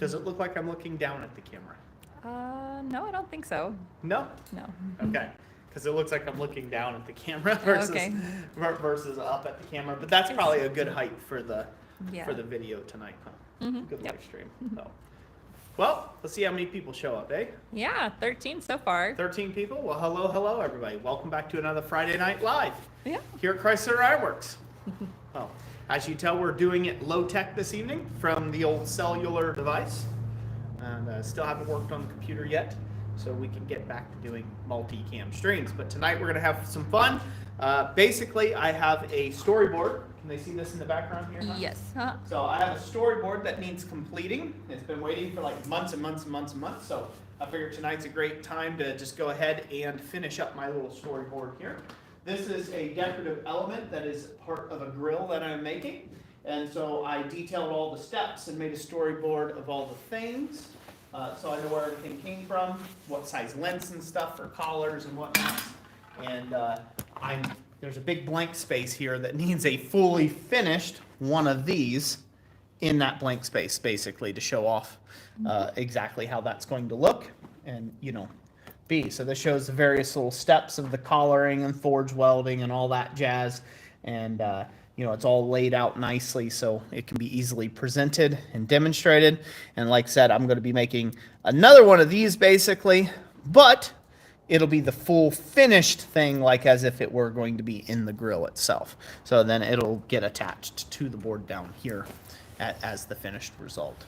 Does it look like I'm looking down at the camera? No, I don't think so. No? No. Okay. Because it looks like I'm looking down at the camera versus Okay. versus up at the camera. But that's probably a good height for the Yeah. video tonight, huh? Good Yep. live stream. So. Well, let's see how many people show up, eh? Yeah, 13 so far. 13 people? Well, hello, everybody. Welcome back to another Friday Night Live Yeah. here at Chrysler Ironworks. Well, as you tell, we're doing it low-tech this evening from the old cellular device. And still haven't worked on the computer yet, so we can get back to doing multi-cam streams. But tonight we're going to have some fun. Basically, I have a storyboard. Can they see this in the background here? Huh? Yes. Huh? So I have a storyboard that needs completing. It's been waiting for like months and months and months and months. So I figured tonight's a great time to just go ahead and finish up my little storyboard here. This is a decorative element that is part of a grill that I'm making. And so I detailed all the steps and made a storyboard of all the things. So I know where everything came from, what size lengths and stuff for collars and whatnot. And there's a big blank space here that needs a fully finished one of these in that blank space, basically, to show off exactly how that's going to look and, be. So this shows the various little steps of the collaring and forge welding and all that jazz. And, it's all laid out nicely so it can be easily presented and demonstrated. And like I said, I'm going to be making another one of these, basically, but it'll be the full finished thing, like as if it were going to be in the grill itself. So then it'll get attached to the board down here as the finished result.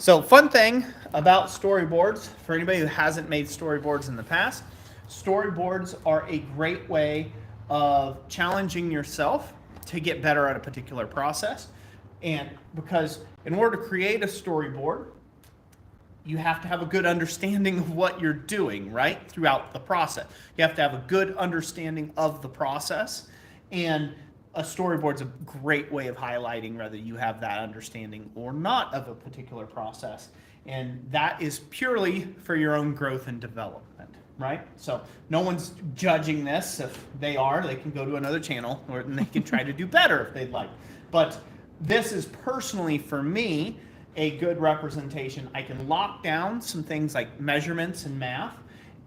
So fun thing about storyboards, for anybody who hasn't made storyboards in the past, storyboards are a great way of challenging yourself to get better at a particular process. And because in order to create a storyboard, you have to have a good understanding of what you're doing, right? Throughout the process. You have to have a good understanding of the process. And a storyboard's a great way of highlighting whether you have that understanding or not of a particular process. And that is purely for your own growth and development, right? So no one's judging this. If they are, they can go to another channel and they can try to do better if they'd like. But this is personally, for me, a good representation. I can lock down some things like measurements and math,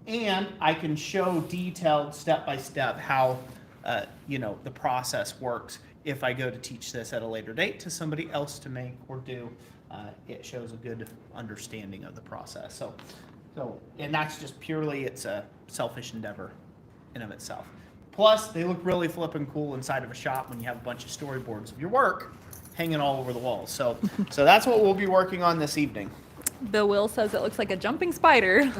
and I can show detailed step-by-step how the process works. If I go to teach this at a later date to somebody else to make or do, it shows a good understanding of the process. And that's just purely, it's a selfish endeavor in of itself. Plus, they look really flippin' cool inside of a shop when you have a bunch of storyboards of your work hanging all over the walls. So that's what we'll be working on this evening. Bill Will says it looks like a jumping spider.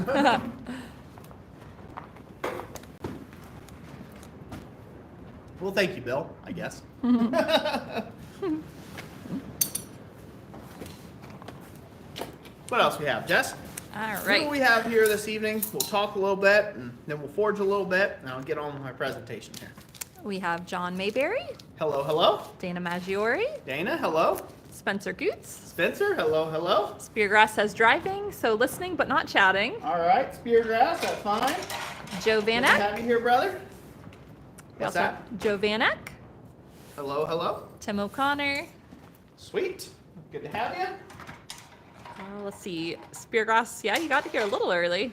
Well, thank you, Bill, I guess. What else we have, Jess? All What do right. we have here this evening? We'll talk a little bit, and then we'll forge a little bit, and I'll get on with my presentation here. We have John Mayberry, Hello, hello. Dana Maggiore, Dana, hello. Spencer Goots. Spencer, hello, hello. Speargrass says driving, so listening but not chatting. All right, Speargrass, that's fine. Joe Good Van to Eck. have you here, brother. We What's also that? have Joe Van Eck, Hello, hello. Tim O'Connor. Sweet. Good to have you. Let's see. Speargrass, yeah, you got here a little early.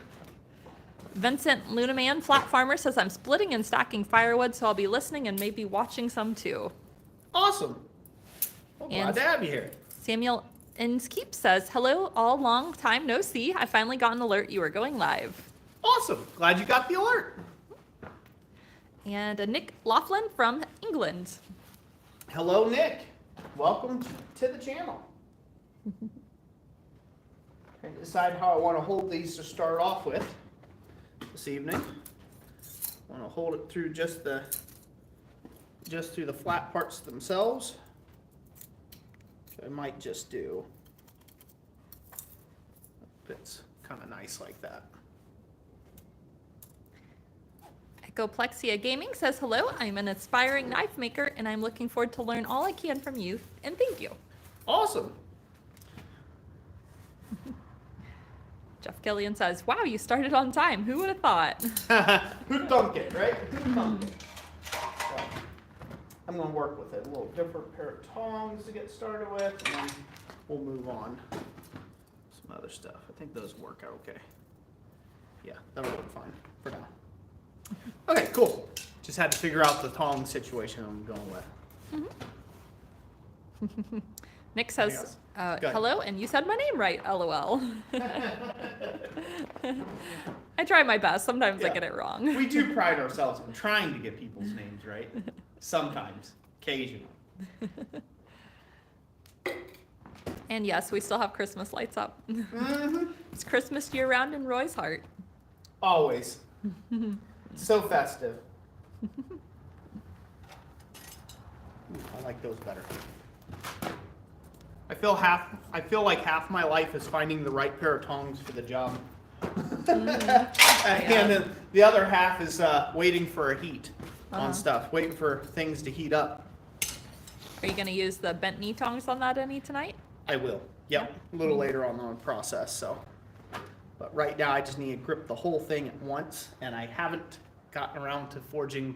Vincent Lunaman, Flat Farmer, says, I'm splitting and stacking firewood, so I'll be listening and maybe watching some too. Awesome. Well, glad And- to have you here. Samuel Inskeep says, hello, all long time no see. I finally got an alert you were going live. Awesome. Glad you got the alert. And Nick Laughlin from England. Hello, Nick. Welcome to the channel. And decide how I want to hold these to start off with this evening. I want to hold it through just through the flat parts themselves. So I might just do. It's kind of nice like that. Echoplexia Gaming says, hello, I'm an aspiring knife maker and I'm looking forward to learn all I can from you, and thank you. Awesome. Jeff Gillian says, wow, you started on time. Who would have thought? Who'd thunk it, right? Who'd thunk it? So, I'm going to work with it. A little different pair of tongs to get started with, and then we'll move on. some other stuff. I think those work out okay. Yeah, that'll work fine for now. Okay, cool. Just had to figure out the tong situation I'm going with. Nick says, hello, and you said my name right, LOL. I try my best. Sometimes I get it wrong. We do pride ourselves on trying to get people's names right. Sometimes. Occasionally. And yes, we still have Christmas lights up. Mm-hmm. It's Christmas year round in Roy's heart. Always. So festive. Ooh, I like those better. I feel like half my life is finding the right pair of tongs for the job. And then the other half is waiting for a heat on stuff, waiting for things to heat up. Are you going to use the bent knee tongs on that any tonight? I will. Yep, a little later on in the process. So, but right now I just need to grip the whole thing at once, and I haven't gotten around to forging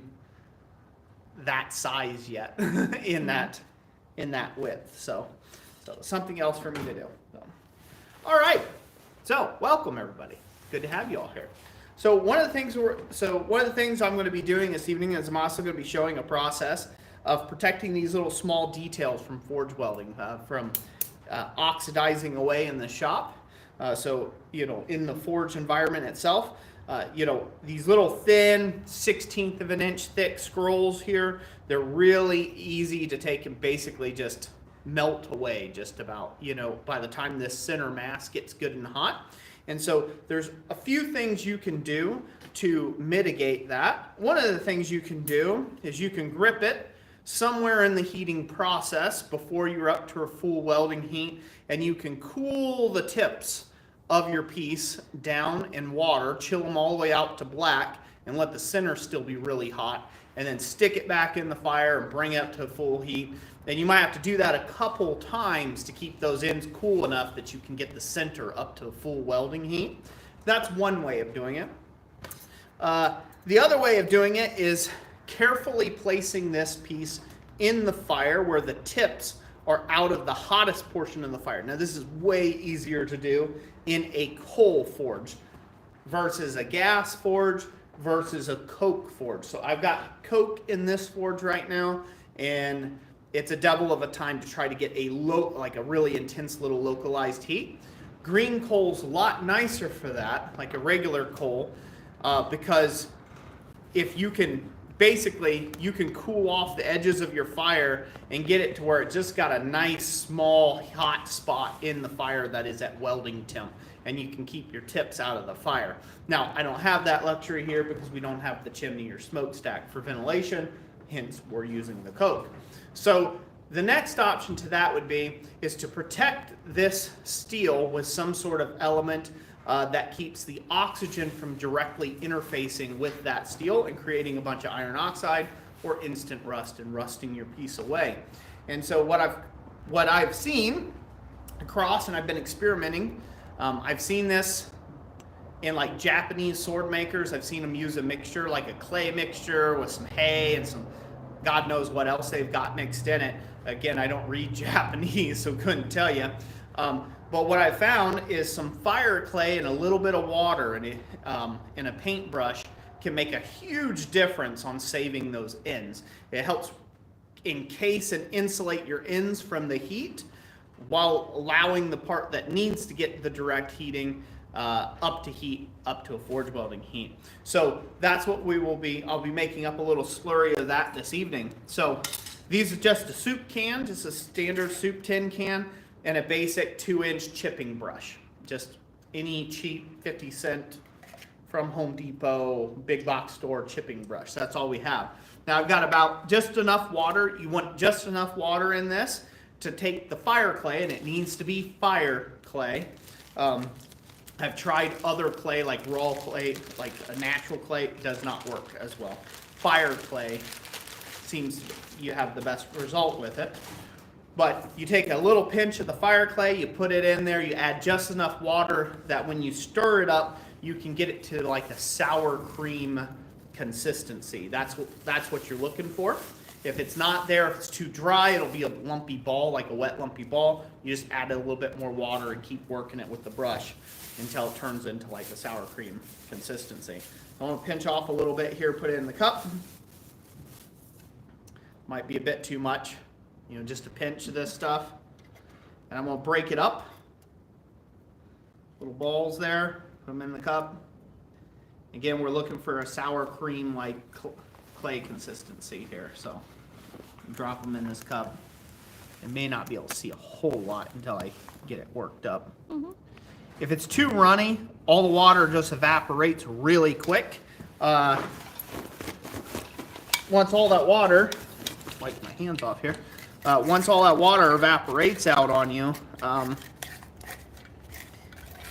that size yet in that width. So something else for me to do. So. All right. So welcome everybody. Good to have you all here. So one of the things I'm going to be doing this evening is I'm also going to be showing a process of protecting these little small details from forge welding, from oxidizing away in the shop. So, in the forge environment itself, these little thin 1/16 of an inch thick scrolls here, they're really easy to take and basically just melt away just about, by the time this center mass gets good and hot. And so there's a few things you can do to mitigate that. One of the things you can do is you can grip it somewhere in the heating process before you're up to a full welding heat, and you can cool the tips of your piece down in water, chill them all the way out to black, and let the center still be really hot, and then stick it back in the fire and bring it up to full heat. And you might have to do that a couple times to keep those ends cool enough that you can get the center up to full welding heat. That's one way of doing it. The other way of doing it is carefully placing this piece in the fire where the tips are out of the hottest portion of the fire. Now this is way easier to do in a coal forge versus a gas forge versus a coke forge. So I've got coke in this forge right now, and it's a double of a time to try to get a really intense little localized heat. Green coal's a lot nicer for that, like a regular coal, because if you can you can cool off the edges of your fire and get it to where it just got a nice small hot spot in the fire that is at welding temp, and you can keep your tips out of the fire. Now, I don't have that luxury here because we don't have the chimney or smokestack for ventilation, hence we're using the coke. So the next option to that is to protect this steel with some sort of element that keeps the oxygen from directly interfacing with that steel and creating a bunch of iron oxide or instant rust and rusting your piece away. And so what I've seen across, and I've been experimenting, I've seen this in like Japanese sword makers. I've seen them use a mixture, like a clay mixture with some hay and some God knows what else they've got mixed in it. Again, I don't read Japanese, so couldn't tell you. But what I found is some fire clay and a little bit of water in a paintbrush can make a huge difference on saving those ends. It helps encase and insulate your ends from the heat while allowing the part that needs to get the direct heating up to a forge welding heat. So that's what I'll be making up a little slurry of that this evening. So these are just a soup can, just a standard soup tin can, and a basic 2-inch chipping brush. Just any cheap 50-cent from Home Depot, big box store chipping brush. That's all we have. Now I've got about just enough water. You want just enough water in this to take the fire clay, and it needs to be fire clay. I've tried other clay, like raw clay, like a natural clay. It does not work as well. Fire clay seems you have the best result with it. But you take a little pinch of the fire clay, you put it in there, you add just enough water that when you stir it up, you can get it to like a sour cream consistency. That's what you're looking for. If it's not there, if it's too dry, it'll be a lumpy ball, like a wet lumpy ball. You just add a little bit more water and keep working it with the brush until it turns into like a sour cream consistency. I'm gonna pinch off a little bit here, put it in the cup. Might be a bit too much, you know, just a pinch of this stuff. And I'm gonna break it up. Little balls there, put them in the cup. Again, we're looking for a sour cream like clay consistency here, so drop them in this cup. I may not be able to see a whole lot until I get it worked up. If it's too runny, all the water just evaporates really quick. Once all that water, wipe my hands off here. Once all that water evaporates out on you,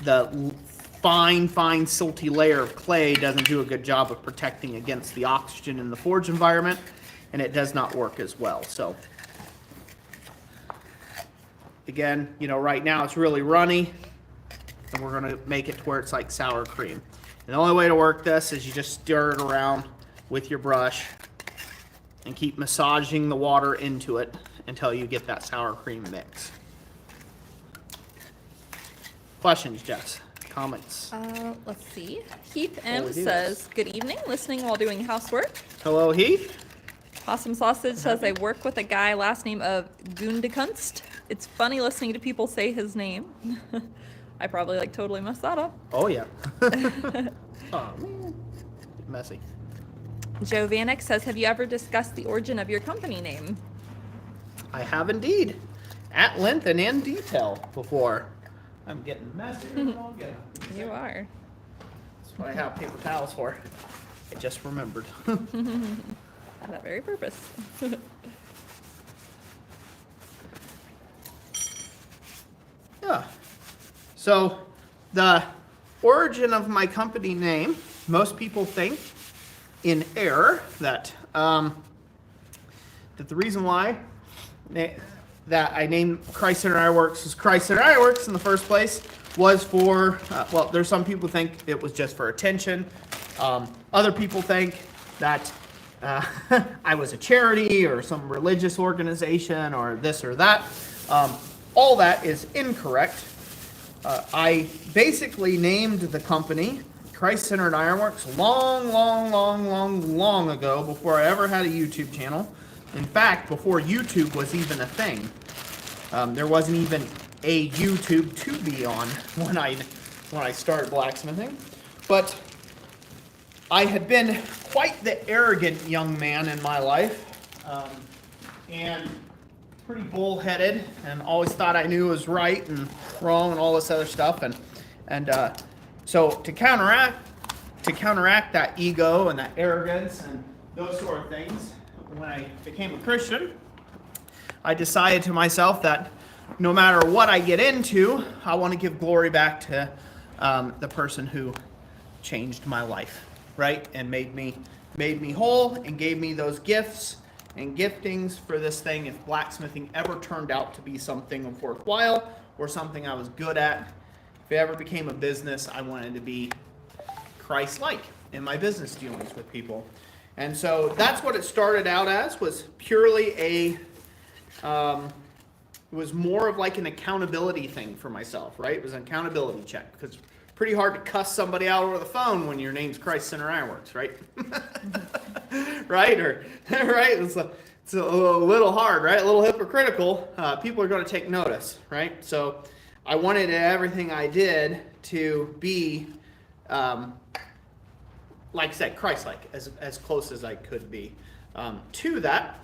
the fine, silty layer of clay doesn't do a good job of protecting against the oxygen in the forge environment, and it does not work as well. So, again, you know, right now it's really runny, and we're going to make it to where it's like sour cream. And the only way to work this is you just stir it around with your brush and keep massaging the water into it until you get that sour cream mix. Questions, Jess? Comments? Let's see. Heath M Holy says, good evening, listening while doing housework. Hello, Heath. Awesome Sausage says, I work with a guy last name of Gundekunst. It's funny listening to people say his name. I probably like totally messed that up. Oh, yeah. Oh, man. Messy. Joe Vanek says, have you ever discussed the origin of your company name? I have indeed. At length and in detail before. I'm getting messy. You are. That's what I have paper towels for. I just remembered. For that very purpose. Yeah. So the origin of my company name, most people think in error that that the reason why that I named Christ Center Ironworks as Christ Center Ironworks in the first place was for, well, there's some people think it was just for attention. Other people think that I was a charity or some religious organization or this or that. All that is incorrect. I basically named the company Christ Centered Ironworks long ago before I ever had a YouTube channel. In fact, before YouTube was even a thing. There wasn't even a YouTube to be on when I started blacksmithing. But I had been quite the arrogant young man in my life, and pretty bullheaded, and always thought I knew was right and wrong and all this other stuff. And so to counteract that ego and that arrogance and those sort of things, when I became a Christian, I decided to myself that no matter what I get into, I want to give glory back to the person who changed my life, right? And made me whole and gave me those gifts and giftings for this thing. If blacksmithing ever turned out to be something worthwhile or something I was good at, if it ever became a business, I wanted to be Christ-like in my business dealings with people. And so that's what it started out as, was purely it was more of like an accountability thing for myself, right? It was an accountability check, because it's pretty hard to cuss somebody out over the phone when your name's Christ Center Ironworks, right? Right? Right? It's a little hard, right? A little hypocritical. People are going to take notice, right? So I wanted everything I did to be, like I said, Christ-like, as close as I could be to that.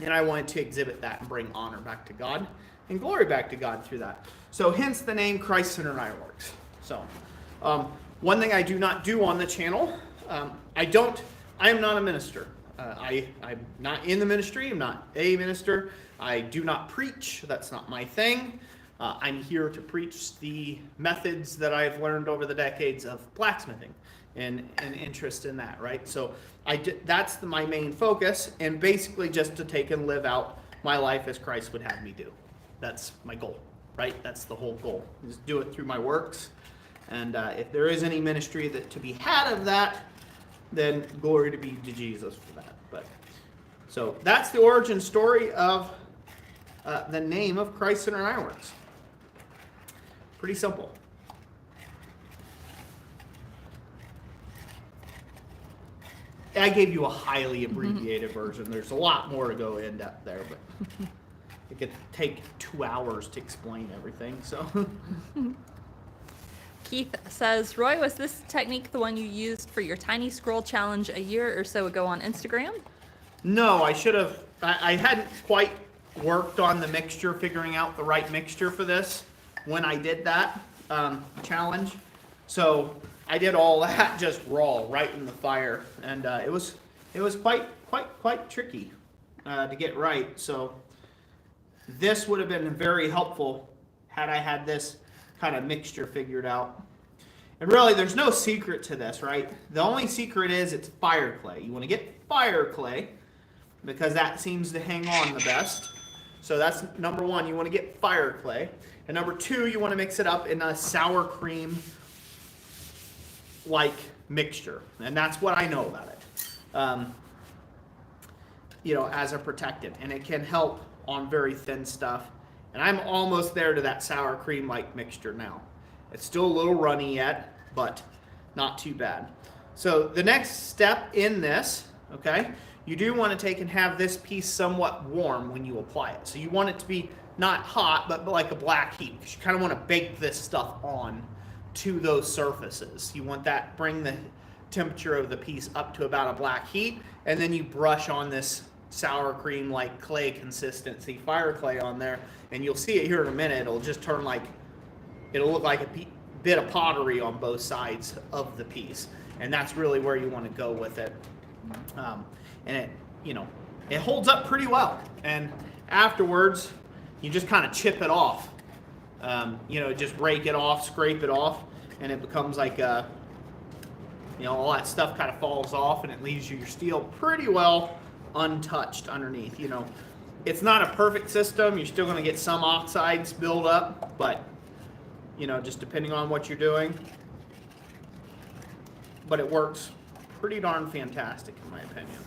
And I wanted to exhibit that and bring honor back to God and glory back to God through that. So hence the name Christ Centered Ironworks. So one thing I do not do on the channel, I am not a minister. I'm not in the ministry. I'm not a minister. I do not preach. That's not my thing. I'm here to preach the methods that I've learned over the decades of blacksmithing and an interest in that, right? So that's my main focus, and basically just to take and live out my life as Christ would have me do. That's my goal, right? That's the whole goal, is do it through my works. And if there is any ministry that to be had of that, then glory to be to Jesus for that. But So that's the origin story of the name of Christ Center Ironworks. Pretty simple. I gave you a highly abbreviated version. There's a lot more to go in depth there, but it could take 2 hours to explain everything. So Keith says, Roy, was this technique the one you used for your tiny scroll challenge a year or so ago on Instagram? no, I should have. I hadn't quite worked on the mixture, figuring out the right mixture for this when I did that challenge. So I did all that just raw, right in the fire, and it was quite tricky to get right. So this would have been very helpful had I had this kind of mixture figured out. And really, there's no secret to this, right? The only secret is it's fire clay. You want to get fire clay because that seems to hang on the best. So that's number one. You want to get fire clay. And number two, you want to mix it up in a sour cream like mixture, and that's what I know about it. As a protectant, and it can help on very thin stuff. And I'm almost there to that sour cream like mixture now. It's still a little runny yet, but not too bad. So the next step in this, okay, you do want to take and have this piece somewhat warm when you apply it. So you want it to be not hot, but like a black heat, because you kind of want to bake this stuff on to those surfaces. You want that, bring the temperature of the piece up to about a black heat, and then you brush on this sour cream like clay consistency fire clay on there, and you'll see it here in a minute. It'll just turn like, it'll look like a bit of pottery on both sides of the piece, and that's really where you want to go with it. And it holds up pretty well, and afterwards you just kind of chip it off. Just rake it off, scrape it off, and it becomes like all that stuff kind of falls off, and it leaves your steel pretty well untouched underneath. It's not a perfect system. You're still going to get some oxides build up, but just depending on what you're doing. But it works pretty darn fantastic in my opinion.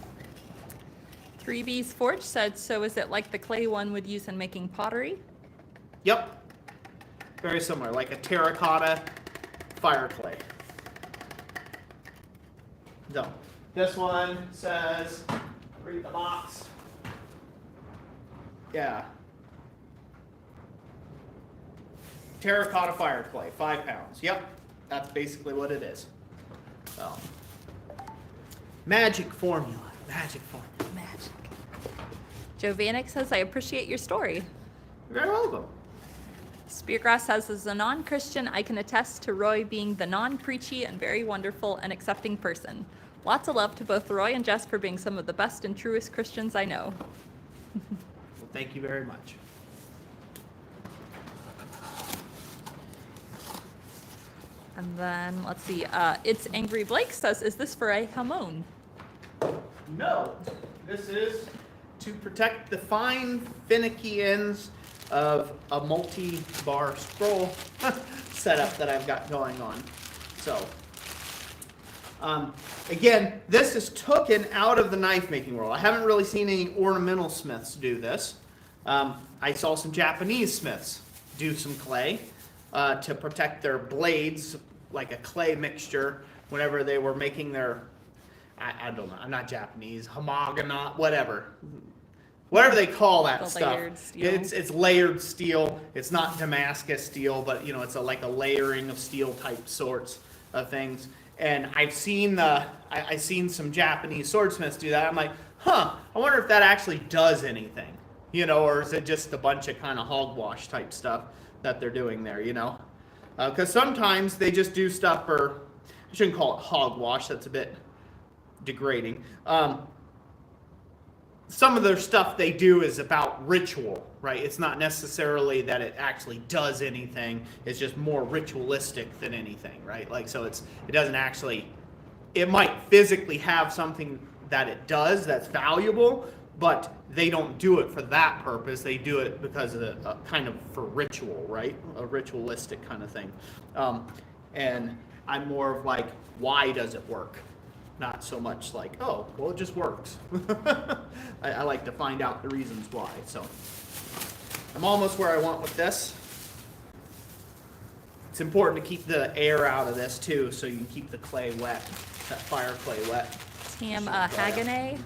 3B's Forge said, so is it like the clay one would use in making pottery? Yep. Very similar, like a terracotta fire clay. So, this one says, read the box. Yeah. Terracotta fire clay, 5 pounds. Yep, that's basically what it is. So, magic formula. Magic. Joe Vanek says, I appreciate your story. You're very welcome. Speargrass says, as a non-Christian, I can attest to Roy being the non-preachy and very wonderful and accepting person. Lots of love to both Roy and Jess for being some of the best and truest Christians I know. Well, thank you very much. And then, let's see, It's Angry Blake says, is this for a hamon? No, this is to protect the fine, finicky ends of a multi-bar scroll setup that I've got going on. So, again, this is taken out of the knife making world. I haven't really seen any ornamental smiths do this. I saw some Japanese smiths do some clay to protect their blades, like a clay mixture, whenever they were making their, I don't know, I'm not Japanese, homogenate, whatever they call that The stuff. layered steel. It's layered steel. It's not Damascus steel, but it's like a layering of steel type sorts of things. And I've seen I've seen some Japanese swordsmiths do that. I'm like, I wonder if that actually does anything, or is it just a bunch of kind of hogwash type stuff that they're doing there, Because sometimes they just do stuff for, I shouldn't call it hogwash, that's a bit degrading. Some of their stuff they do is about ritual, right? It's not necessarily that it actually does anything. It's just more ritualistic than anything, right? Like, so it doesn't actually, it might physically have something that it does that's valuable, but they don't do it for that purpose. They do it because of kind of for ritual, right? A ritualistic kind of thing. And I'm more of like, why does it work? not so much like, oh, well, it just works. I like to find out the reasons why. So I'm almost where I want with this. It's important to keep the air out of this too, so you can keep the clay wet, that fire clay wet. Tamahagane.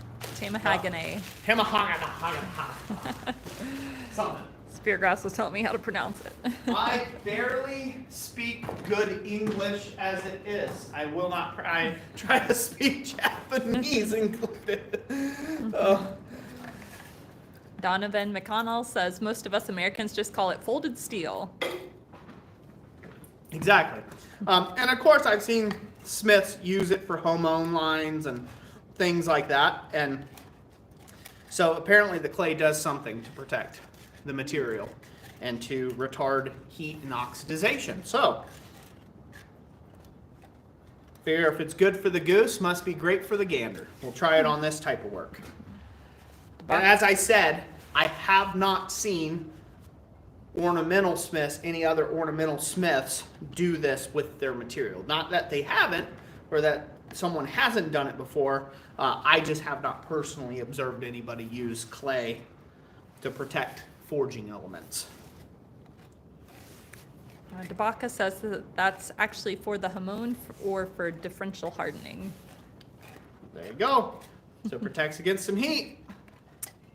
Something. Speargrass was telling me how to pronounce it. I barely speak good English as it is. I will not. I try to speak Japanese included. Oh. Donovan McConnell says most of us Americans just call it folded steel. Exactly. And of course, I've seen smiths use it for home-owned lines and things like that. And so apparently the clay does something to protect the material and to retard heat and oxidization. So figure if it's good for the goose, must be great for the gander. We'll try it on this type of work. And as I said, I have not seen ornamental smiths, any other ornamental smiths do this with their material. Not that they haven't or that someone hasn't done it before. I just have not personally observed anybody use clay to protect forging elements. Dabaka says that that's actually for the hamon or for differential hardening. There you go. So it protects against some heat.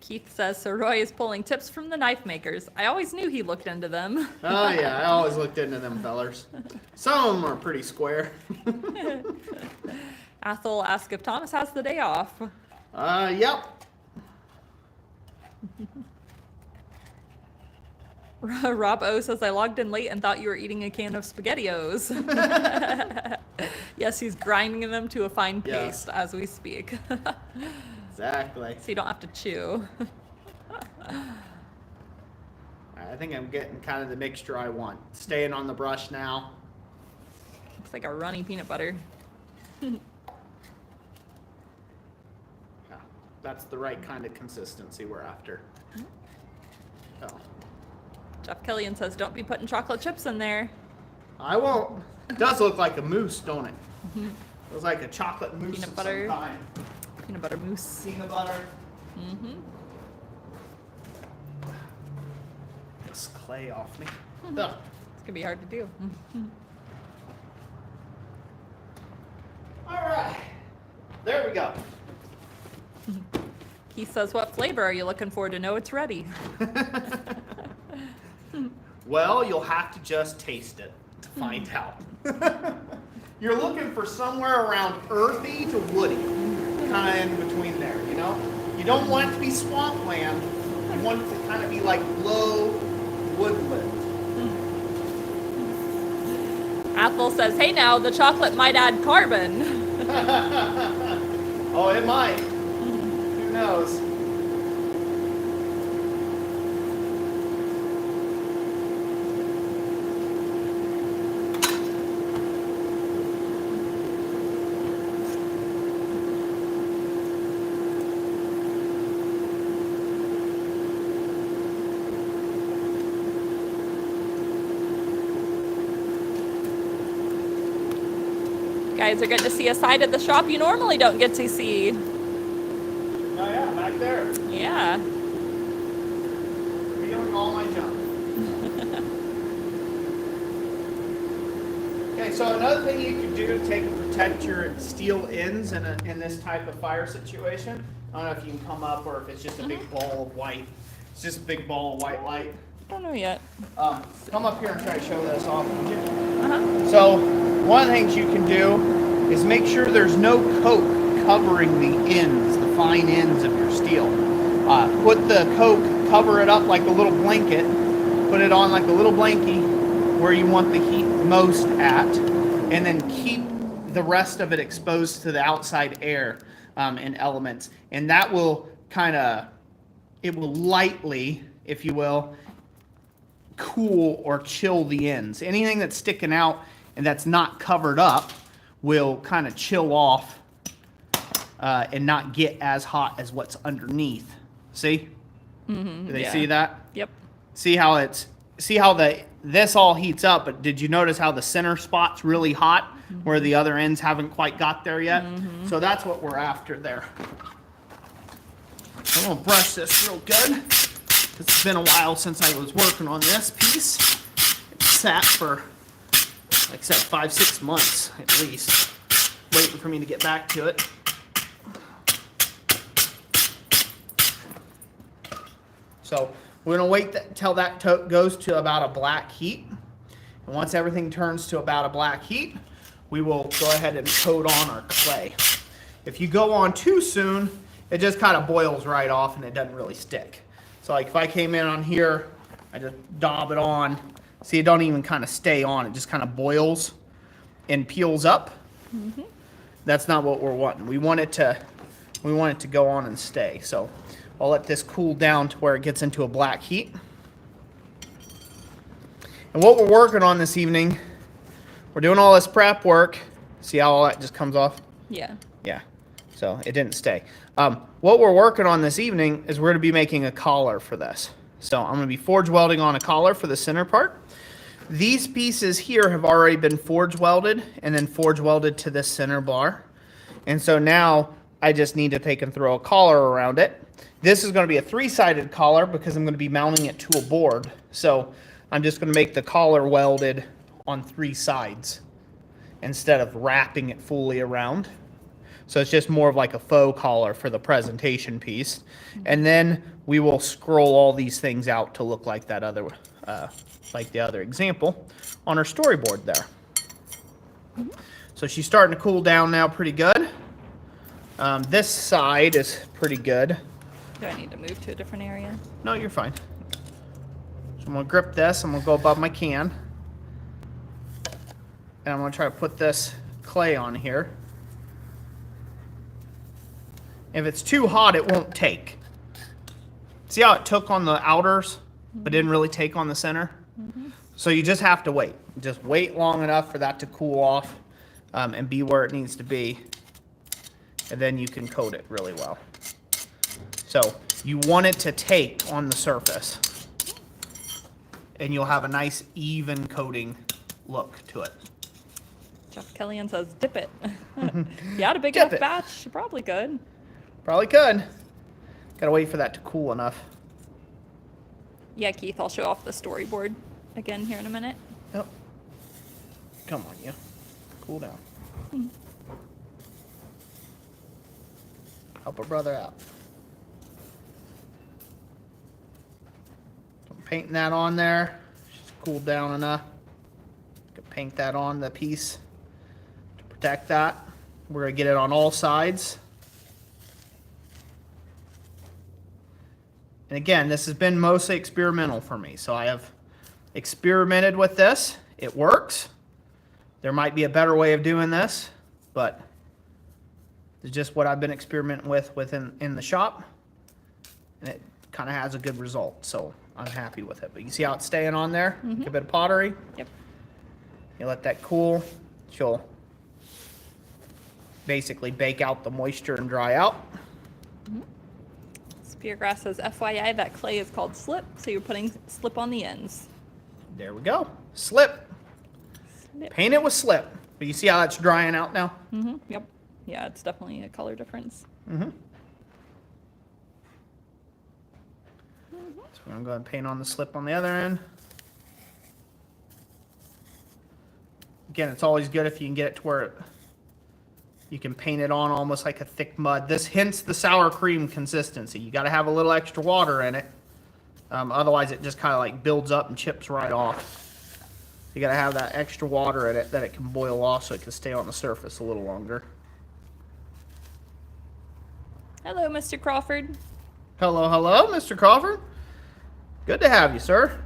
Keith says, so Roy is pulling tips from the knife makers. I always knew he looked into them. Oh yeah, I always looked into them fellers. Some of them are pretty square. Athel asks if Thomas has the day off. Yep. Rob O says, I logged in late and thought you were eating a can of SpaghettiOs. Yes, he's grinding them to a fine paste as we speak. Exactly. So you don't have to chew. I think I'm getting kind of the mixture I want. Staying on the brush now. Looks like a runny peanut butter. Yeah, that's the right kind of consistency we're after. Oh. Jeff Killian says, don't be putting chocolate chips in there. I won't. It does look like a mousse, don't it? Looks like a chocolate mousse Peanut of butter. some kind. Peanut butter mousse. Peanut butter. Mm-hmm. This clay off me. It's Ugh. gonna be hard to do. All right. There we go. He says, what flavor are you looking for to know it's ready? Well, you'll have to just taste it to find out. You're looking for somewhere around earthy to woody, kind of in between there, you know? You don't want it to be swampland. You want it to kind of be like low woodland. Athel says, hey now, the chocolate might add carbon. Oh, it might. Who knows? Guys are getting to see a side of the shop you normally don't get to see. Oh yeah, back there. Yeah. Feeling all my junk. Okay, so another thing you can do to take and protect your steel ends in this type of fire situation. I don't know if you can come up or if it's just a big ball of white. It's just a big ball of white light. Don't know yet. Come up here and try to show this off. Uh-huh. So one of the things you can do is make sure there's no coke covering the ends, the fine ends of your steel. Put the coke, cover it up like a little blanket, put it on like a little blankie where you want the heat most at, and then keep the rest of it exposed to the outside air and elements. And that will it will lightly, if you will, cool or chill the ends. Anything that's sticking out and that's not covered up will kind of chill off and not get as hot as what's underneath. See? Mm-hmm. Do they see that? Yep. See how the this all heats up, but did you notice how the center spot's really hot where the other ends haven't quite got there yet? So that's what we're after there. I'm gonna brush this real good. It's been a while since I was working on this piece. It sat for, like I said, 5-6 months at least, waiting for me to get back to it. So we're gonna wait till that goes to about a black heat. And once everything turns to about a black heat, we will go ahead and coat on our clay. If you go on too soon, it just kind of boils right off and it doesn't really stick. So like if I came in on here, I just daub it on. See, it don't even kind of stay on. It just kind of boils and peels up. That's not what we're wanting. We want it to go on and stay. So I'll let this cool down to where it gets into a black heat. And what we're working on this evening, we're doing all this prep work. See how all that just comes off? Yeah. Yeah. So it didn't stay. What we're working on this evening is we're going to be making a collar for this. So I'm going to be forge welding on a collar for the center part. These pieces here have already been forge welded and then forge welded to this center bar. And so now I just need to take and throw a collar around it. This is going to be a 3-sided collar because I'm going to be mounting it to a board. So I'm just going to make the collar welded on 3 sides instead of wrapping it fully around. So it's just more of like a faux collar for the presentation piece. And then we will scroll all these things out to look like that other, like the other example on our storyboard there. So she's starting to cool down now pretty good. This side is pretty good. Do I need to move to a different area? No, you're fine. So I'm gonna grip this, I'm gonna go above my can. And I'm gonna try to put this clay on here. If it's too hot, it won't take. See how it took on the outers, but didn't really take on the center? So you just have to wait. Just wait long enough for that to cool off and be where it needs to be. And then you can coat it really well. So you want it to take on the surface. And you'll have a nice even coating look to it. Jeff Kellyanne says, dip it. You had a big Dip enough it. batch, you probably could. Probably could. Gotta wait for that to cool enough. Yeah, Keith, I'll show off the storyboard again here in a minute. Yep. Come on, you. Cool down. Help a brother out. So I'm painting that on there. She's cooled down enough. Can paint that on the piece to protect that. We're gonna get it on all sides. And again, this has been mostly experimental for me. So I have experimented with this. It works. There might be a better way of doing this, but it's just what I've been experimenting with in the shop. And it kind of has a good result. So I'm happy with it. But you see how it's staying on there? A bit of pottery. Yep. You let that cool. She'll basically bake out the moisture and dry out. Speargrass says, FYI, that clay is called slip, so you're putting slip on the ends. There we go. Slip. Slip. Paint it with slip. But you see how that's drying out now? Yep. Yeah, it's definitely a color difference. So we're going to go ahead and paint on the slip on the other end. Again, it's always good if you can get it to where you can paint it on almost like a thick mud. This hints the sour cream consistency. You got to have a little extra water in it. Otherwise, it just kind of like builds up and chips right off. You got to have that extra water in it that it can boil off so it can stay on the surface a little longer. Hello, Mr. Crawford. Hello, hello, Mr. Crawford. Good to have you, sir.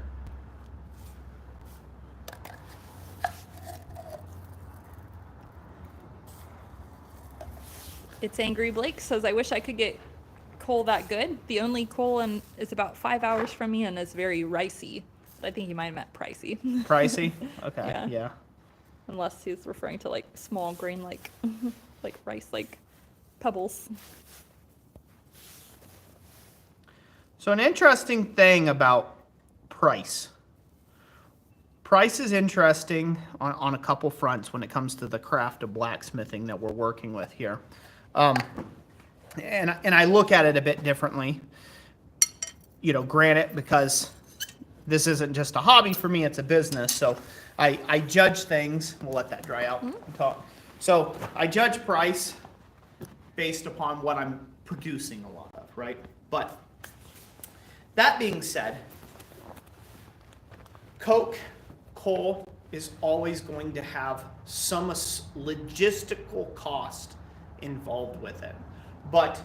It's Angry Blake says, I wish I could get coal that good. The only coal is about 5 hours from me and is very ricey. I think he might have meant pricey. Pricey? Okay, yeah. Unless he's referring to like small grain, like like rice, like pebbles. So an interesting thing about price. price is interesting on a couple fronts when it comes to the craft of blacksmithing that we're working with here. And I look at it a bit differently. You know, granted, because this isn't just a hobby for me, it's a business. So I judge things. We'll let that dry out and talk. So I judge price based upon what I'm producing a lot of, right? But that being said, coke, coal is always going to have some logistical cost involved with it. But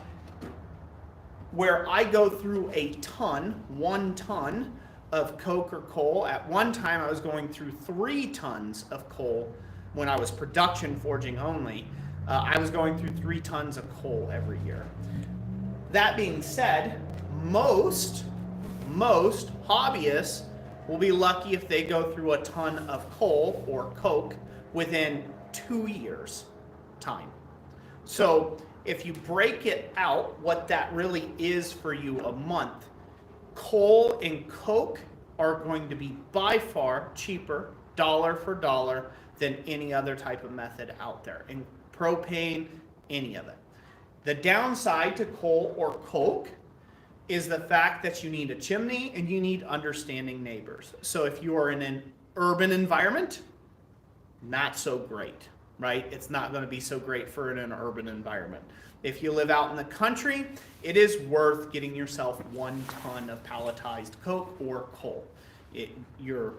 where I go through a ton, 1 ton of coke or coal, at one time I was going through 3 tons of coal when I was production forging only. I was going through 3 tons of coal every year. That being said, most hobbyists will be lucky if they go through a ton of coal or coke within 2 years' time. So if you break it out, what that really is for you a month, coal and coke are going to be by far cheaper, dollar for dollar, than any other type of method out there. And propane, any of it. The downside to coal or coke is the fact that you need a chimney and you need understanding neighbors. So if you are in an urban environment, not so great, right? It's not going to be so great for an urban environment. If you live out in the country, it is worth getting yourself 1 ton of palletized coke or coal. You're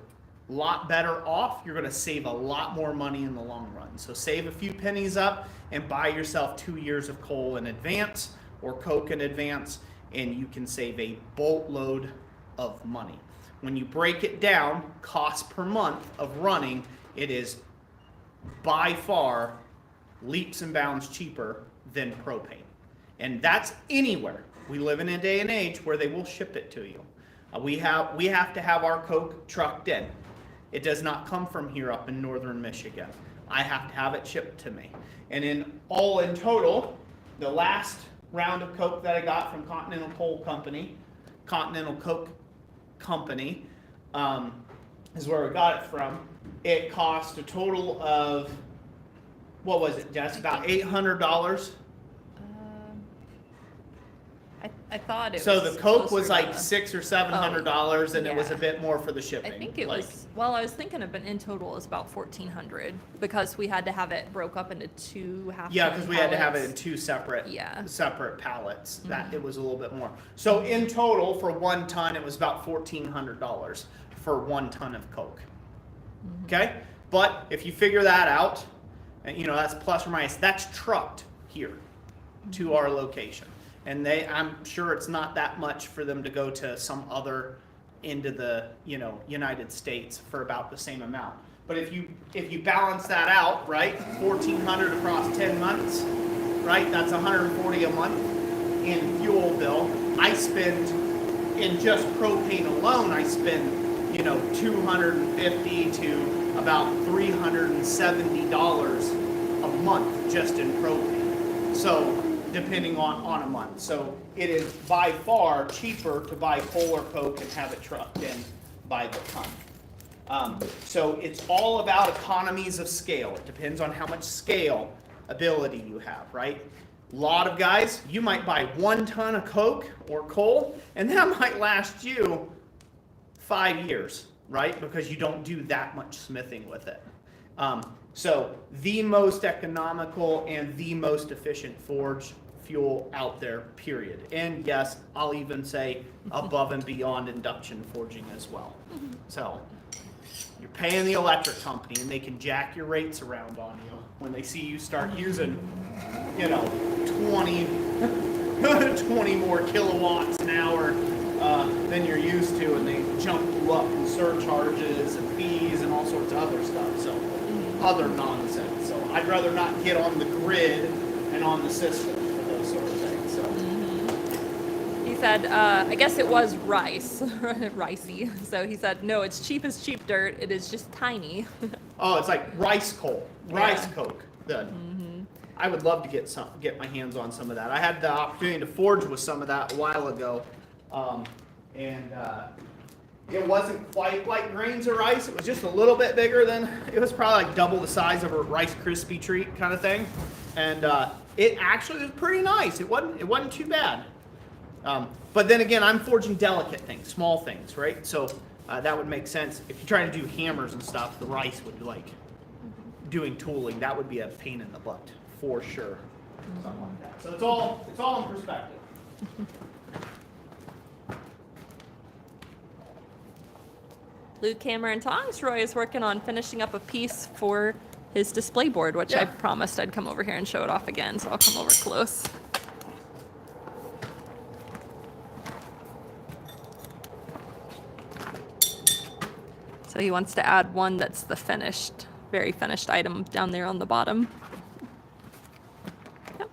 a lot better off. You're going to save a lot more money in the long run. So save a few pennies up and buy yourself 2 years of coal in advance or coke in advance, and you can save a boatload of money. When you break it down, cost per month of running, it is by far leaps and bounds cheaper than propane. And that's anywhere. We live in a day and age where they will ship it to you. We have to have our coke trucked in. It does not come from here up in northern Michigan. I have to have it shipped to me. And in total, the last round of coke that I got from Continental Coke Company is where we got it from. It cost a total of, what was it, Jess? About $800. I thought it So was the coke was closer like to- $600 or $700, and it was a yeah. bit more for the shipping. I think it Like, was, well, I was thinking of in total it was about 1,400 because we had to have it broke up into 2 half. Yeah, because we had to have it in pallets. 2 separate Yeah. separate pallets. That it was a little bit more. So in total, for 1 ton, it was about $1,400 for 1 ton of coke. Okay, but if you figure that out, and you know that's plus or minus, that's trucked here to our location, and I'm sure it's not that much for them to go to some other end of the United States for about the same amount. But if you balance that out, right, 1,400 across 10 months, right, that's 140 a month in fuel bill. I spend in just propane alone, I spend $250 to about $370 a month just in propane. So depending on a month. So it is by far cheaper to buy coal or coke and have it trucked in by the ton. So it's all about economies of scale. It depends on how much scale ability you have, right? A lot of guys, you might buy 1 ton of coke or coal, and that might last you 5 years, right? Because you don't do that much smithing with it. So the most economical and the most efficient forge fuel out there, period. And yes, I'll even say above and beyond induction forging as well. So you're paying the electric company and they can jack your rates around on you when they see you start using 20 more kilowatts an hour than you're used to, and they jump you up in surcharges and fees and all sorts of other stuff. So other nonsense. So I'd rather not get on the grid and on the system for those sort of things. So He said, I guess it was rice, ricey. So he said, no, it's cheap as cheap dirt. It is just tiny. oh, it's like rice coal, rice Yeah. coke. Good. I would love to get my hands on some of that. I had the opportunity to forge with some of that a while ago, and It wasn't quite like grains of rice. It was just a little bit bigger than, it was probably like double the size of a Rice Krispie treat kind of thing. And it actually was pretty nice. It wasn't too bad. But then again, I'm forging delicate things, small things, right? So that would make sense. If you're trying to do hammers and stuff, the rice would be like doing tooling. That would be a pain in the butt, for sure. Something like that. So it's all in perspective. Luke Hammer and Tongs. Roy is working on finishing up a piece for his display board, which I Yeah. promised I'd come over here and show it off again, so I'll come over close. So he wants to add one that's the finished, very finished item down there on the bottom. Yep.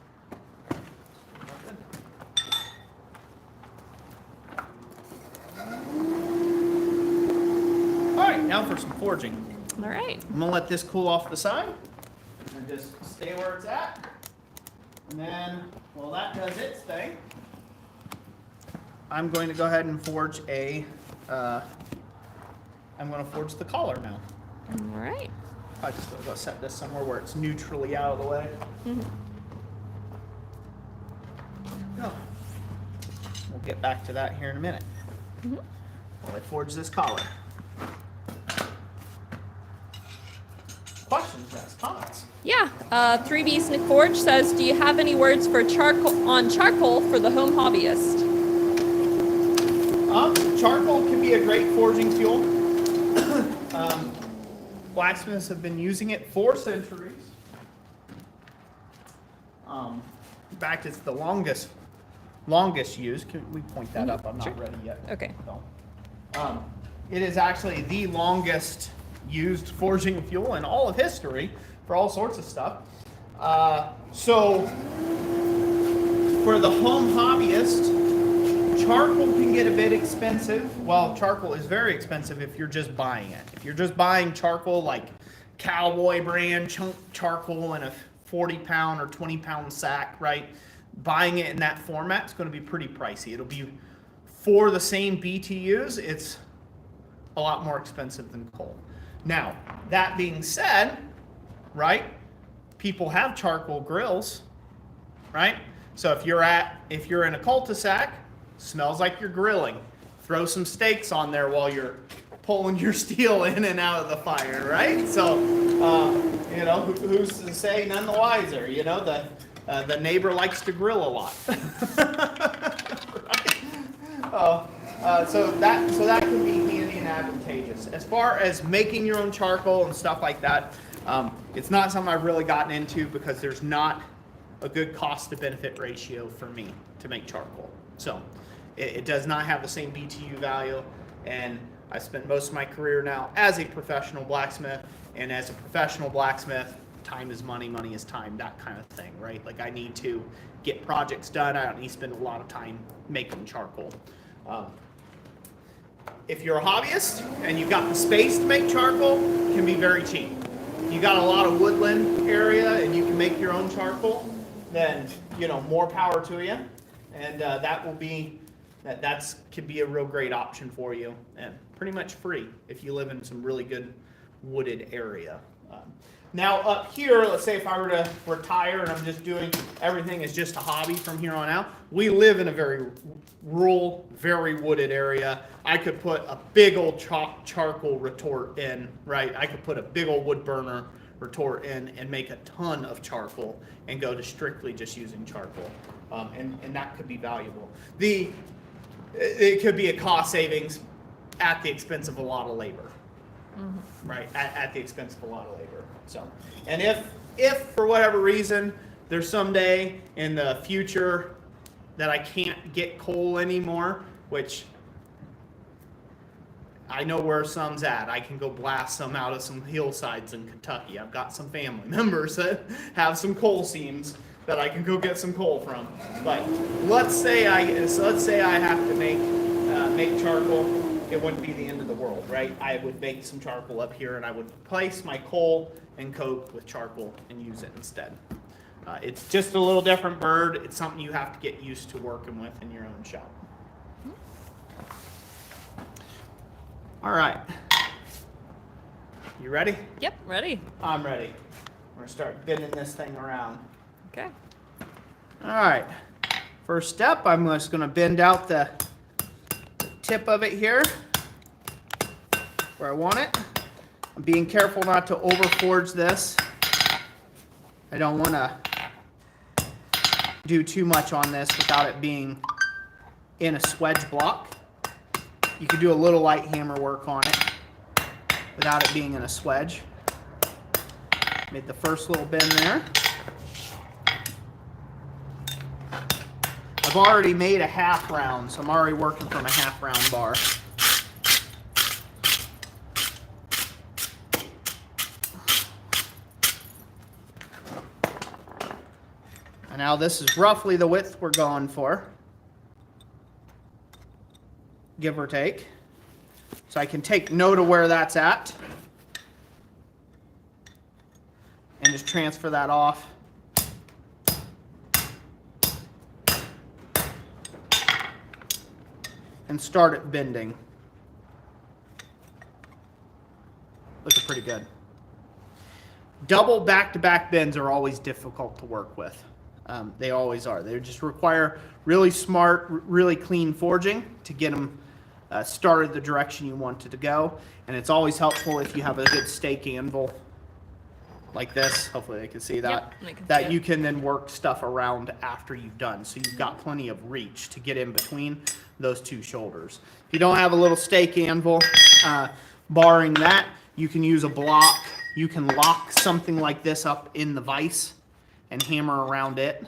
All right, now for some forging. All right. I'm gonna let this cool off the side and just stay where it's at. And then, while that does its thing, I'm going to go ahead and forge I'm going to forge the collar now. All right. I just going to go set this somewhere where it's neutrally out of the way. Go. We'll get back to that here in a minute. While I forge this collar. Questions, guys? Comments? Yeah. 3B Snick Forge says, do you have any words for charcoal for the home hobbyist? Charcoal can be a great forging fuel. Blacksmiths have been using it for centuries. In fact, it's the longest used. Can we point that up? I'm not ready yet. Okay. So, it is actually the longest used forging fuel in all of history for all sorts of stuff. So, for the home hobbyist, charcoal can get a bit expensive. Well, charcoal is very expensive if you're just buying it. If you're just buying charcoal like Cowboy brand chunk charcoal in a 40-pound or 20-pound sack, right? Buying it in that format is going to be pretty pricey. It'll be, for the same BTUs, it's a lot more expensive than coal. Now, that being said, right, people have charcoal grills, right? So if you're in a cul-de-sac, smells like you're grilling. Throw some steaks on there while you're pulling your steel in and out of the fire, right? So, who's to say none the wiser? You know, the neighbor likes to grill a lot. Right? So that can be handy and advantageous. As far as making your own charcoal and stuff like that, it's not something I've really gotten into because there's not a good cost to benefit ratio for me to make charcoal. So it does not have the same BTU value, and I spent most of my career now as a professional blacksmith, and as a professional blacksmith, time is money, money is time, that kind of thing, right? Like I need to get projects done. I don't need to spend a lot of time making charcoal. If you're a hobbyist and you've got the space to make charcoal, it can be very cheap. You got a lot of woodland area and you can make your own charcoal, then more power to you, and that could be a real great option for you, and pretty much free if you live in some really good wooded area. Now up here, let's say if I were to retire and I'm just doing everything as just a hobby from here on out, we live in a very rural, very wooded area. I could put a big old charcoal retort in, right? I could put a big old wood burner retort in and make a ton of charcoal and go to strictly just using charcoal. And that could be valuable. It could be a cost savings at the expense of a lot of labor. Right, at the expense of a lot of labor. So, and if for whatever reason there's someday in the future that I can't get coal anymore, which I know where some's at, I can go blast some out of some hillsides in Kentucky. I've got some family members that have some coal seams that I can go get some coal from. But let's say I have to make charcoal. It wouldn't be the end of the world, right? I would make some charcoal up here and I would place my coal and coke with charcoal and use it instead. It's just a little different bird. It's something you have to get used to working with in your own shop. All right. You ready? Yep, ready. I'm ready. We're gonna start bending this thing around. Okay. All right. First step, I'm just gonna bend out the tip of it here where I want it. I'm being careful not to overforge this. I don't want to do too much on this without it being in a swedge block. You could do a little light hammer work on it without it being in a swedge. Made the first little bend there. I've already made a half round, so I'm already working from a half round bar. And now this is roughly the width we're going for, give or take. So I can take note of where that's at and just transfer that off. And start it bending. Looking pretty good. Double back-to-back bends are always difficult to work with. They always are. They just require really smart, really clean forging to get them started the direction you want it to go. And it's always helpful if you have a good stake anvil like this. Hopefully they can see that. Yep, that you can then work stuff around after you've done. So you've got plenty of reach to get in between those two shoulders. If you don't have a little stake anvil, barring that, you can use a block. You can lock something like this up in the vise and hammer around it.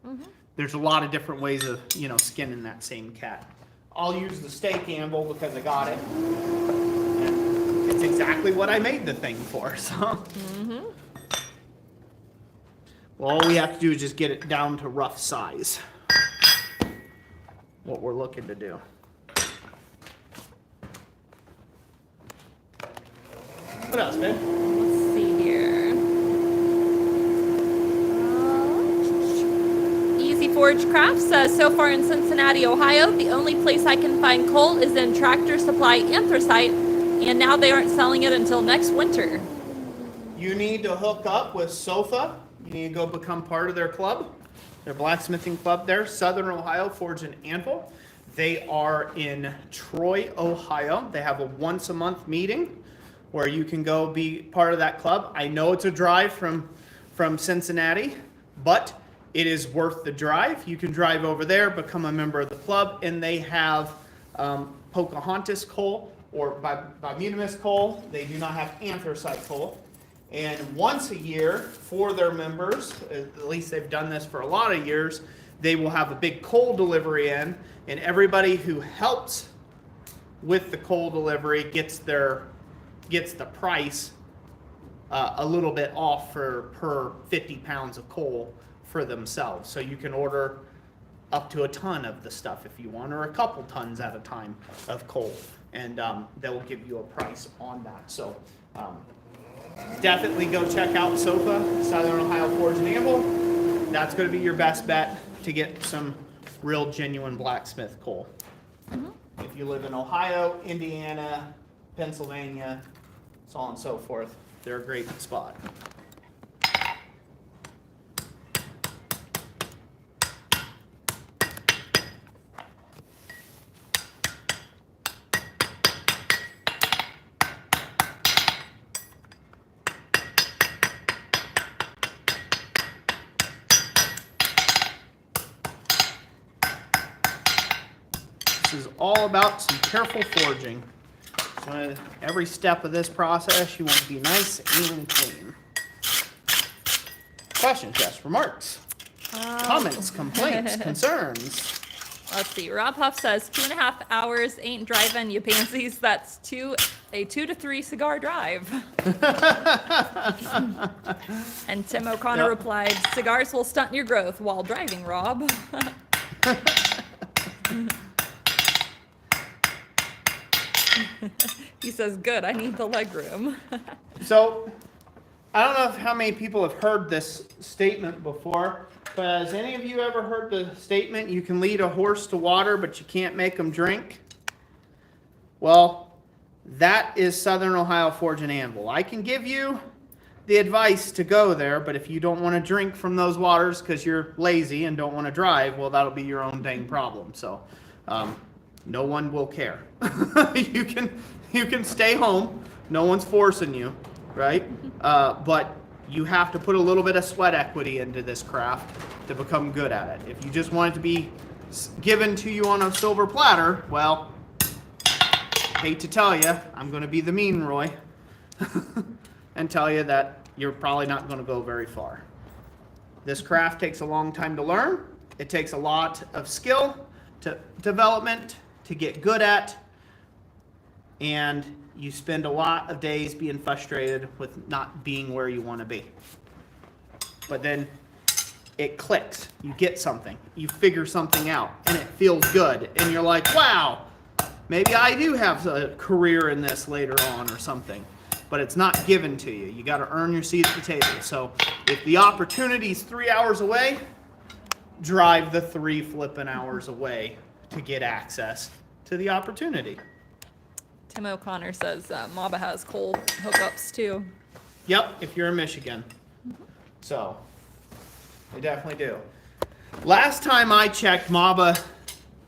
Mm-hmm. There's a lot of different ways of, skinning that same cat. I'll use the stake anvil because I got it. And it's exactly what I made the thing for. So, mm-hmm. Well, all we have to do is just get it down to rough size. What we're looking to do. What else, babe? Let's see here. Easy Forge Crafts says, so far in Cincinnati, Ohio, the only place I can find coal is in Tractor Supply Anthracite, and now they aren't selling it until next winter. You need to hook up with SOFA. You need to go become part of their club, their blacksmithing club there, Southern Ohio Forge and Anvil. They are in Troy, Ohio. They have a once a month meeting where you can go be part of that club. I know it's a drive from Cincinnati, but it is worth the drive. You can drive over there, become a member of the club, and they have Pocahontas coal or bimunimus coal. They do not have anthracite coal. And once a year for their members, at least they've done this for a lot of years, they will have a big coal delivery in, and everybody who helps with the coal delivery gets the price a little bit off per 50 pounds of coal for themselves. So you can order up to a ton of the stuff if you want, or a couple tons at a time of coal, and they will give you a price on that. So definitely go check out SOFA, Southern Ohio Forge and Anvil. That's going to be your best bet to get some real genuine blacksmith coal. Mm-hmm. If you live in Ohio, Indiana, Pennsylvania, so on and so forth, they're a great spot. This is all about some careful forging. So every step of this process, you want to be nice and clean. Questions, yes, remarks, comments, complaints, concerns. Let's see. Rob Huff says 2.5 hours ain't driving, you pansies. That's a 2 to 3 cigar drive. And Tim O'Connor replied, cigars will stunt your growth while driving, Rob. He says, good, I need the leg room. So, I don't know how many people have heard this statement before, but has any of you ever heard the statement, you can lead a horse to water, but you can't make him drink? Well, that is Southern Ohio Forge and Anvil. I can give you the advice to go there, but if you don't want to drink from those waters because you're lazy and don't want to drive, well, that'll be your own dang problem. So, no one will care. you can stay home. No one's forcing you, right? But you have to put a little bit of sweat equity into this craft to become good at it. If you just want it to be given to you on a silver platter, well, hate to tell you, I'm going to be the mean Roy and tell you that you're probably not going to go very far. This craft takes a long time to learn. It takes a lot of skill to development to get good at, and you spend a lot of days being frustrated with not being where you want to be. But then it clicks. You get something. You figure something out, and it feels good. And you're like, wow, maybe I do have a career in this later on or something. But it's not given to you. You got to earn your seat at the table. So if the opportunity's 3 hours away, drive the 3 flipping hours away to get access to the opportunity. Tim O'Connor says MABA has coal hookups too. Yep, if you're in Michigan. So, they definitely do. Last time I checked MABA,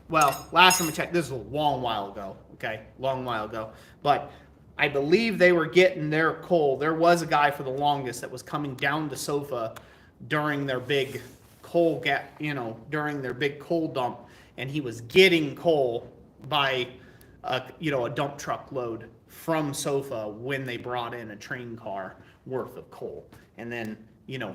well, last time I checked, this was a long while ago, okay? Long while ago. But I believe they were getting their coal. There was a guy for the longest that was coming down to Sofa during their big coal gap, during their big coal dump, and he was getting coal by a dump truck load from Sofa when they brought in a train car worth of coal, and then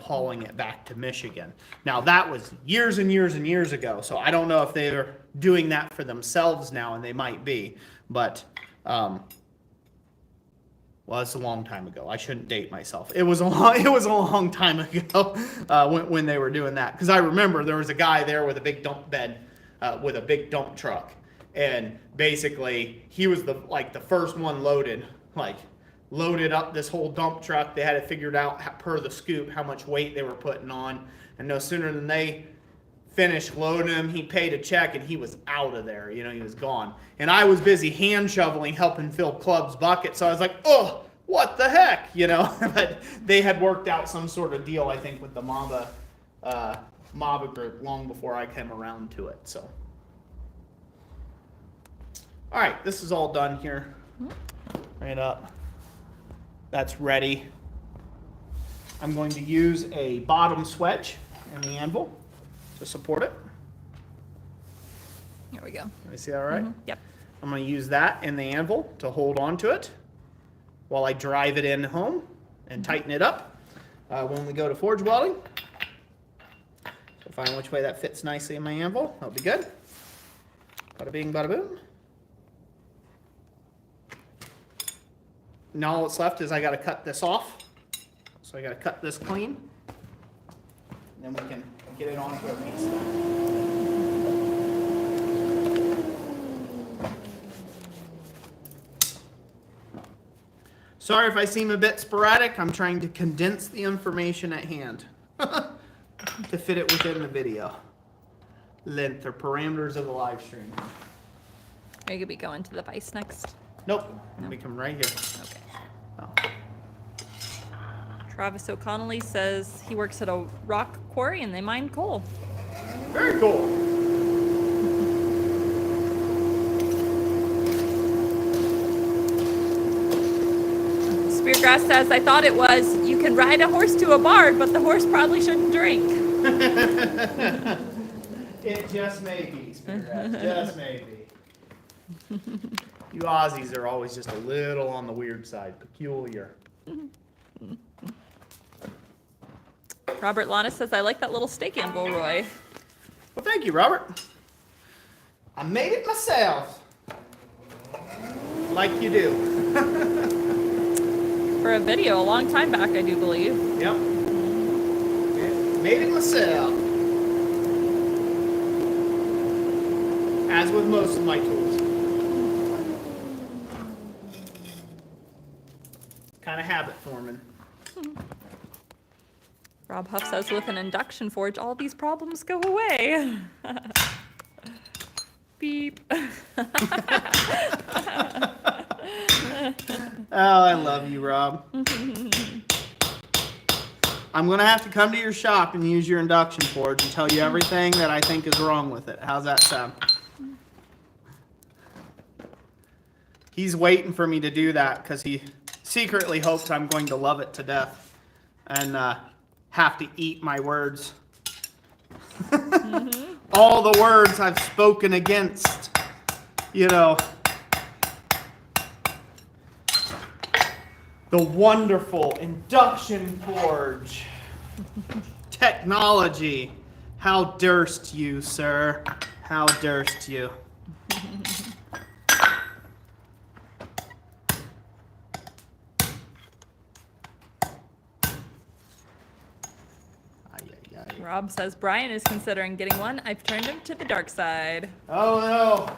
hauling it back to Michigan. Now that was years and years and years ago, so I don't know if they're doing that for themselves now, and they might be, but well, it's a long time ago. I shouldn't date myself. It was a long time ago when they were doing that, because I remember there was a guy there with a big dump bed with a big dump truck. And basically, he was the first one loaded up this whole dump truck. They had it figured out per the scoop how much weight they were putting on. And no sooner than they finished loading him, he paid a check and he was out of there. He was gone. And I was busy hand shoveling, helping fill Club's bucket. So I was like, oh, what the heck? But they had worked out some sort of deal, I think, with the MABA group long before I came around to it. So. All right, this is all done here. Right up. That's ready. I'm going to use a bottom swedge and the anvil to support it. Here we go. Can you see that all right? Mm-hmm. Yep. I'm going to use that and the anvil to hold on to it while I drive it in home and tighten it up. When we go to forge welding, so find which way that fits nicely in my anvil. That'll be good. Bada bing, bada boom. Now all that's left is I got to cut this off. So I got to cut this clean. And then we can get it onto our piece. Sorry if I seem a bit sporadic. I'm trying to condense the information at hand to fit it within the video length or parameters of the live stream. Are you going to be going to the vise next? Nope. No. We come right here. Okay. Oh. Travis O'Connelly says he works at a rock quarry and they mine coal. Very cool. Speargrass says, I thought it was, you can ride a horse to a barn, but the horse probably shouldn't drink. It just may be, Speargrass. Just may be. You Aussies are always just a little on the weird side. Peculiar. Robert Lana says, I like that little steak anvil, Roy. Well, thank you, Robert. I made it myself. Like you do. For a video a long time back, I do believe. Yep. Made it myself. As with most of my tools. Kind of habit forming. Rob Huff says, with an induction forge, all these problems go away. Beep. Oh, I love you, Rob. I'm going to have to come to your shop and use your induction forge and tell you everything that I think is wrong with it. How's that sound? He's waiting for me to do that because he secretly hopes I'm going to love it to death and have to eat my words. All the words I've spoken against, you know, the wonderful induction forge technology. How durst you, sir? How durst you? Rob says Brian is considering getting one. I've turned him to the dark side. Oh no.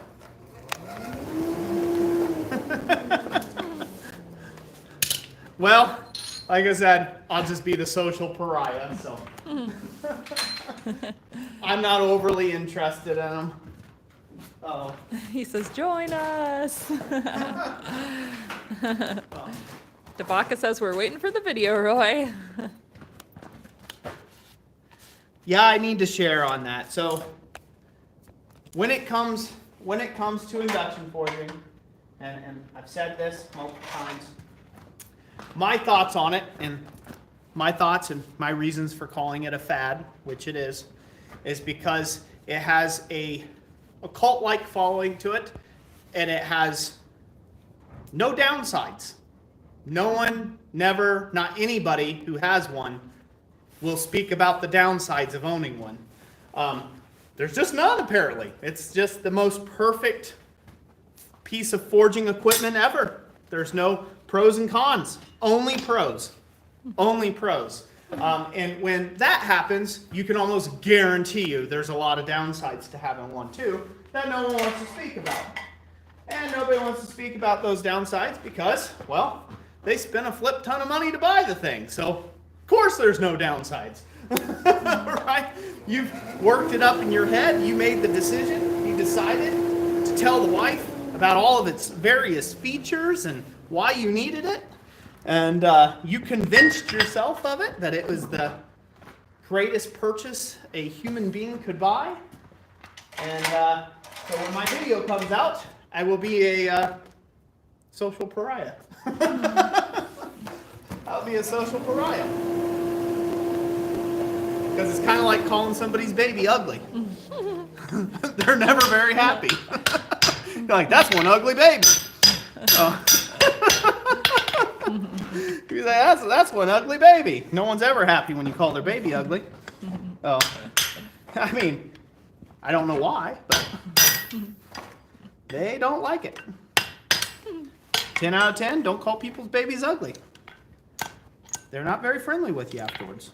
Well, like I said, I'll just be the social pariah, so. I'm not overly interested in them. Oh. He says, join us. Tabaka says, we're waiting for the video, Roy. Yeah, I need to share on that. So when it comes to induction forging, and I've said this multiple times, my thoughts on it and my reasons for calling it a fad, which it is because it has a cult-like following to it, and it has no downsides. No one, never, not anybody who has one will speak about the downsides of owning one. There's just none, apparently. It's just the most perfect piece of forging equipment ever. There's no pros and cons. Only pros. Only pros. And when that happens, you can almost guarantee you there's a lot of downsides to having one too that no one wants to speak about. And nobody wants to speak about those downsides because, well, they spent a flip ton of money to buy the thing. So, of course there's no downsides. Right? You've worked it up in your head. You made the decision. You decided to tell the wife about all of its various features and why you needed it. And you convinced yourself of it, that it was the greatest purchase a human being could buy. And so when my video comes out, I will be a social pariah. I'll be a social pariah. Because it's kind of like calling somebody's baby ugly. They're never very happy. You're like, that's one ugly baby. You say, that's one ugly baby. No one's ever happy when you call their baby ugly. Oh, I mean, I don't know why, but they don't like it. 10 out of 10, don't call people's babies ugly. They're not very friendly with you afterwards.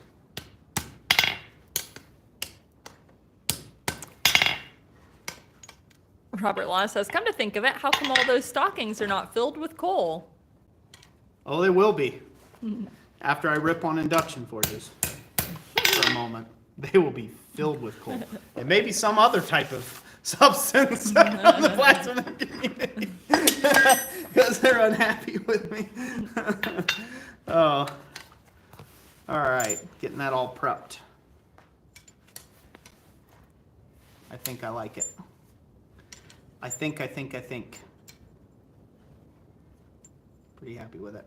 Robert Law says, come to think of it, how come all those stockings are not filled with coal? Oh, they will be. After I rip on induction forges for a moment. They will be filled with coal. And maybe some other type of substance of the blacksmithing community. Because they're unhappy with me. Oh. All right. Getting that all prepped. I think I like it. I think. Pretty happy with it.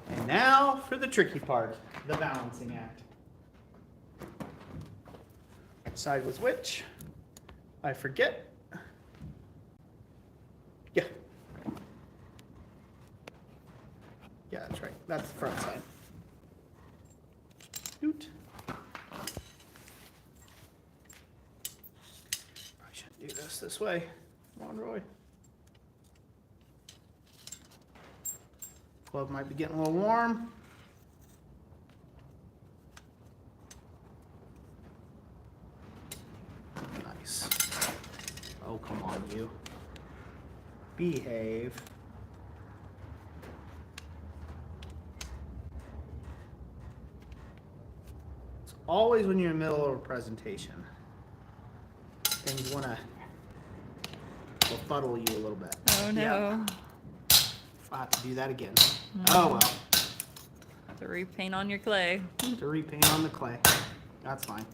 And now for the tricky part, the balancing act. Which side was which? I forget. Yeah. Yeah, that's right. That's the front side. Shoot. Probably shouldn't do this way. Come on, Roy. Glove might be getting a little warm. Nice. Oh, come on, you. Behave. It's always when you're in the middle of a presentation. Things want to go spuddle you a little bit. Oh no. Yeah. I'll have to do that again. Oh well. To repaint on your clay. To repaint on the clay. That's fine.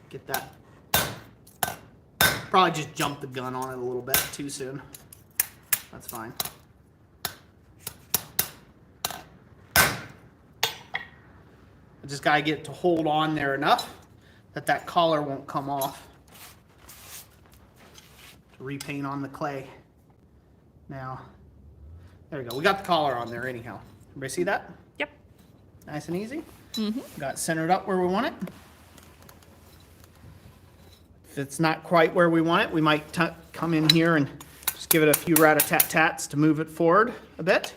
Get that. Probably just jumped the gun on it a little bit too soon. That's fine. I just gotta get it to hold on there enough that that collar won't come off. To repaint on the clay. Now, there we go. We got the collar on there anyhow. Everybody see that? Yep. Nice and easy. Mm-hmm. Got it centered up where we want it. If it's not quite where we want it, we might come in here and just give it a few rat-a-tat-tats to move it forward a bit.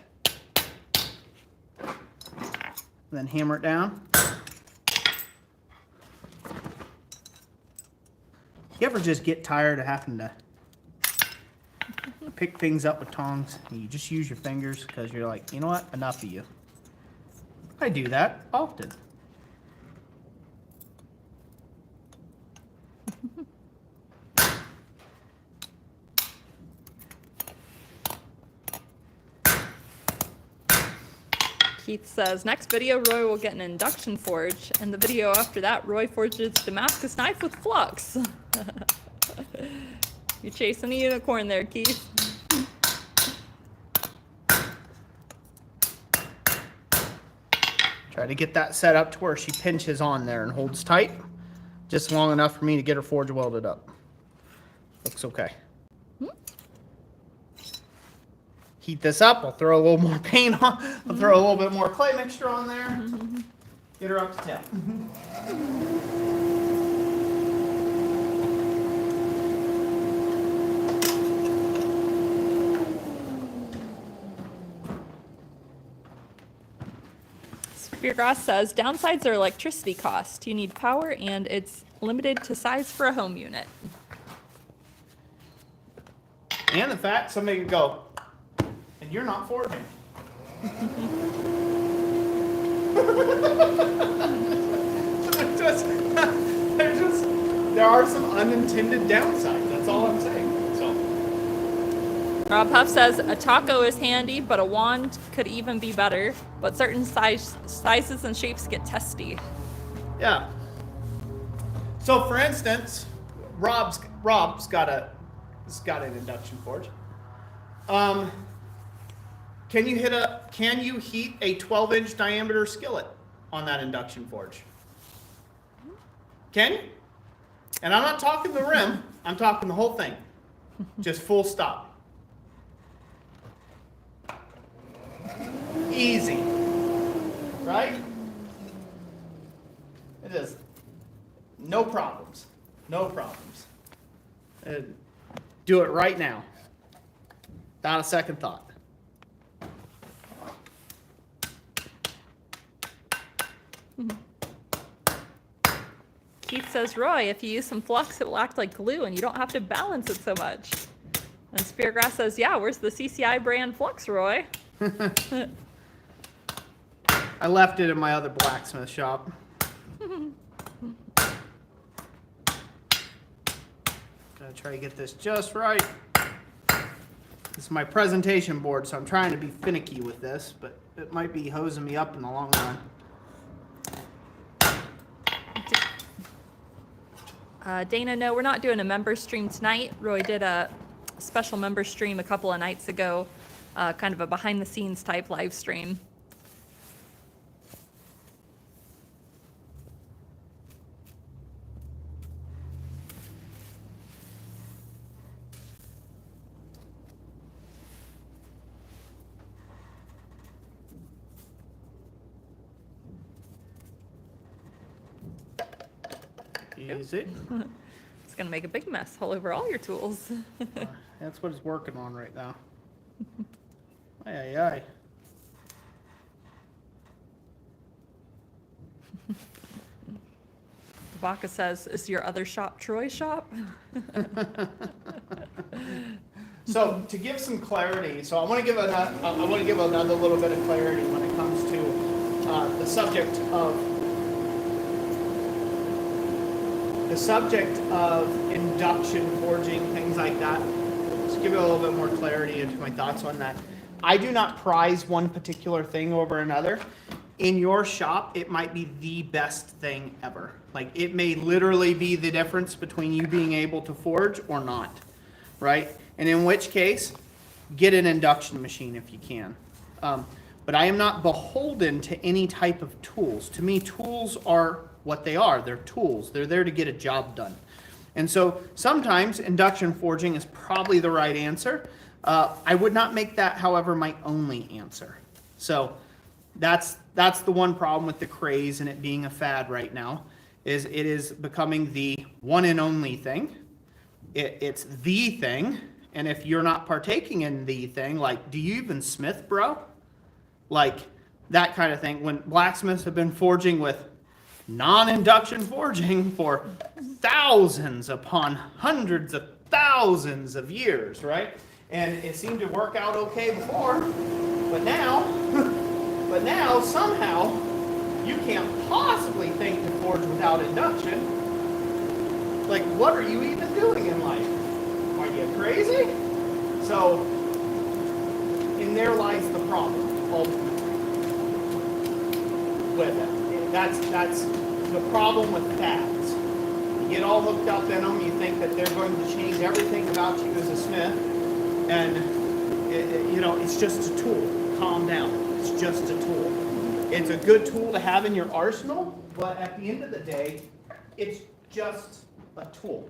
Then hammer it down. You ever just get tired of having to pick things up with tongs and you just use your fingers because you're like, you know what, enough of you. I do that often. Keith says, next video, Roy will get an induction forge, and the video after that, Roy forges Damascus knife with flux. You're chasing a unicorn there, Keith. Try to get that set up to where she pinches on there and holds tight, just long enough for me to get her forge welded up. Looks okay. Heat this up. I'll throw a little more paint on. I'll throw a little bit more clay mixture on there. Get her up to temp. Speargrass says, downsides are electricity cost. You need power, and it's limited to size for a home unit. And the fact somebody could go, and you're not forging. There are some unintended downsides. That's all I'm saying. So. Rob Huff says, a taco is handy, but a wand could even be better. But certain sizes and shapes get testy. Yeah. So for instance, Rob's got an induction forge. Can you heat a 12-inch diameter skillet on that induction forge? Can you? And I'm not talking the rim, I'm talking the whole thing. Just full stop. Easy. Right? It is. No problems. No problems. Do it right now. Without a second thought. Keith says, Roy, if you use some flux, it will act like glue and you don't have to balance it so much. And Speargrass says, yeah, where's the CCI brand flux, Roy? I left it in my other blacksmith shop. Gotta try to get this just right. This is my presentation board, so I'm trying to be finicky with this, but it might be hosing me up in the long run. Dana, no, we're not doing a member stream tonight. Roy did a special member stream a couple of nights ago, kind of a behind-the-scenes type live stream. Easy. It's going to make a big mess all over all your tools. That's what it's working on right now. Aye, aye, aye. Vaca says, is your other shop Troy's shop? So to give some clarity, so I want to give another little bit of clarity when it comes to the subject of the subject of induction forging, things like that, just give you a little bit more clarity into my thoughts on that. I do not prize one particular thing over another. In your shop, it might be the best thing ever. Like, it may literally be the difference between you being able to forge or not, right? And in which case, get an induction machine if you can. But I am not beholden to any type of tools. To me, tools are what they are. They're tools. They're there to get a job done. And so sometimes induction forging is probably the right answer. I would not make that, however, my only answer. So that's the one problem with the craze and it being a fad right now, is it is becoming the one and only thing. It's the thing. And if you're not partaking in the thing, like, do you even smith, bro? Like, that kind of thing. When blacksmiths have been forging with non-induction forging for thousands upon hundreds of thousands of years, right? And it seemed to work out okay before, but now somehow you can't possibly think to forge without induction. Like, what are you even doing in life? Are you crazy? So, in there lies the problem, ultimately, with it. That's the problem with fads. You get all hooked up in them, you think that they're going to change everything about you as a smith, and it's just a tool. Calm down. It's just a tool. It's a good tool to have in your arsenal, but at the end of the day, it's just a tool.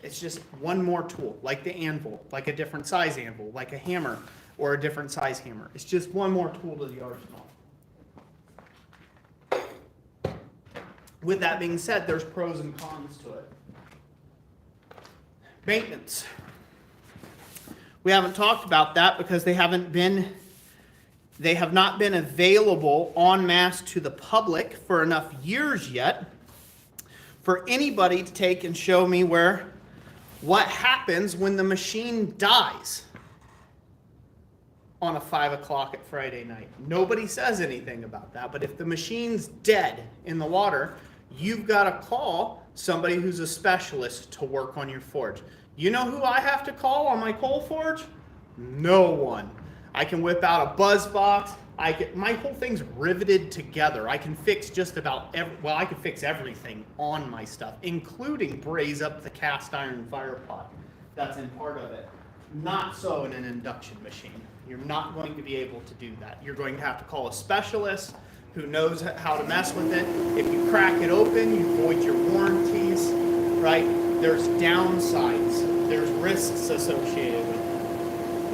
It's just one more tool, like the anvil, like a different size anvil, like a hammer or a different size hammer. It's just one more tool to the arsenal. With that being said, there's pros and cons to it. Maintenance. We haven't talked about that because they have not been available en masse to the public for enough years yet for anybody to take and show me what happens when the machine dies on a 5 o'clock at Friday night. Nobody says anything about that, but if the machine's dead in the water, you've got to call somebody who's a specialist to work on your forge. You know who I have to call on my coal forge? No one. I can whip out a buzz box. My whole thing's riveted together. I can fix just about I can fix everything on my stuff, including braze up the cast iron fire pot. That's in part of it. Not so in an induction machine. You're not going to be able to do that. You're going to have to call a specialist who knows how to mess with it. If you crack it open, you void your warranties, right? There's downsides. There's risks associated with it.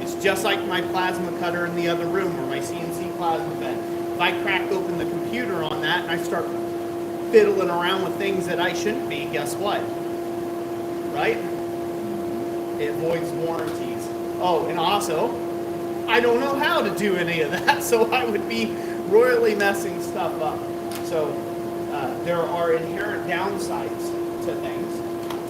It's just like my plasma cutter in the other room or my CNC plasma bed. If I crack open the computer on that and I start fiddling around with things that I shouldn't be, guess what? Right? It voids warranties. Oh, and also, I don't know how to do any of that, so I would be royally messing stuff up. So there are inherent downsides to things,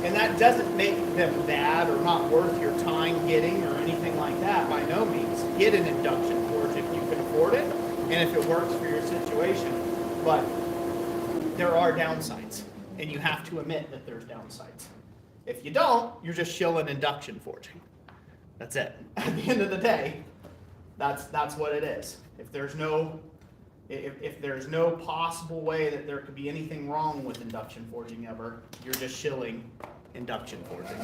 and that doesn't make them bad or not worth your time getting or anything like that, by no means. Get an induction forge if you can afford it, and if it works for your situation. But there are downsides, and you have to admit that there's downsides. If you don't, you're just shilling induction forging. That's it. At the end of the day, that's what it is. If there's no possible way that there could be anything wrong with induction forging ever, you're just shilling induction forging.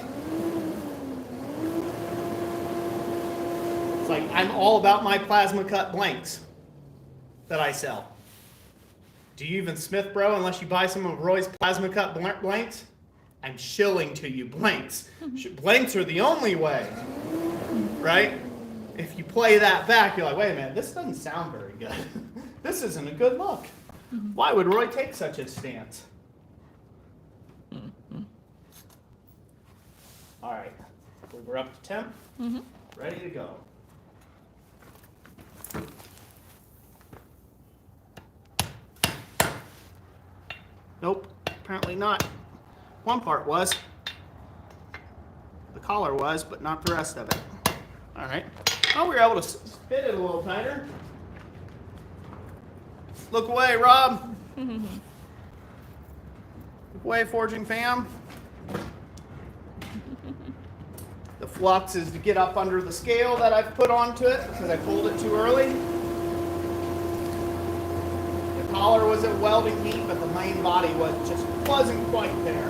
It's like, I'm all about my plasma cut blanks that I sell. Do you even smith, bro, unless you buy some of Roy's plasma cut blanks? I'm shilling to you blanks. Blanks are the only way, right? If you play that back, you're like, wait a minute, this doesn't sound very good. This isn't a good look. Why would Roy take such a stance? All right, we're up to temp. Ready to go. Nope, apparently not. One part was. The collar was, but not the rest of it. All right. Oh, we were able to fit it a little tighter. Look away, Rob. Look way, forging fam. The flux is to get up under the scale that I've put onto it because I pulled it too early. The collar was at welding heat, but the main body wasn't quite there.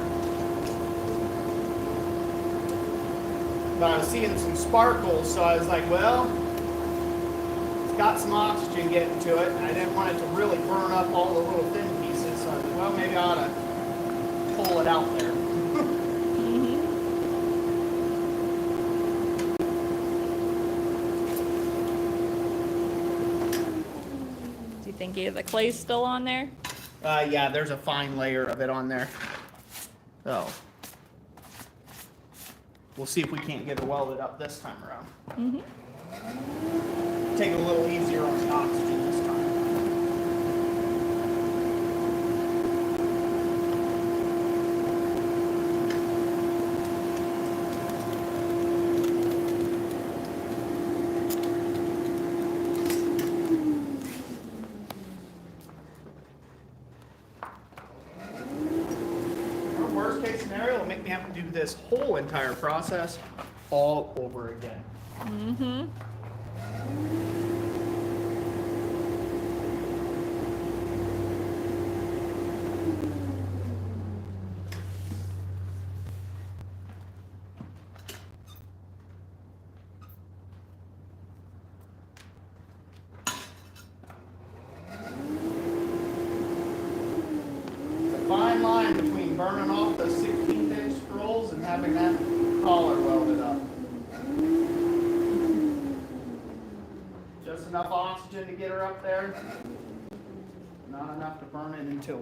But I was seeing some sparkles, so I was like, well, it's got some oxygen getting to it, and I didn't want it to really burn up all the little thin pieces, so I was like, well, maybe I ought to pull it out there. Do you think the clay's still on there? Yeah, there's a fine layer of it on there. So we'll see if we can't get it welded up this time around. Take it a little easier on the oxygen this time. Worst case scenario, it'll make me have to do this whole entire process all over again. Fine line between burning off those 16-inch scrolls and having that collar welded up. Just enough oxygen to get her up there, not enough to burn it into.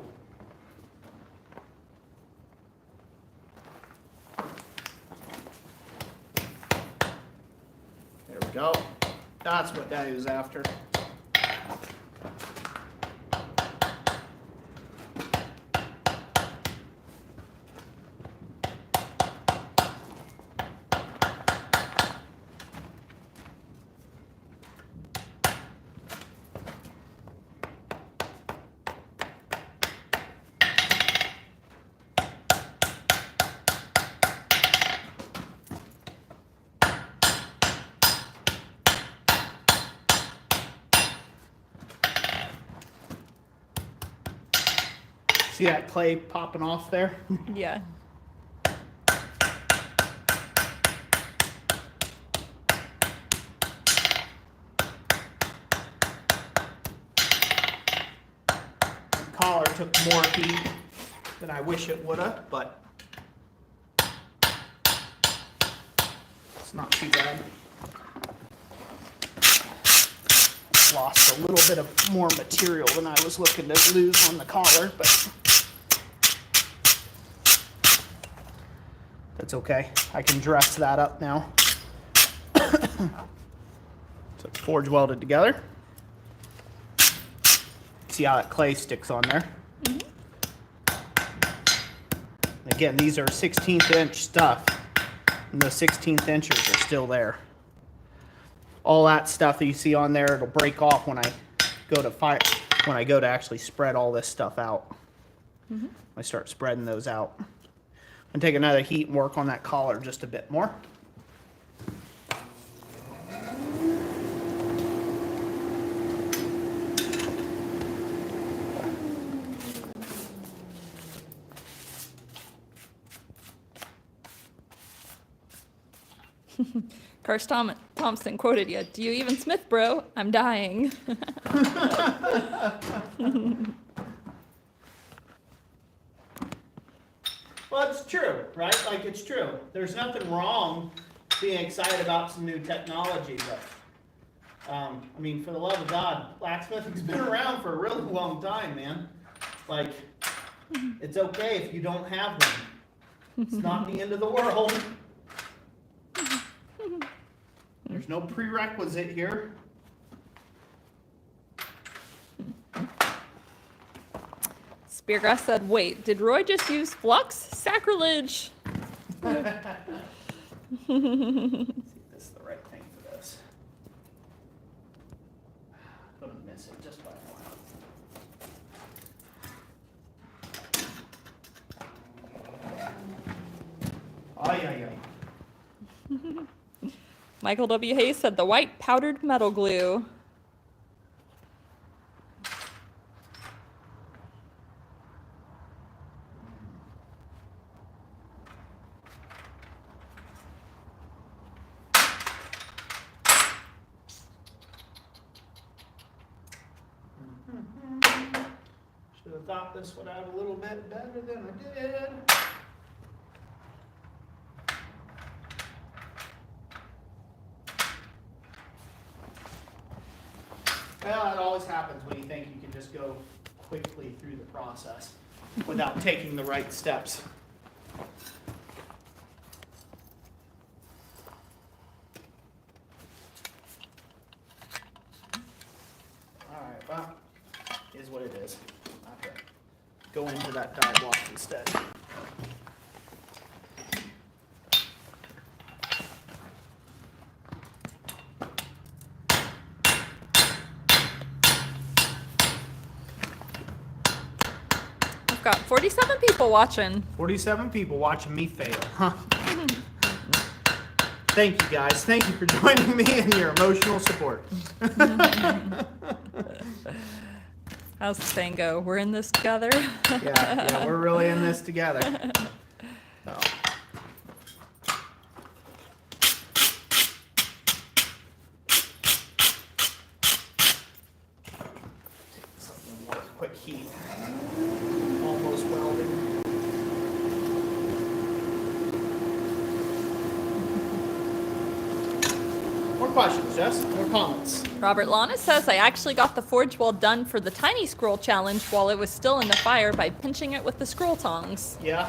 There we go. That's what Daddy was after. See that clay popping off there? Yeah. The collar took more heat than I wish it would have, but it's not too bad. Lost a little bit of more material than I was looking to lose on the collar, but that's okay. I can dress that up now. So it's forge welded together. See how that clay sticks on there. Again, these are 16th inch stuff, and the 16th inches are still there. All that stuff that you see on there, it'll break off when I go to actually spread all this stuff out. I start spreading those out. I'm gonna take another heat and work on that collar just a bit more. Karst Thompson quoted you, "Do you even smith, bro? I'm dying." Well, it's true, right? Like, it's true. There's nothing wrong being excited about some new technology, but I mean, for the love of God, blacksmithing's been around for a really long time, man. Like, it's okay if you don't have one. It's not the end of the world. There's no prerequisite here. Speargrass said, "Wait, did Roy just use flux? Sacrilege!" See if this is the right thing for this. I'm gonna miss it just by a Ay, ay, ay. Michael W. Hayes said the white powdered metal glue. Should have thought this would out a little bit better than I did. Well, it always happens when you think you can just go quickly through the process without taking the right steps. Alright, well, is what it is. Okay. Go into that die block instead. We've got 47 people watching. 47 people watching me fail, huh? Thank you guys. Thank you for joining me and your emotional support. How's the saying go? We're in this together. Yeah, we're really in this together. So. Something more quick heat. Almost welded. More questions, Jess? More comments? Robert Lana says, I actually got the forge weld done for the tiny scroll challenge while it was still in the fire by pinching it with the scroll tongs. Yeah.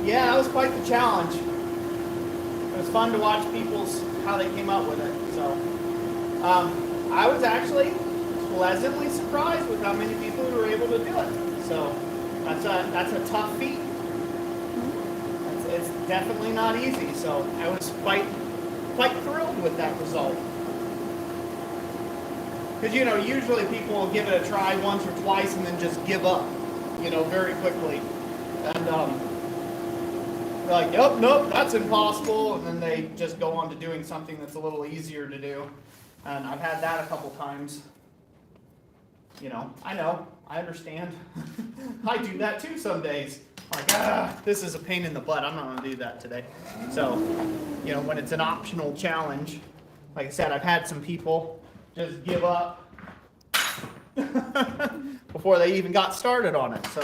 Yeah, that was quite the challenge. It was fun to watch how they came up with it. So, I was actually pleasantly surprised with how many people were able to do it. So, that's a tough feat. It's definitely not easy. So, I was quite thrilled with that result. Because, usually people will give it a try once or twice and then just give up, very quickly. And they're like, nope, that's impossible. And then they just go on to doing something that's a little easier to do. And I've had that a couple times. I know, I understand. I do that too some days. Like, this is a pain in the butt. I'm not going to do that today. So, when it's an optional challenge, like I said, I've had some people just give up before they even got started on it. So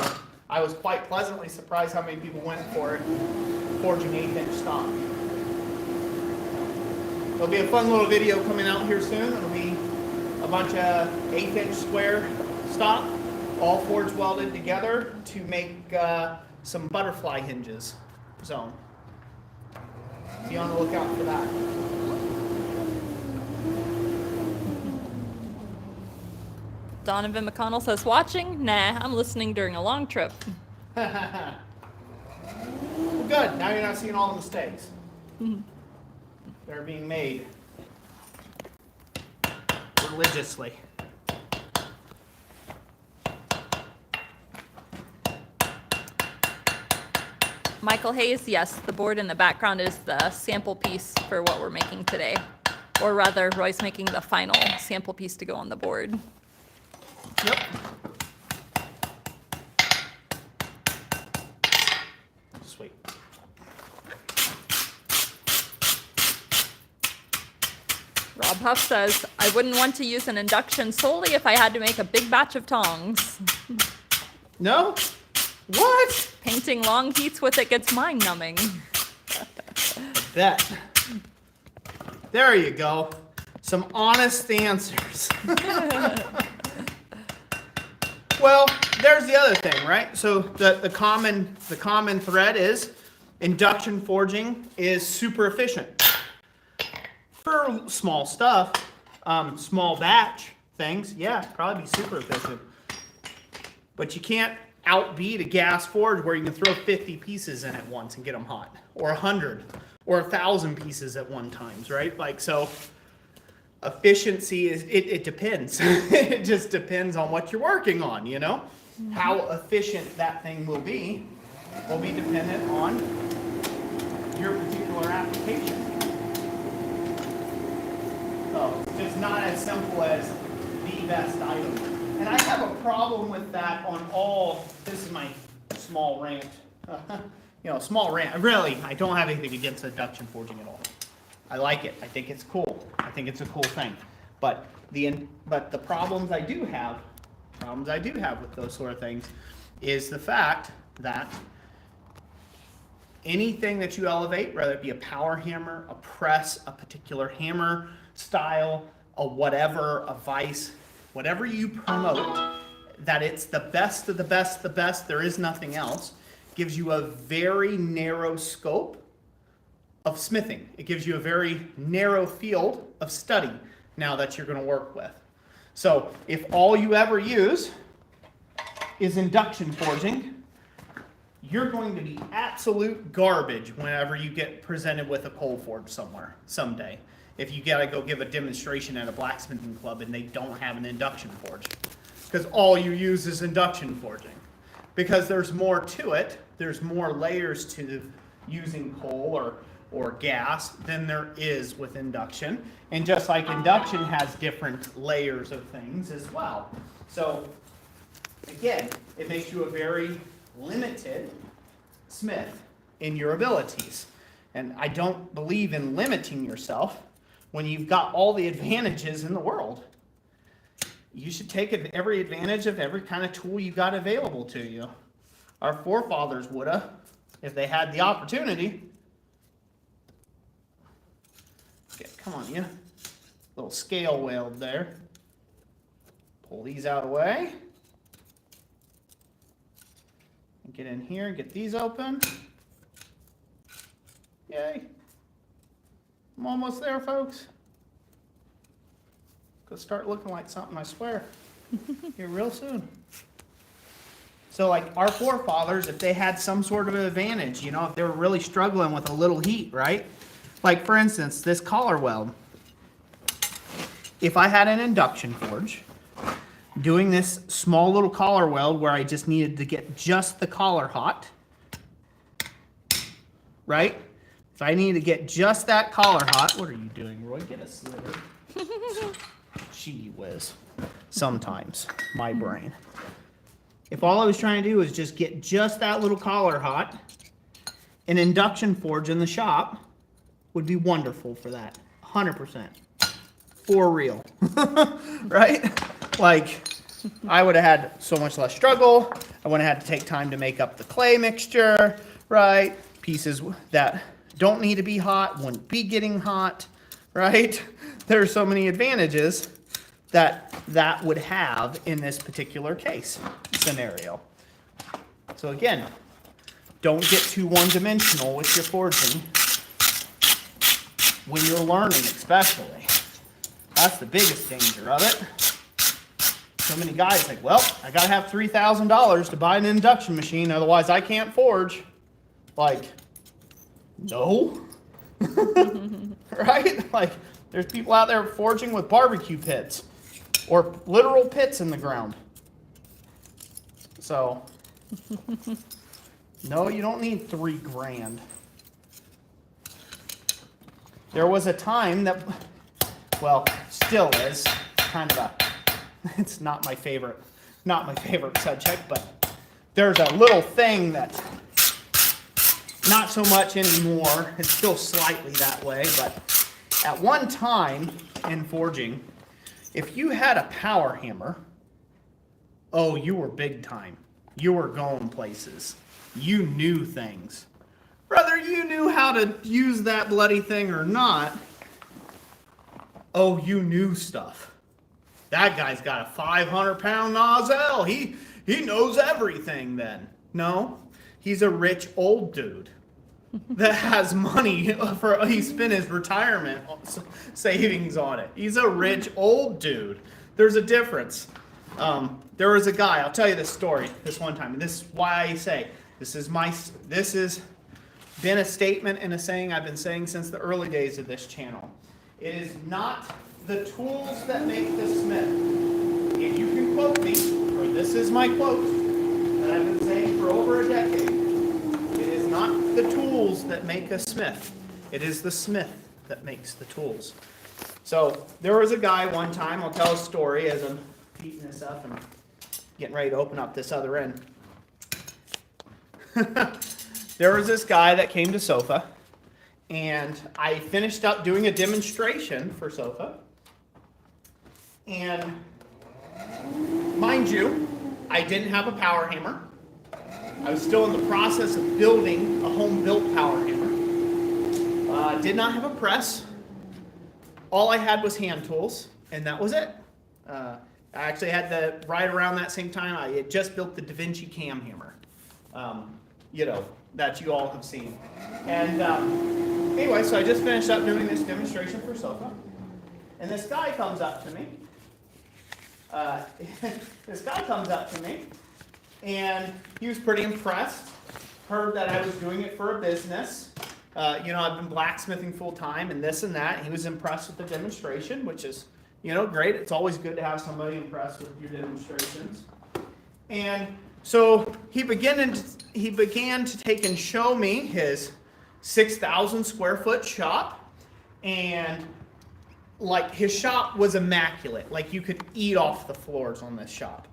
I was quite pleasantly surprised how many people went for it, forging 8-inch stock. There'll be a fun little video coming out here soon. It'll be a bunch of 8-inch square stock, all forge welded together to make some butterfly hinges. So be on the lookout for that. Donovan McConnell says, watching? Nah, I'm listening during a long trip. Well, good. Now you're not seeing all the mistakes that are being made religiously. Michael Hayes, yes, the board in the background is the sample piece for what we're making today. Or rather, Roy's making the final sample piece to go on the board. Yep. Sweet. Rob Huff says, I wouldn't want to use an induction solely if I had to make a big batch of tongs. No? What? Painting long heats with it gets mind-numbing. Bet. There you go. Some honest answers. Well, there's the other thing, right? So the common thread is induction forging is super efficient. For small stuff, small batch things, yeah, probably be super efficient. But you can't outbeat a gas forge where you can throw 50 pieces in at once and get them hot, or 100, or 1,000 pieces at one time, right? Like, so efficiency is, it depends. It just depends on what you're working on, how efficient that thing will be. will be dependent on your particular application. So it's just not as simple as the best item. And I have a problem with that on all, this is my small rant. Small rant. Really, I don't have anything against induction forging at all. I like it. I think it's cool. I think it's a cool thing. But the problems I do have with those sort of things is the fact that anything that you elevate, whether it be a power hammer, a press, a particular hammer style, a whatever, a vise, whatever you promote, that it's the best of the best, the best, there is nothing else, gives you a very narrow scope of smithing. It gives you a very narrow field of study now that you're going to work with. So if all you ever use is induction forging, you're going to be absolute garbage whenever you get presented with a cold forge somewhere, someday. If you gotta go give a demonstration at a blacksmithing club and they don't have an induction forge. Because all you use is induction forging. Because there's more to it, there's more layers to using coal or gas than there is with induction. And just like induction has different layers of things as well. So again, it makes you a very limited smith in your abilities. And I don't believe in limiting yourself when you've got all the advantages in the world. You should take every advantage of every kind of tool you got available to you. Our forefathers would have, if they had the opportunity. Okay, come on, you. Little scale weld there. Pull these out of the way. Get in here and get these open. Yay. I'm almost there, folks. Gonna start looking like something, I swear. Here real soon. So like our forefathers, if they had some sort of an advantage, if they were really struggling with a little heat, right? Like for instance, this collar weld. If I had an induction forge, doing this small little collar weld where I just needed to get just the collar hot, right? If I needed to get just that collar hot, what are you doing, Roy? Get a sliver. Gee whiz. Sometimes, my brain. If all I was trying to do was just get just that little collar hot, an induction forge in the shop would be wonderful for that. 100%. For real. Right? Like, I would have had so much less struggle. I wouldn't have had to take time to make up the clay mixture, right? Pieces that don't need to be hot wouldn't be getting hot, right? There are so many advantages that would have in this particular case scenario. So again, don't get too one-dimensional with your forging when you're learning, especially. That's the biggest danger of it. So many guys think, well, I gotta have $3,000 to buy an induction machine, otherwise I can't forge. Like, no. Right? Like, there's people out there forging with barbecue pits or literal pits in the ground. So, no, you don't need $3,000. There was a time that, well, still is kind of a, it's not my favorite subject, but there's a little thing that not so much anymore. It's still slightly that way, but at one time in forging, if you had a power hammer, oh, you were big time. You were going places. You knew things. Whether you knew how to use that bloody thing or not, oh, you knew stuff. That guy's got a 500-pound nozzle. He knows everything then. No, he's a rich old dude that has money for, he spent his retirement savings on it. He's a rich old dude. There's a difference. There was a guy, I'll tell you this story this one time, and this is why I say, this has been a statement and a saying I've been saying since the early days of this channel. It is not the tools that make the smith. If you can quote me, or this is my quote that I've been saying for over a decade, the tools that make a smith. It is the smith that makes the tools. So there was a guy one time, I'll tell a story as I'm heating this up and getting ready to open up this other end. There was this guy that came to Sofa, and I finished up doing a demonstration for Sofa. And mind you, I didn't have a power hammer. I was still in the process of building a home-built power hammer. Did not have a press. All I had was hand tools, and that was it. I actually had right around that same time, I had just built the Da Vinci cam hammer, that you all have seen. And anyway, so I just finished up doing this demonstration for Sofa, and this guy comes up to me. And he was pretty impressed. Heard that I was doing it for a business. I've been blacksmithing full time and this and that. He was impressed with the demonstration, which is, great. It's always good to have somebody impressed with your demonstrations. And so he began to take and show me his 6,000 square foot shop, and like his shop was immaculate. Like you could eat off the floors on this shop.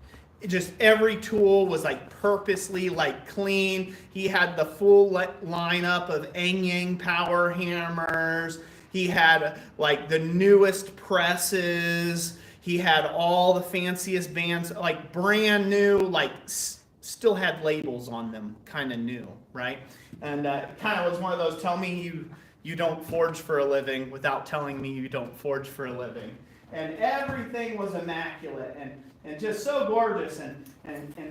Just every tool was like purposely like clean. He had the full lineup of Yang power hammers. He had like the newest presses. He had all the fanciest bands, like brand new, like still had labels on them, kind of new, right? And it kind of was one of those, tell me you don't forge for a living without telling me you don't forge for a living. And everything was immaculate and just so gorgeous. And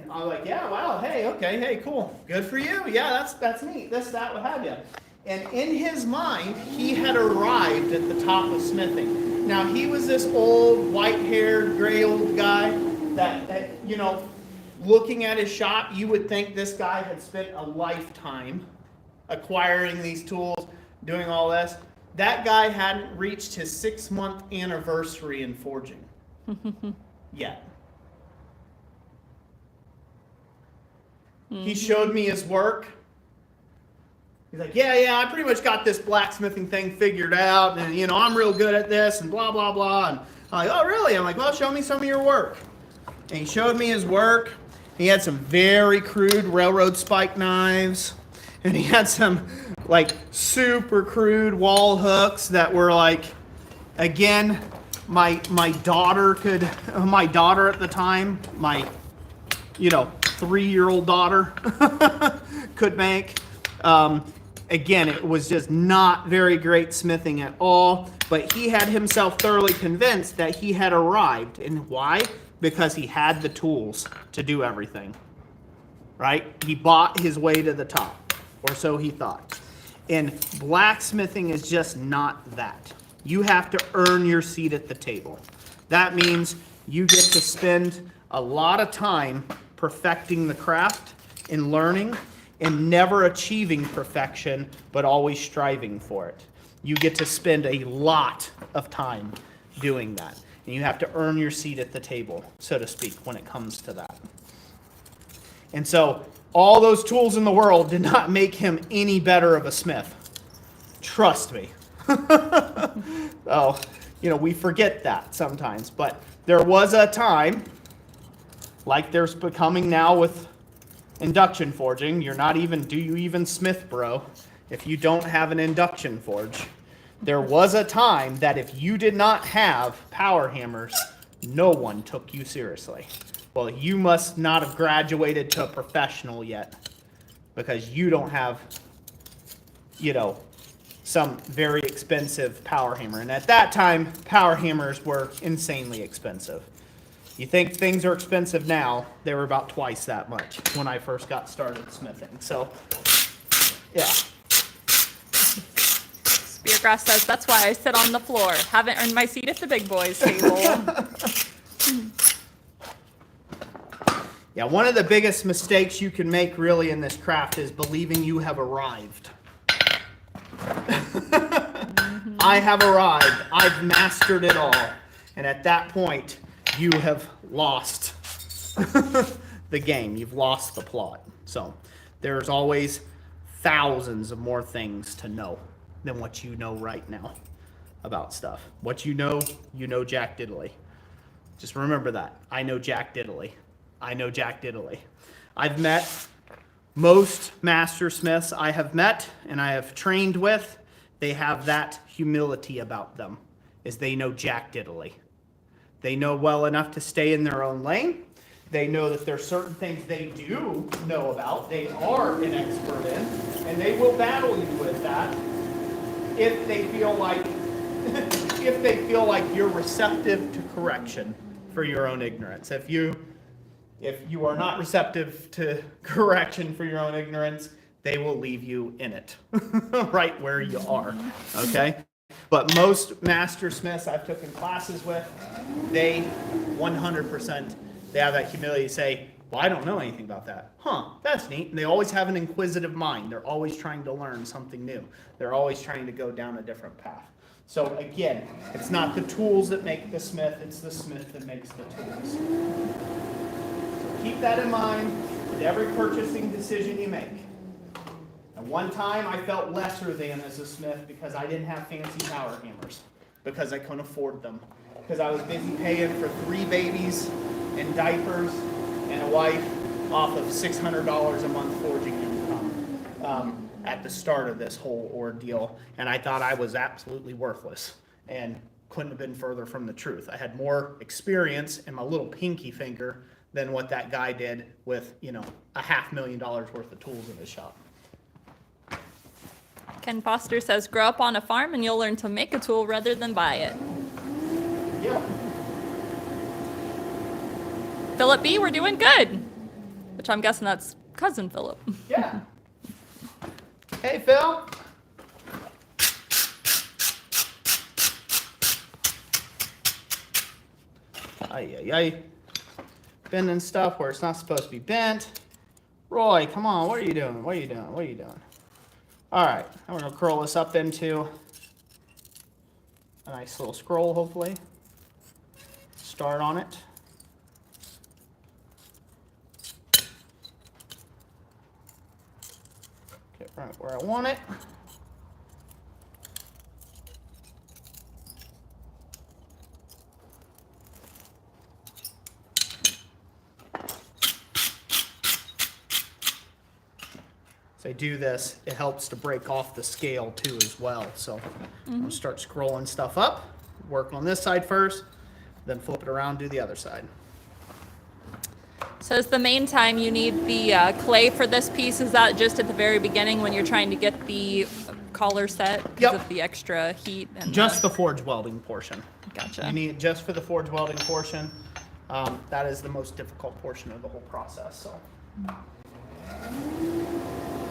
I was like, yeah, wow, hey, cool. Good for you. Yeah, that's neat. That, what have you. And in his mind, he had arrived at the top of smithing. Now, he was this old, white-haired, gray-old guy that, looking at his shop, you would think this guy had spent a lifetime acquiring these tools, doing all this. That guy hadn't reached his 6-month anniversary in forging yet. He showed me his work. He's like, yeah, I pretty much got this blacksmithing thing figured out, and I'm real good at this, and blah, blah, blah. And I'm like, oh, really? I'm like, well, show me some of your work. And he showed me his work. He had some very crude railroad spike knives, and he had some like super crude wall hooks that were like, again, my daughter at the time, my 3-year-old daughter could make. Again, it was just not very great smithing at all, but he had himself thoroughly convinced that he had arrived. And why? Because he had the tools to do everything, right? He bought his way to the top, or so he thought. And blacksmithing is just not that. You have to earn your seat at the table. That means you get to spend a lot of time perfecting the craft and learning and never achieving perfection, but always striving for it. You get to spend a lot of time doing that. And you have to earn your seat at the table, so to speak, when it comes to that. And so all those tools in the world did not make him any better of a smith. Trust me. We forget that sometimes. But there was a time, like there's becoming now with induction forging, do you even smith, bro, if you don't have an induction forge. There was a time that if you did not have power hammers, no one took you seriously. Well, you must not have graduated to a professional yet, because you don't have, some very expensive power hammer. And at that time, power hammers were insanely expensive. You think things are expensive now, they were about twice that much when I first got started smithing. So, yeah. Speargrass says, that's why I sit on the floor. Haven't earned my seat at the big boys table. Yeah, one of the biggest mistakes you can make really in this craft is believing you have arrived. I have arrived. I've mastered it all. And at that point, you have lost the game. You've lost the plot. So there's always thousands of more things to know than what you know right now about stuff. What you know Jack Diddley. Just remember that. I know Jack Diddley. I know Jack Diddley. I've met most master smiths I have met and I have trained with. They have that humility about them, is they know Jack Diddley. They know well enough to stay in their own lane. They know that there's certain things they do know about, they are an expert in, and they will battle you with that if they feel like you're receptive to correction for your own ignorance. If you are not receptive to correction for your own ignorance, they will leave you in it, right where you are, okay? But most master smiths I've taken classes with, they 100%, they have that humility to say, well, I don't know anything about that. Huh, that's neat. And they always have an inquisitive mind. They're always trying to learn something new. They're always trying to go down a different path. So again, it's not the tools that make the smith, it's the smith that makes the tools. So keep that in mind with every purchasing decision you make. And one time I felt lesser than as a smith because I didn't have fancy power hammers, because I couldn't afford them, because I was busy paying for 3 babies and diapers and a wife off of $600 a month forging income at the start of this whole ordeal. And I thought I was absolutely worthless and couldn't have been further from the truth. I had more experience in my little pinky finger than what that guy did with, $500,000 worth of tools in his shop. Ken Foster says, grow up on a farm and you'll learn to make a tool rather than buy it. Yeah. Philip B., we're doing good. Which I'm guessing that's cousin Philip. Yeah. Hey, Phil. Ay. Bending stuff where it's not supposed to be bent. Roy, come on. What are you doing? What are you doing? All right. Now we're going to curl this up into a nice little scroll, hopefully. Start on it. Get right where I want it. As I do this, it helps to break off the scale too as well. So I'm going to start scrolling stuff up, work on this side first, then flip it around, do the other side. So is the main time you need the clay for this piece, is that just at the very beginning when you're trying to get the collar set because of the extra heat? And just the forge welding portion. Gotcha. You need it just for the forge welding portion. That is the most difficult portion of the whole process.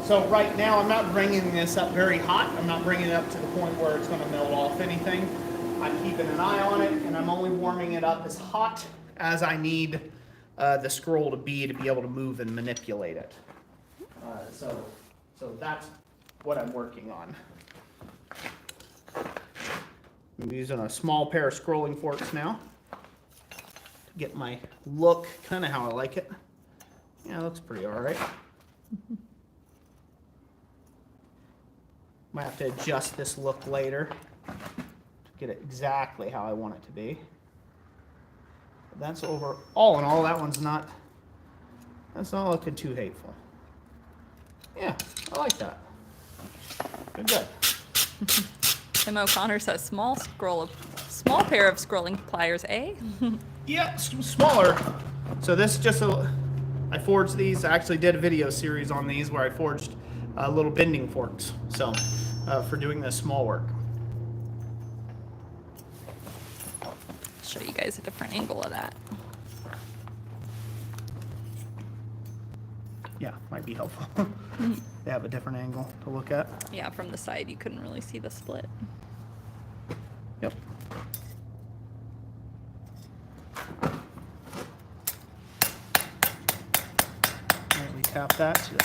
So right now I'm not bringing this up very hot. I'm not bringing it up to the point where it's going to melt off anything. I'm keeping an eye on it, and I'm only warming it up as hot as I need the scroll to be able to move and manipulate it. So that's what I'm working on. I'm using a small pair of scrolling forks now to get my look kind of how I like it. Yeah, it looks pretty all right. Might have to adjust this look later to get it exactly how I want it to be. But that's over, all in all, that's not looking too hateful. Yeah, I like that. Good. Tim O'Connor says, small pair of scrolling pliers, eh? Yeah, smaller. So this is just I forged these. I actually did a video series on these where I forged little bending forks. So for doing this small work. Show you guys a different angle of that. Yeah, might be helpful. They have a different angle to look at. Yeah, from the side you couldn't really see the split. Yep. Lightly tap that to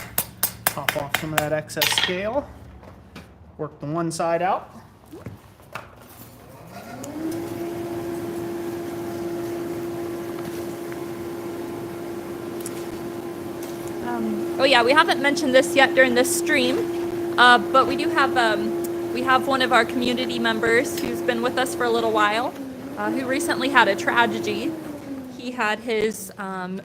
pop off some of that excess scale. Work the one side out. Oh yeah, we haven't mentioned this yet during this stream, But we do have we have one of our community members who's been with us for a little while, who recently had a tragedy. He had his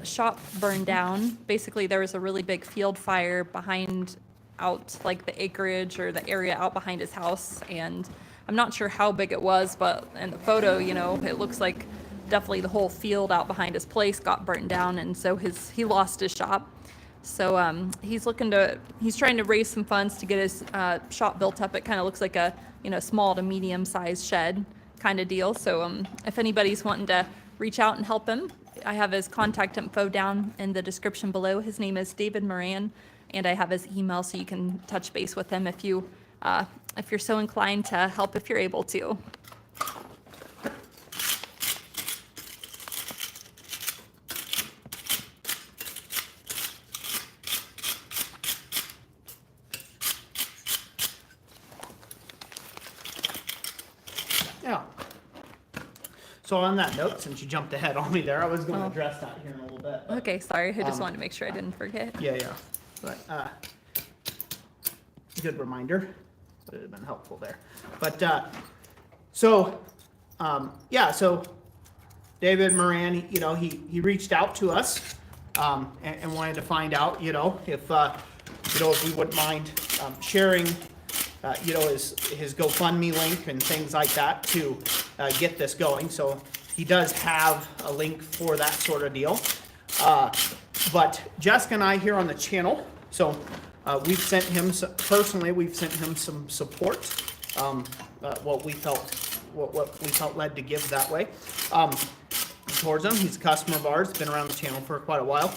shop burned down. Basically, there was a really big field fire behind out like the acreage or the area out behind his house, and I'm not sure how big it was, but in the photo, you know, it looks like definitely the whole field out behind his place got burnt down, and so he lost his shop. So he's trying to raise some funds to get his shop built up. It kind of looks like a, you know, small to medium sized shed kind of deal. So if anybody's wanting to reach out and help him, I have his contact info down in the description below. His name is David Moran, and I have his email, so you can touch base with him if you're so inclined to help if you're able to. Yeah. So on that note, since you jumped ahead on me there, I was going to address that here in a little bit. But, Okay, sorry. I just wanted to make sure I didn't forget. yeah. But good reminder. Would have been helpful there. But so David Moran, you know, he reached out to us and wanted to find out, you know, if we wouldn't mind sharing his GoFundMe link and things like that to get this going. So he does have a link for that sort of deal. But Jessica and I here on the channel, so we've sent him some support. What we felt led to give that way towards him. He's a customer of ours, been around the channel for quite a while.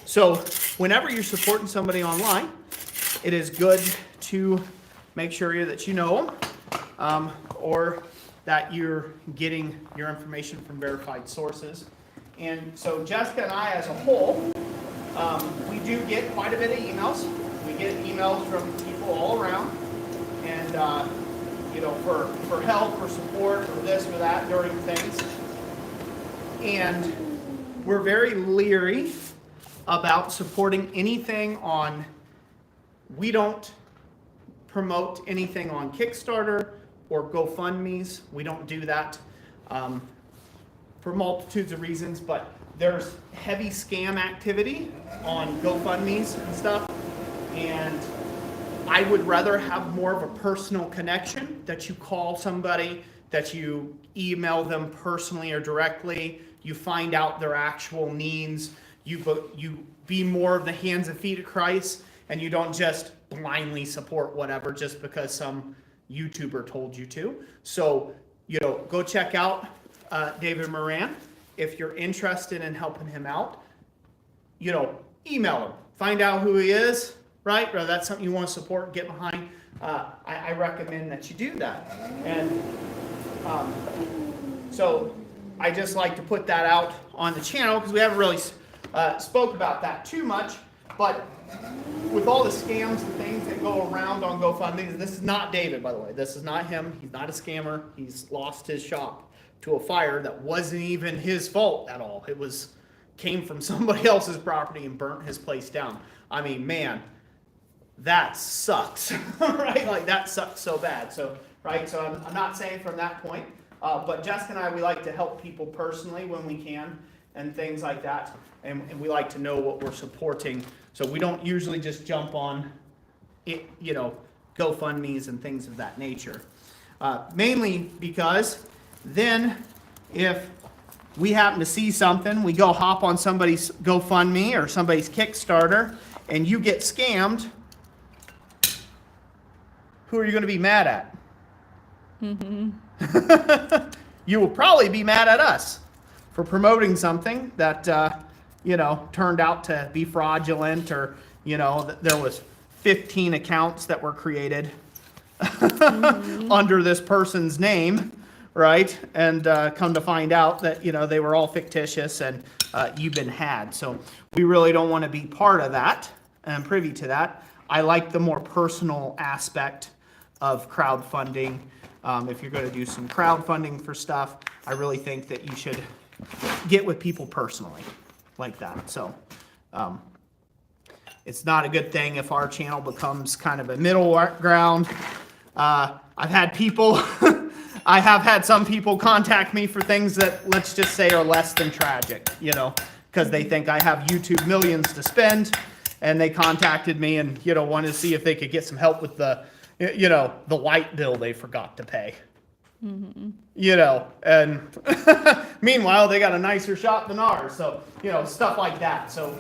So whenever you're supporting somebody online, it is good to make sure that you know them, or that you're getting your information from verified sources. And so Jessica and I as a whole, we do get quite a bit of emails. We get emails from people all around, and for help or support or this or that during things. And we're very leery about supporting anything on, we don't promote anything on Kickstarter or GoFundMes. We don't do that for multitudes of reasons, but there's heavy scam activity on GoFundMes and stuff, and I would rather have more of a personal connection, that you call somebody, that you email them personally or directly, you find out their actual needs, you be more of the hands and feet of Christ, and you don't just blindly support whatever just because some YouTuber told you to. So, go check out David Moran. If you're interested in helping him out, email him. Find out who he is, right? Or that's something you want to support, get behind. I recommend that you do that. And so I just like to put that out on the channel because we haven't really spoke about that too much. But with all the scams and things that go around on GoFundMe, this is not David, by the way. This is not him. He's not a scammer. He's lost his shop to a fire that wasn't even his fault at all. It came from somebody else's property and burnt his place down. I mean, man, that sucks, right? Like, that sucks so bad. So, right? So I'm not saying from that point, but Jessica and I, we like to help people personally when we can and things like that. And we like to know what we're supporting. So we don't usually just jump on it, GoFundMes and things of that nature. Mainly because then if we happen to see something, we go hop on somebody's GoFundMe or somebody's Kickstarter, and you get scammed, who are you going to be mad at? Mm-hmm. You will probably be mad at us for promoting something that, turned out to be fraudulent, or, there was 15 accounts that were created under this person's name, right? And come to find out that, they were all fictitious and you've been had. So we really don't want to be part of that and privy to that. I like the more personal aspect of crowdfunding. If you're going to do some crowdfunding for stuff, I really think that you should get with people personally like that. So It's not a good thing if our channel becomes kind of a middle ground. I've had people, I have had some people contact me for things that, let's just say, are less than tragic, you know, because they think I have YouTube millions to spend, and they contacted me and, you know, wanted to see if they could get some help with the, you know, the light bill they forgot to pay. Mm-hmm. You know, and meanwhile, they got a nicer shop than ours. So, you know, stuff like that. So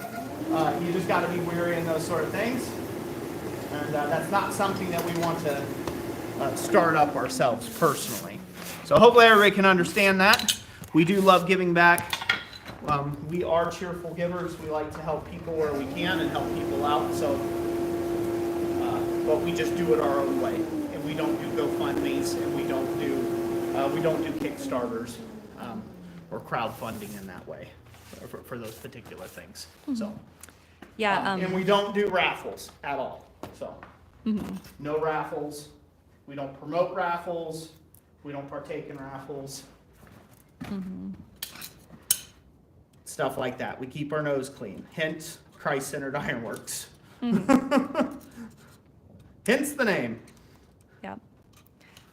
you just got to be wary in those sort of things. And that's not something that we want to start up ourselves personally. So hopefully everybody can understand that. We do love giving back. We are cheerful givers. We like to help people where we can and help people out. So, but we just do it our own way. And we don't do GoFundMes, and we don't do Kickstarters or crowdfunding in that way for those particular things. Mm-hmm. So, yeah, and we don't do raffles at all. So, no raffles. We don't promote raffles. We don't partake in raffles. Stuff like that. We keep our nose clean. Hence, Christ-centered Ironworks. Hence the name. Yeah.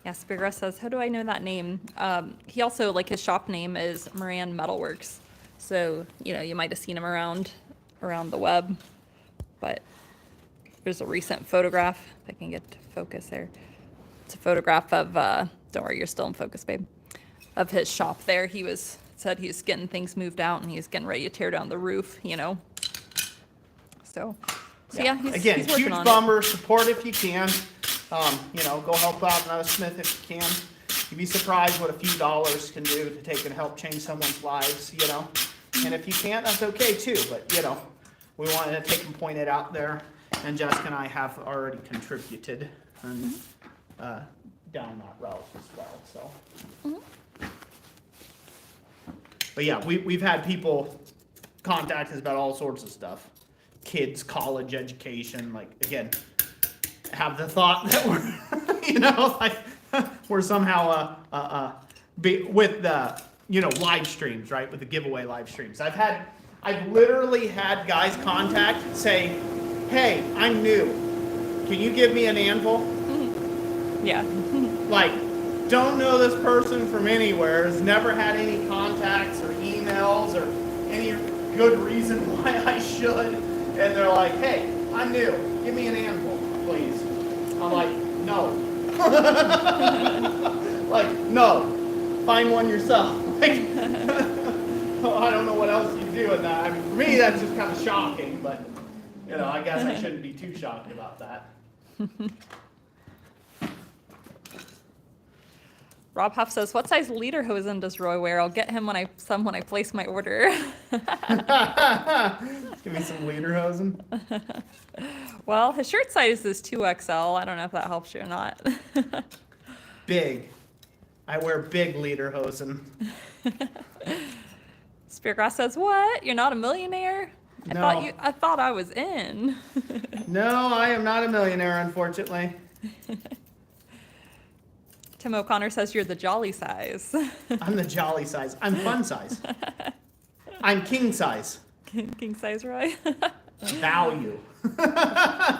Yeah, Spigras says, how do I know that name? He also, like, his shop name is Moran Metalworks. So, you know, you might have seen him around the web. But there's a recent photograph, if I can get to focus there. It's a photograph of, don't worry, you're still in focus, babe, of his shop there. He said he's getting things moved out and he's getting ready to tear down the roof, you know. So yeah, he's working huge on bummer. Support if you can. You know, go help out another Smith if you can. You'd be surprised what a few dollars can do to take and help change someone's lives, you know. And if you can't, that's okay too. But, you know, we wanted to take and point it out there. And Jessica and I have already contributed and down that route as well. So, but yeah, we've had people contact us about all sorts of stuff. Kids, college education, like, again, have the thought that we're, you know, like, we're somehow with the, you know, live streams, right? With the giveaway live streams. I've literally had guys contact, say, hey, I'm new. Can you give me an anvil? Yeah. Like, don't know this person from anywhere, has never had any contacts or emails or any good reason why I should. And they're like, hey, I'm new. Give me an anvil, please. I'm like, no. Like, no. Find one yourself. Like, I don't know what else you do in that. I mean, for me, that's just kind of shocking, but, you know, I guess I shouldn't be too shocked about that. Rob Huff says, what size lederhosen does Roy wear? I'll get him when I place my order. Give me some lederhosen. Well, his shirt size is 2XL. I don't know if that helps you or not. Big. I wear big lederhosen. Speargrass says, what? You're not a millionaire? No. I thought I was in. No, I am not a millionaire, unfortunately. Tim O'Connor says you're the jolly size. I'm the jolly size. I'm fun size. I'm king size. King size, Roy. Value.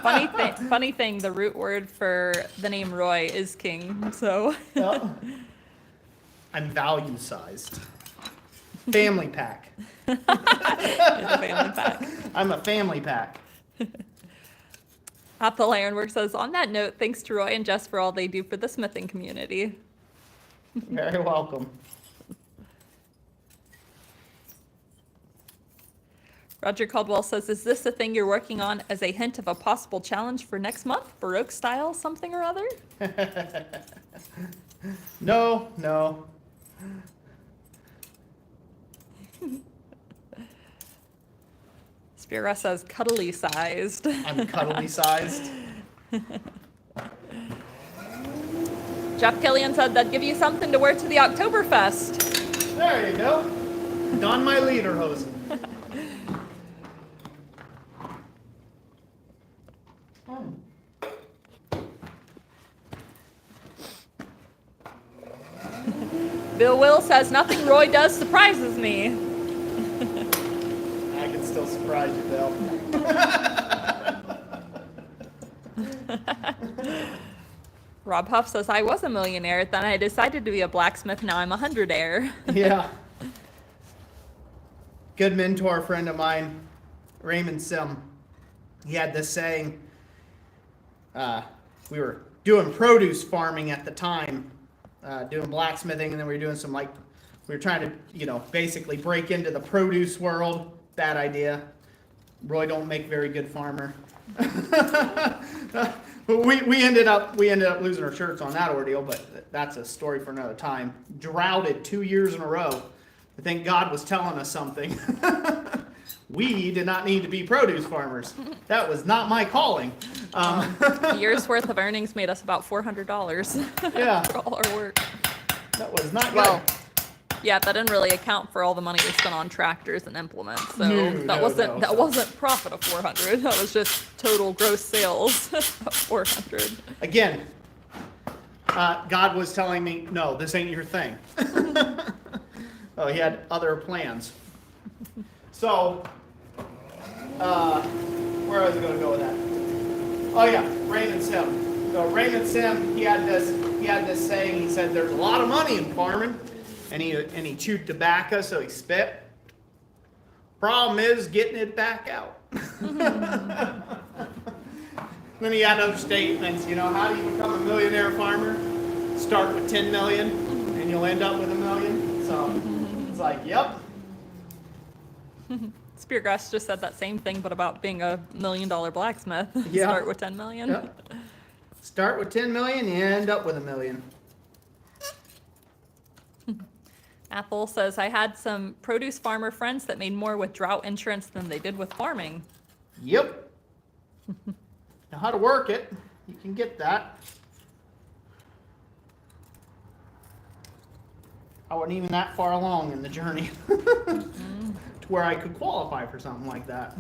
Funny thing, the root word for the name Roy is king, so. Yep. I'm value sized. Family pack. You're the family pack. I'm a family pack. Apple Ironworks says, on that note, thanks to Roy and Jess for all they do for the smithing community. Very welcome. Roger Caldwell says, is this a thing you're working on as a hint of a possible challenge for next month? Baroque style something or other? No. Spira says, cuddly sized. I'm cuddly sized. Jeff Killian said that'd give you something to wear to the Oktoberfest. There you go. Don my lederhosen. Bill Will says, nothing Roy does surprises me. I can still surprise you, Bill. Rob Huff says, I was a millionaire, then I decided to be a blacksmith, now I'm a hundredaire. Yeah. Good mentor friend of mine, Raymond Sim. He had this saying, we were doing produce farming at the time, doing blacksmithing, and then we were doing we were trying to, basically break into the produce world. Bad idea. Roy don't make very good farmer. But we ended up losing our shirts on that ordeal, but that's a story for another time. Droughted 2 years in a row. I think God was telling us something. We did not need to be produce farmers. That was not my calling. A year's worth of earnings made us about $400 Yeah. for all our work. That was not good. Well, yeah, that didn't really account for all the money we spent on tractors and implements. So that wasn't profit of 400. That was just total gross sales of 400. Again, God was telling me, no, this ain't your thing. Oh, he had other plans. So, where was I going to go with that? Oh yeah, Raymond Sim. So Raymond Sim, he had this saying. He said, "There's a lot of money in farming," and he chewed tobacco, so he spit. Problem is getting it back out. Then he had other statements. How do you become a millionaire farmer? Start with 10 million, and you'll end up with $1 million. So it's like, yep. Speargrass just said that same thing, but about being a $1 million blacksmith. Yeah. Start with 10 million. Yep. Start with 10 million, you end up with $1 million. Apple says, I had some produce farmer friends that made more with drought insurance than they did with farming. Yep. Know how to work it. You can get that. I wasn't even that far along in the journey to where I could qualify for something like that.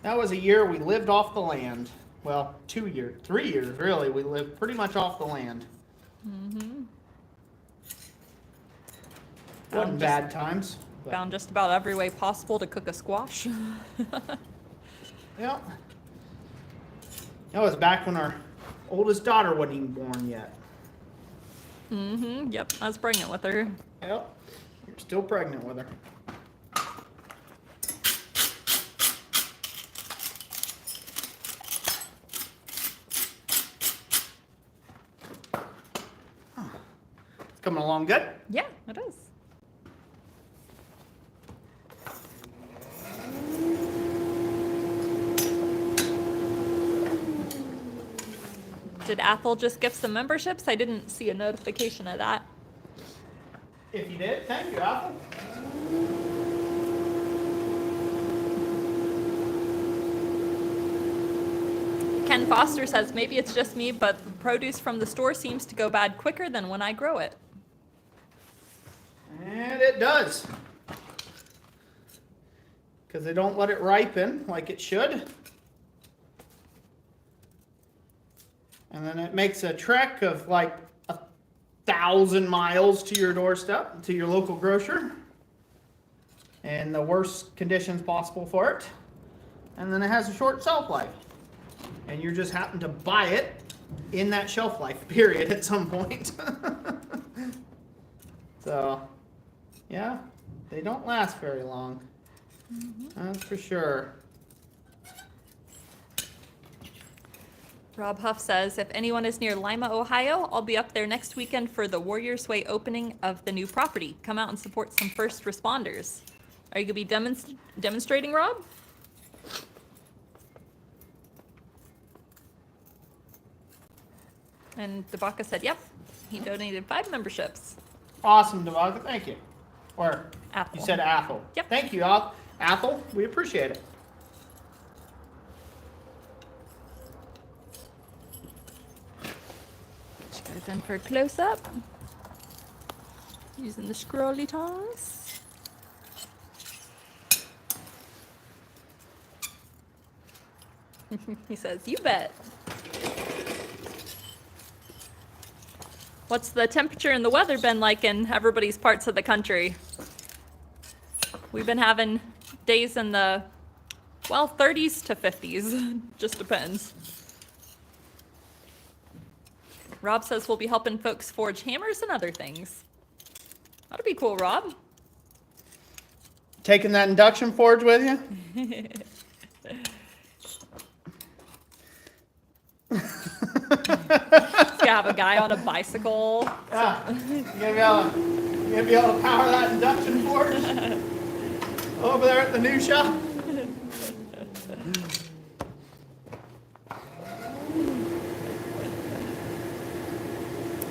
That was a year we lived off the land. Well, 2 years, 3 years really. We lived pretty much off the land. Mm-hmm. Wasn't bad times. But Found just about every way possible to cook a squash. yeah. That was back when our oldest daughter wasn't even born yet. Mm-hmm. Yep, I was pregnant with her. Yep. You're still pregnant with her. It's coming along good. Yeah, it is. Did Athol just gift some memberships? I didn't see a notification of that. If you did, thank you, Apple. Ken Foster says, maybe it's just me, but the produce from the store seems to go bad quicker than when I grow it. And it does. Because they don't let it ripen like it should. And then it makes a trek of like 1,000 miles to your doorstep, to your local grocer. In the worst conditions possible for it. And then it has a short shelf life. And you just happen to buy it in that shelf life period at some point. So, yeah, they don't last very long. That's for sure. Rob Huff says, if anyone is near Lima, Ohio, I'll be up there next weekend for the Warriors Way opening of the new property. Come out and support some first responders. Are you going to be demonstrating, Rob? And Dabaka said, yep, he donated 5 memberships. Awesome, Devonta. Thank you. Or Apple. you said Athol. Yep. Thank you, Athol. We appreciate it. Goes in for a close-up. Using the scrolly tongs. He says, you bet. What's the temperature and the weather been like in everybody's parts of the country? We've been having days in the Well, 30s to 50s. Just depends. Rob says we'll be helping folks forge hammers and other things. That'd be cool, Rob. Taking that induction forge with you? Just gonna have a guy on a bicycle. Yeah. You gonna be able to power that induction forge over there at the new shop?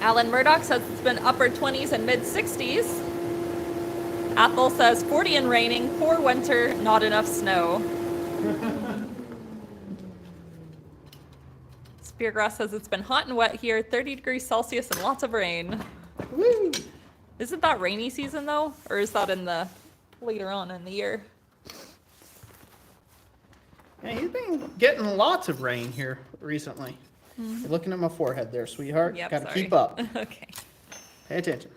Alan Murdoch says it's been upper 20s and mid 60s. Ethel says 40 and raining, poor winter, not enough snow. Speargrass says it's been hot and wet here, 30 degrees Celsius and lots of rain. Woo. Isn't that rainy season though? Or is that in the later on in the year? Yeah, you've been getting lots of rain here recently. You're looking at my forehead there, sweetheart. Yep, Gotta sorry. keep up. Okay. Pay attention.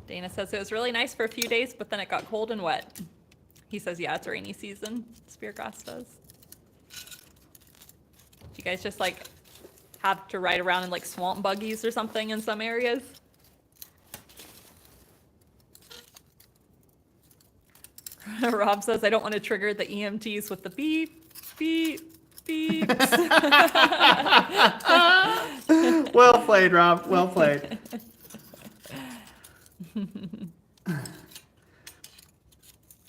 Dana says it was really nice for a few days, but then it got cold and wet. He says, yeah, it's rainy season. Speargrass does. Do you guys just like have to ride around in like swamp buggies or something in some areas? Rob says, I don't want to trigger the EMTs with the beep, beep, beeps. Well played, Rob. Well played.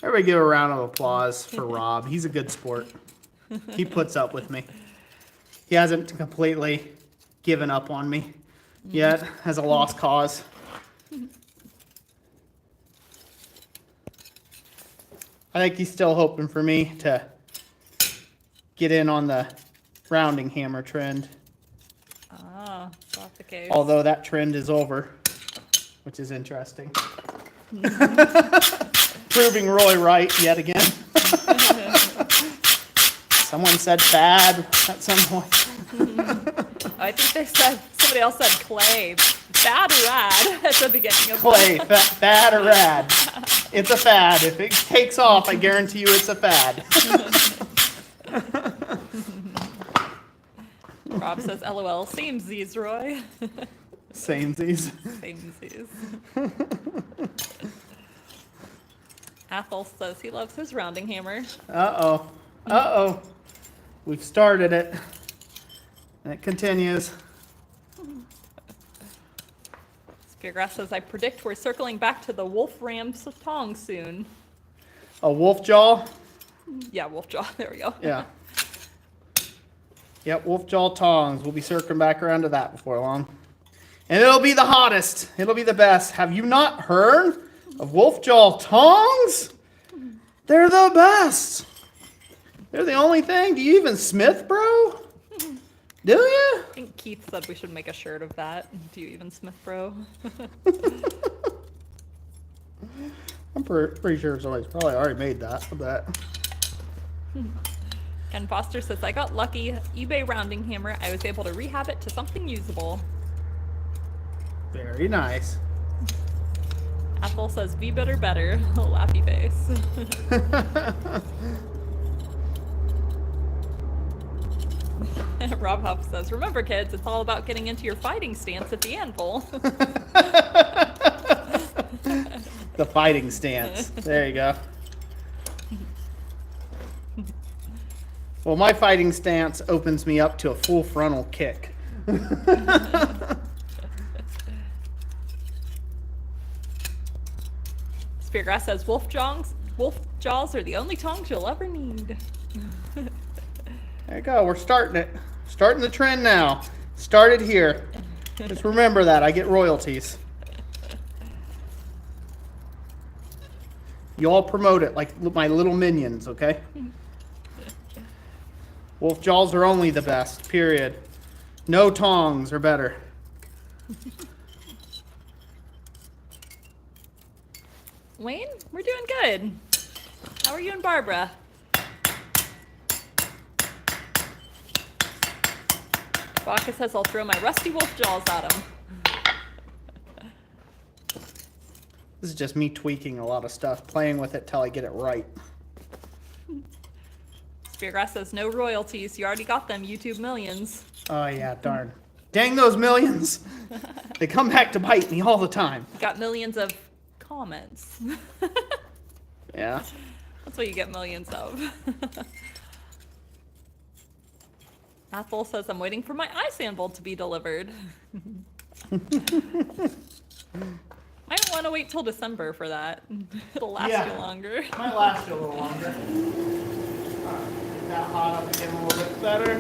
Everybody give a round of applause for Rob. He's a good sport. He puts up with me. He hasn't completely given up on me yet as a lost cause. I think he's still hoping for me to get in on the rounding hammer trend. Ah, it's not the case. Although that trend is over, which is interesting. Proving Roy right yet again. Someone said fad at some point. I think they said, somebody else said clay. Bad or rad at the beginning of Clay, fad or rad. It's a fad. If it takes off, I guarantee you it's a fad. Rob says, LOL, samesies, Roy. Samesies. Samesies. Athol says he loves his rounding hammer. Uh-oh. Uh-oh. We've started it. And it continues. Speargrass says, I predict we're circling back to the wolf ram tong soon. A wolf jaw? Yeah, wolf jaw. There we go. Yeah. Yep, wolf jaw tongs. We'll be circling back around to that before long. And it'll be the hottest. It'll be the best. Have you not heard of wolf jaw tongs? They're the best. They're the only thing. Do you even smith, bro? Do you? I think Keith said we should make a shirt of that. Do you even smith, bro? I'm pretty sure somebody's probably already made that. I bet. Ken Foster says, I got lucky. eBay rounding hammer. I was able to rehab it to something usable. Very nice. Ethel says, be better, better. Laughy face. Rob Huff says, remember kids, it's all about getting into your fighting stance at the anvil. The fighting stance. There you go. Well, my fighting stance opens me up to a full frontal kick. Speargrass says, wolf jaws are the only tongs you'll ever need. There you go. We're starting it. Starting the trend now. Started here. Just remember that. I get royalties. You all promote it like my little minions, okay? Wolf jaws are only the best, period. No tongs are better. Wayne, we're doing good. How are you and Barbara? Baka says I'll throw my rusty wolf jaws at him. This is just me tweaking a lot of stuff, playing with it till I get it right. Speargrass says no royalties. You already got them YouTube millions. Oh yeah, darn. Dang those millions. They come back to bite me all the time. You got millions of comments. Yeah. That's what you get millions of. Ethel says, I'm waiting for my ice anvil to be delivered. I don't want to wait till December for that. It'll last you longer. Might last you a little longer. Get that hot up again a little bit better.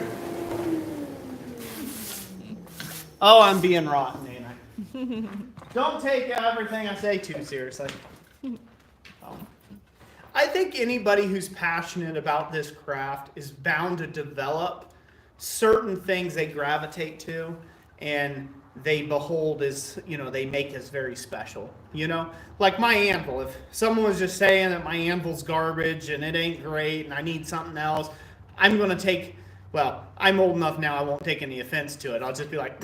Oh, I'm being rotten, ain't I? Don't take everything I say too seriously. I think anybody who's passionate about this craft is bound to develop certain things they gravitate to and they behold as, they make as very special, Like my anvil. If someone was just saying that my anvil's garbage and it ain't great and I need something else, I'm going to take, I'm old enough now I won't take any offense to it. I'll just be like,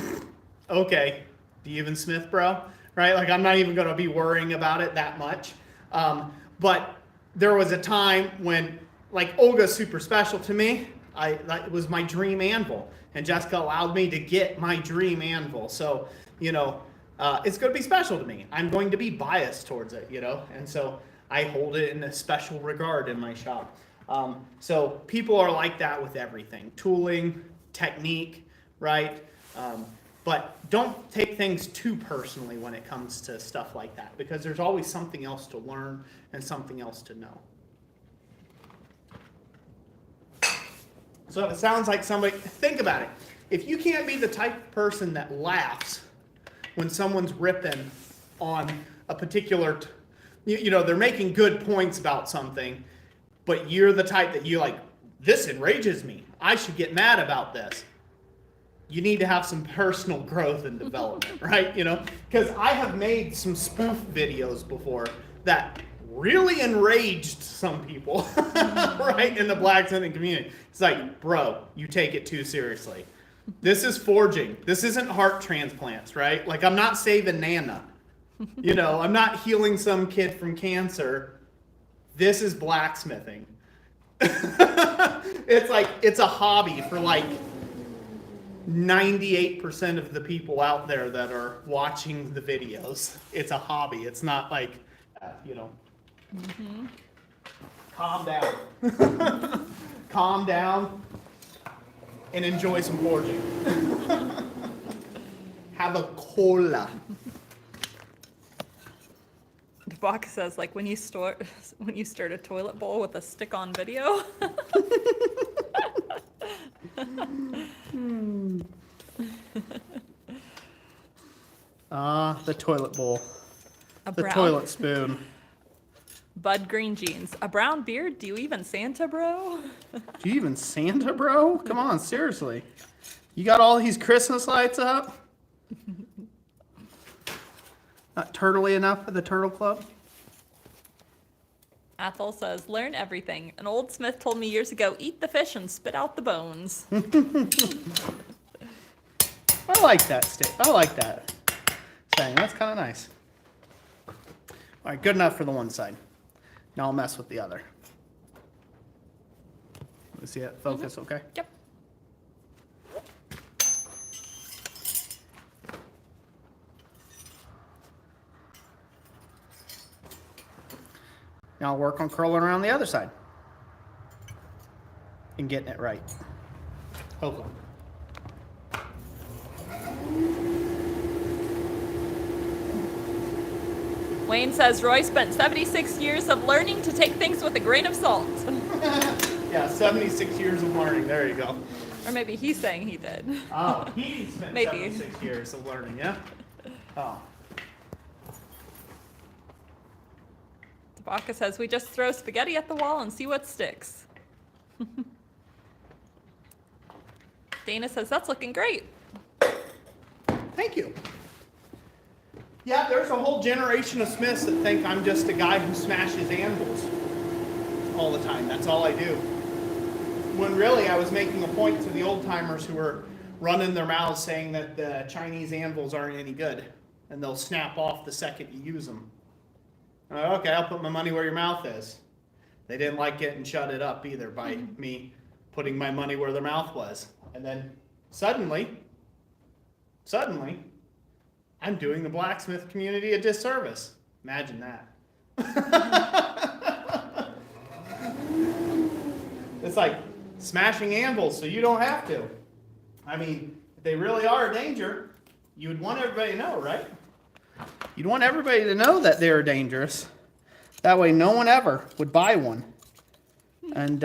okay, do you even smith, bro? Right? Like I'm not even going to be worrying about it that much. But there was a time when, like, Olga's super special to me. It was my dream anvil. And Jessica allowed me to get my dream anvil. So, it's going to be special to me. I'm going to be biased towards it, And so I hold it in a special regard in my shop. So people are like that with everything. Tooling, technique, right? But don't take things too personally when it comes to stuff like that, because there's always something else to learn and something else to know. So it sounds like somebody, think about it. If you can't be the type of person that laughs when someone's ripping on a particular, they're making good points about something, but you're the type that you like, this enrages me. I should get mad about this. You need to have some personal growth and development, right? Because I have made some spoof videos before that really enraged some people, right, in the blacksmithing community. It's like, bro, you take it too seriously. This is forging. This isn't heart transplants, right? Like, I'm not saving Nana. I'm not healing some kid from cancer. This is blacksmithing. It's a hobby for like 98% of the people out there that are watching the videos. It's a hobby. It's not like, Mm-hmm. Calm down. Calm down and enjoy some forging. Have a cola. The box says, like, when you stir a toilet bowl with a stick-on video. The toilet bowl. The toilet spoon. Bud Green Jeans. A brown beard? Do you even Santa, bro? Do you even Santa, bro? Come on, seriously. You got all these Christmas lights up? Not turtly enough for the Turtle Club? Ethel says, learn everything. An old smith told me years ago, eat the fish and spit out the bones. I like that I like that saying. That's kind of nice. All right, good enough for the one side. Now I'll mess with the other. Let me see it focus, okay? Yep. Now I'll work on curling around the other side and getting it right. Hopefully. Wayne says Roy spent 76 years of learning to take things with a grain of salt. Yeah, 76 years of learning. There you go. Or maybe he's saying he did. Oh, he spent Maybe. 76 years of learning, yeah? Oh. Tabaka says we just throw spaghetti at the wall and see what sticks. Dana says that's looking great. Thank you. Yeah, there's a whole generation of smiths that think I'm just a guy who smashes anvils all the time. That's all I do. When really I was making a point to the old timers who were running their mouths saying that the Chinese anvils aren't any good and they'll snap off the second you use them. Okay, I'll put my money where your mouth is. They didn't like it and shut it up either by me putting my money where their mouth was. And then suddenly, I'm doing the blacksmith community a disservice. Imagine that. It's like smashing anvils so you don't have to. I mean, if they really are a danger, you would want everybody to know, right? You'd want everybody to know that they're dangerous. That way no one ever would buy one. And,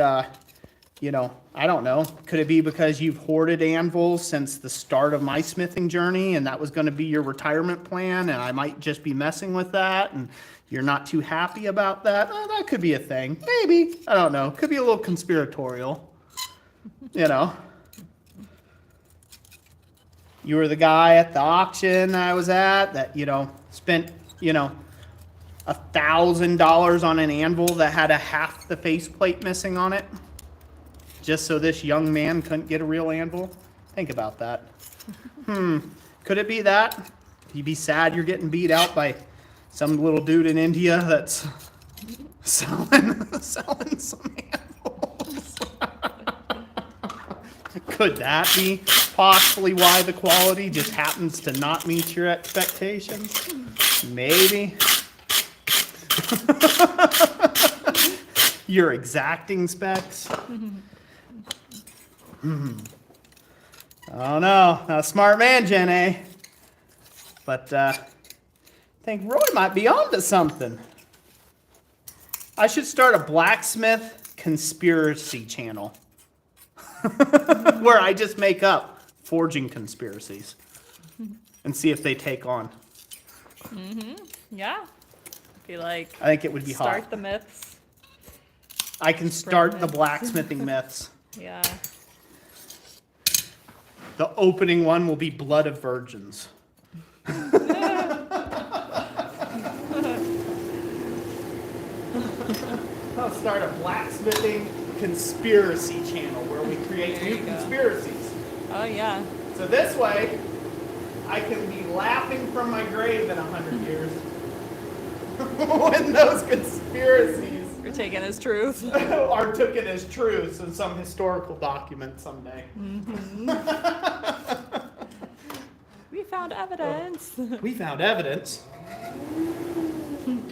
you know, I don't know. Could it be because you've hoarded anvils since the start of my smithing journey and that was going to be your retirement plan and I might just be messing with that and you're not too happy about that? That could be a thing. Maybe. I don't know. Could be a little conspiratorial. You know. You were the guy at the auction I was at that, you know, spent, you know, $1,000 on an anvil that had a half the faceplate missing on it. Just so this young man couldn't get a real anvil? Think about that. Could it be that? You'd be sad you're getting beat out by some little dude in India that's selling some anvils. Could that be possibly why the quality just happens to not meet your expectations? Maybe. Your exacting specs? I don't know. Not a smart man, Jen, eh? But I think Roy might be onto something. I should start a blacksmith conspiracy channel where I just make up forging conspiracies and see if they take on. Yeah. Be like, I think it would be start hot. the myths. I can start the blacksmithing myths. Yeah. The opening one will be blood of virgins. I'll start a blacksmithing conspiracy channel where we create new conspiracies. Oh, yeah. So this way, I can be laughing from my grave in 100 years when those conspiracies You're taking as truth. are taken as truths in some historical document someday. We found evidence. We found evidence.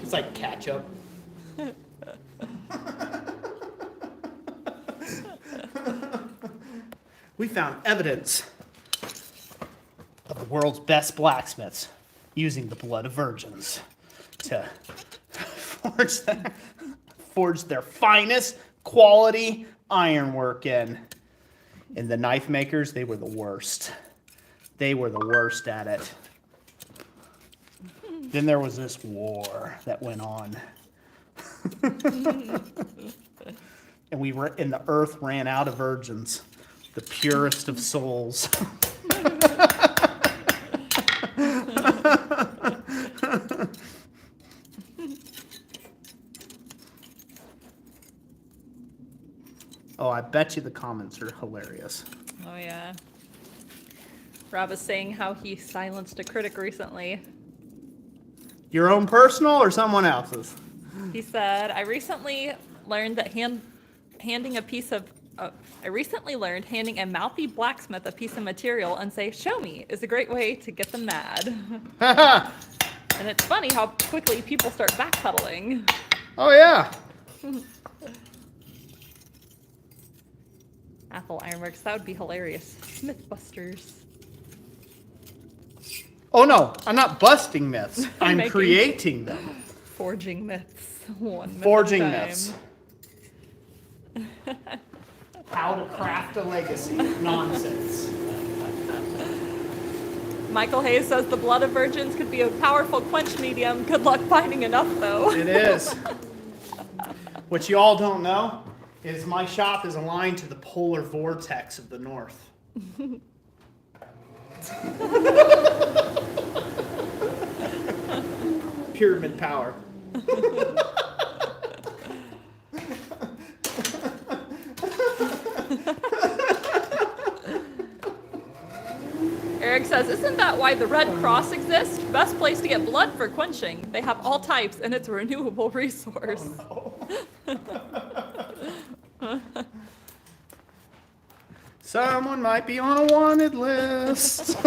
It's like ketchup. We found evidence of the world's best blacksmiths using the blood of virgins to forge their finest quality ironwork in. And the knife makers, they were the worst. They were the worst at it. Then there was this war that went on. And the earth ran out of virgins, the purest of souls. Oh, I bet you the comments are hilarious. Oh, yeah. Rob is saying how he silenced a critic recently. Your own personal or someone else's? He said, I recently learned handing a mouthy blacksmith a piece of material and say, show me, is a great way to get them mad. And it's funny how quickly people start backpedaling. Oh, yeah. Apple Ironworks, that would be hilarious. Mythbusters. Oh, no, I'm not busting myths. I'm Making- creating them. Forging myths. One myth Forging at a time. myths. How to craft a legacy. Nonsense. Michael Hayes says the blood of virgins could be a powerful quench medium. Good luck finding enough, though. It is. What you all don't know is my shop is aligned to the polar vortex of the north. Pyramid power. Eric says, isn't that why the Red Cross exists? Best place to get blood for quenching. They have all types, and it's a renewable resource. Oh, no. Someone might be on a wanted list.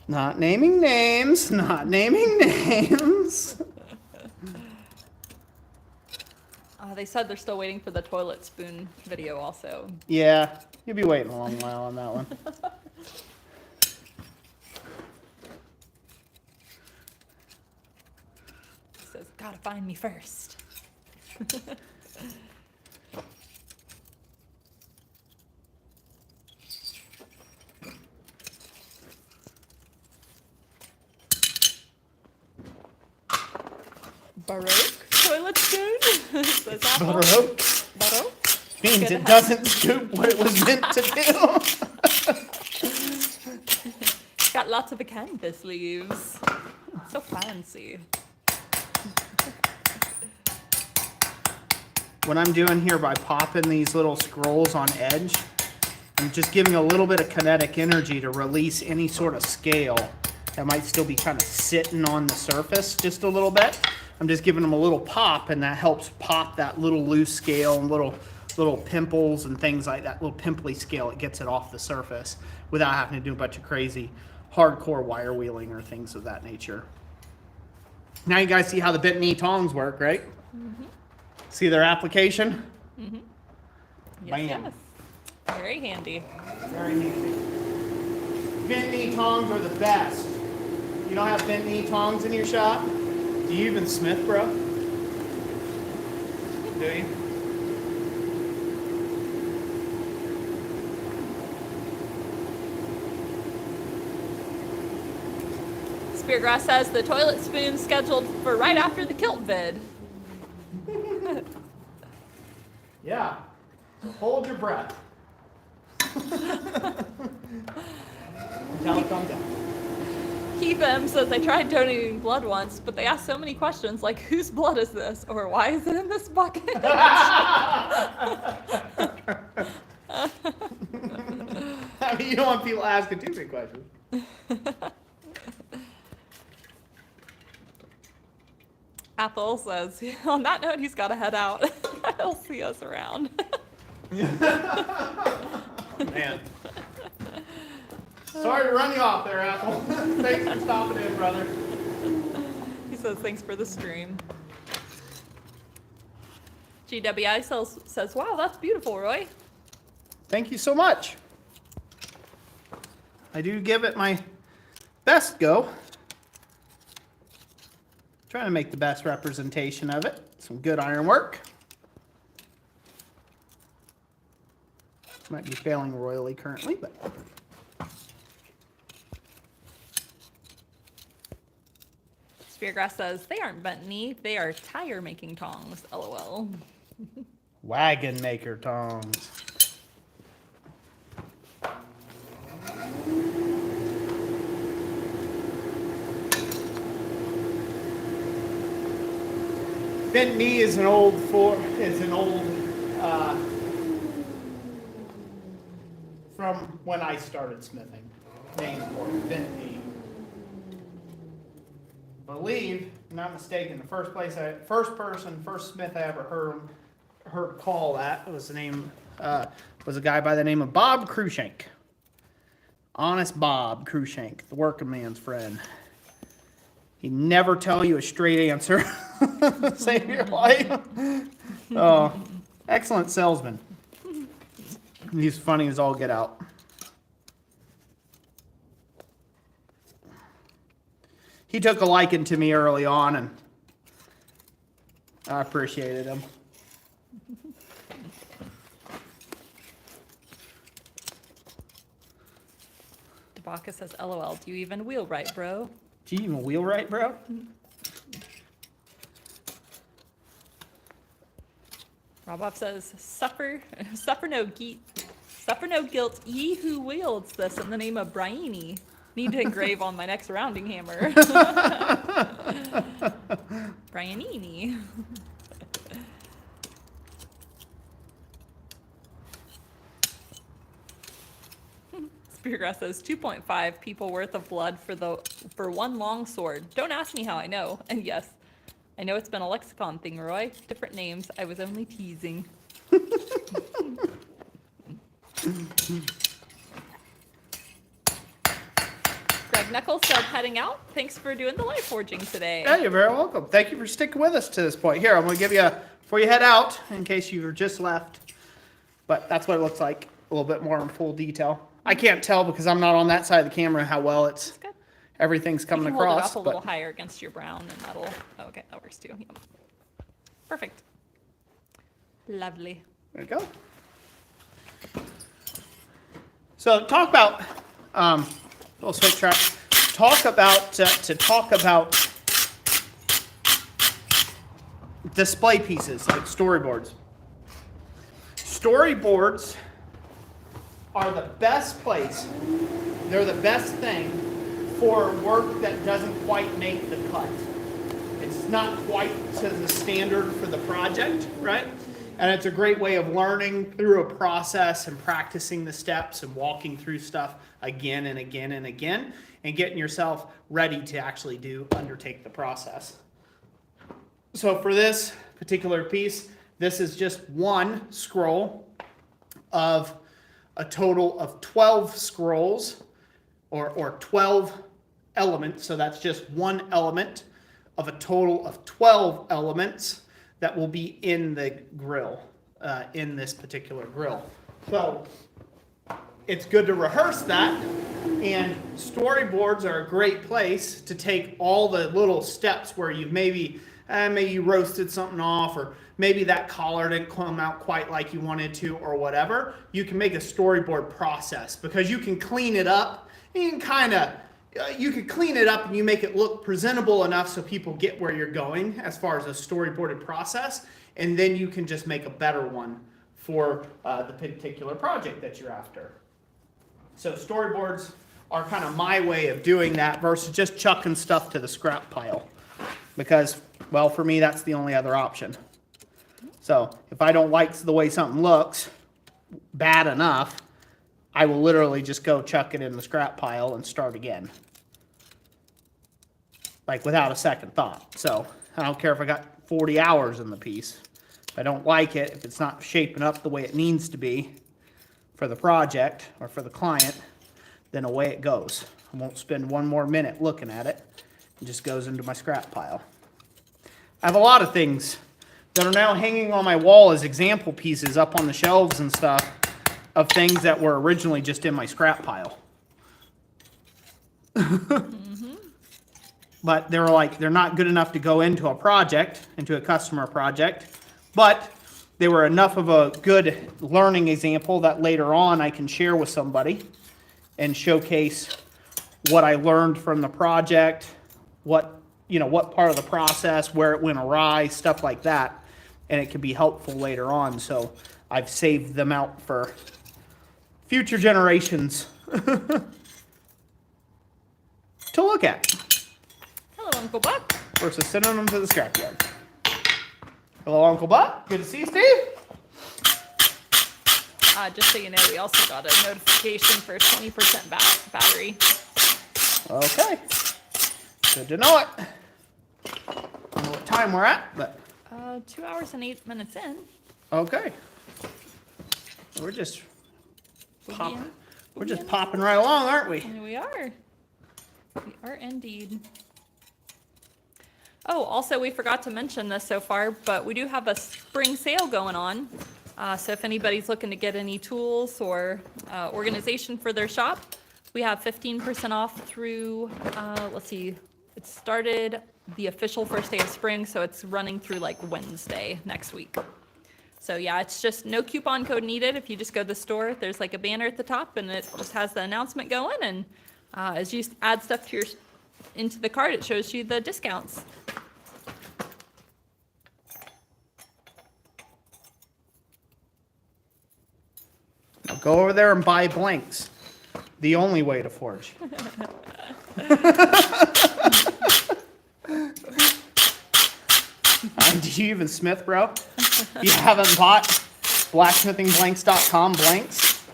Not naming names, not naming names. They said they're still waiting for the toilet spoon video also. Yeah, you'll be waiting a long while on that one. He says, gotta find me first. Baroque toilet spoon? Says Apple. Baroque Baroque? means it doesn't scoop what it was meant to do. Got lots of canvas leaves. So fancy. What I'm doing here by popping these little scrolls on edge, I'm just giving a little bit of kinetic energy to release any sort of scale that might still be kind of sitting on the surface just a little bit. I'm just giving them a little pop, and that helps pop that little loose scale and little pimples and things like that, little pimply scale. It gets it off the surface without having to do a bunch of crazy hardcore wire wheeling or things of that nature. Now you guys see how the bent knee tongs work, right? Mm-hmm. See their application? Mm-hmm. Bam. Yes. Very handy. Very handy. Bent knee tongs are the best. You don't have bent knee tongs in your shop? Do you even smith, bro? Do you? Speargrass says the toilet spoon scheduled for right after the kilt vid. Yeah. So hold your breath. Until it comes out. Keith M says they tried donating blood once, but they asked so many questions like, whose blood is this? Or why is it in this bucket? I mean, you don't want people asking too many questions. Apple says, on that note, he's got to head out. He'll see us around. Man. Sorry to run you off there, Apple. Thanks for stopping in, brother. He says, thanks for the stream. GWI says, wow, that's beautiful, Roy. Thank you so much. I do give it my best go. Trying to make the best representation of it. Some good ironwork. Might be failing royally currently, but... Speargrass says, they aren't bent knee, they are tire making tongs, lol. Wagon maker tongs. Bent knee is an old from when I started smithing. Name for it, bent knee. Believe, if I'm not mistaken, the first smith I ever heard call that was a guy by the name of Bob Cruikshank. Honest Bob Cruikshank, the working man's friend. He'd never tell you a straight answer. Save your life. Oh, excellent salesman. He's funny as all get out. He took a liking to me early on, and I appreciated him. Tabaka says, LOL, do you even wheel right, bro? Do you even wheel right, bro? Roboff says, suffer no guilt, ye who wields this in the name of Briany. Need to engrave on my next rounding hammer. Brianini. Speargrass says 2.5 people worth of blood for one long sword. Don't ask me how I know. And yes, I know it's been a lexicon thing, Roy. Different names. I was only teasing. Greg Knuckles said heading out. Thanks for doing the live forging today. Yeah, you're very welcome. Thank you for sticking with us to this point. Here, I'm going to give you before you head out, in case you were just left. But that's what it looks like, a little bit more in full detail. I can't tell because I'm not on that side of the camera how well it's good. Everything's coming you can across. Hold it up a little higher against your brown, and that'll. Oh, okay, that works too. Yep. Perfect. Lovely. There you go. So talk about little switch track. Talk about display pieces like storyboards. Storyboards are the best place. They're the best thing for work that doesn't quite make the cut. It's not quite to the standard for the project, right? And it's a great way of learning through a process and practicing the steps and walking through stuff again and again and again and getting yourself ready to actually undertake the process. So for this particular piece, this is just one scroll of a total of 12 scrolls or 12 elements. So that's just one element of a total of 12 elements that will be in the grill, in this particular grill. So it's good to rehearse that, and storyboards are a great place to take all the little steps where you maybe you roasted something off, or maybe that collar didn't come out quite like you wanted to, or whatever. You can make a storyboard process because you can clean it up. You can clean it up and you make it look presentable enough so people get where you're going as far as a storyboarded process, and then you can just make a better one for the particular project that you're after. So storyboards are kind of my way of doing that versus just chucking stuff to the scrap pile, because, well, for me, that's the only other option. So if I don't like the way something looks bad enough, I will literally just go chuck it in the scrap pile and start again. Like without a second thought. So I don't care if I got 40 hours in the piece. If I don't like it, if it's not shaping up the way it needs to be for the project or for the client, then away it goes. I won't spend one more minute looking at it. It just goes into my scrap pile. I have a lot of things that are now hanging on my wall as example pieces up on the shelves and stuff of things that were originally just in my scrap pile. But they're not good enough to go into a project, into a customer project, but they were enough of a good learning example that later on I can share with somebody and showcase what I learned from the project, what part of the process, where it went awry, stuff like that, and it can be helpful later on. So I've saved them out for future generations to look at. Hello, Uncle Buck. Versus sending them to the scrapyard. Hello, Uncle Buck. Good to see you, Steve. Just so you know, we also got a notification for 20% battery. Okay. Good to know it. I don't know what time we're at, but 2 hours and 8 minutes in. okay. We're just popping right along, aren't we? We are. We are indeed. Oh, also, we forgot to mention this so far, but we do have a spring sale going on. So if anybody's looking to get any tools or organization for their shop, we have 15% off through, let's see, it started the official first day of spring, so it's running through like Wednesday next week. So yeah, it's just no coupon code needed. If you just go to the store, there's like a banner at the top, and it just has the announcement going. And as you add stuff to into the cart, it shows you the discounts. Now go over there and buy blanks. The only way to forge. Do you even smith, bro? You haven't bought blacksmithingblanks.com blanks?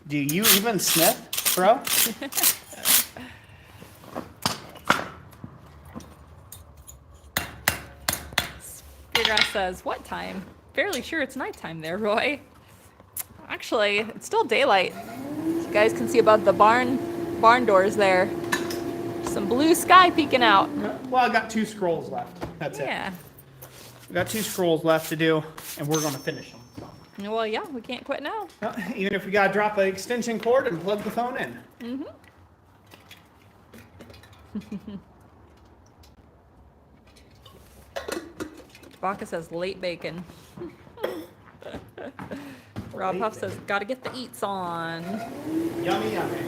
Do you even smith? bro. Speargrass says, what time? Fairly sure it's nighttime there, Roy. Actually, it's still daylight. You guys can see above the barn doors there. Some blue sky peeking out. Well, I got 2 scrolls left. That's it. Yeah. We got 2 scrolls left to do, and we're going to finish them. So. Well, yeah, we can't quit now. Even if we got to drop an extension cord and plug the phone in. Baka says late bacon. Rob Huff says, gotta get the eats on. Yummy, yummy.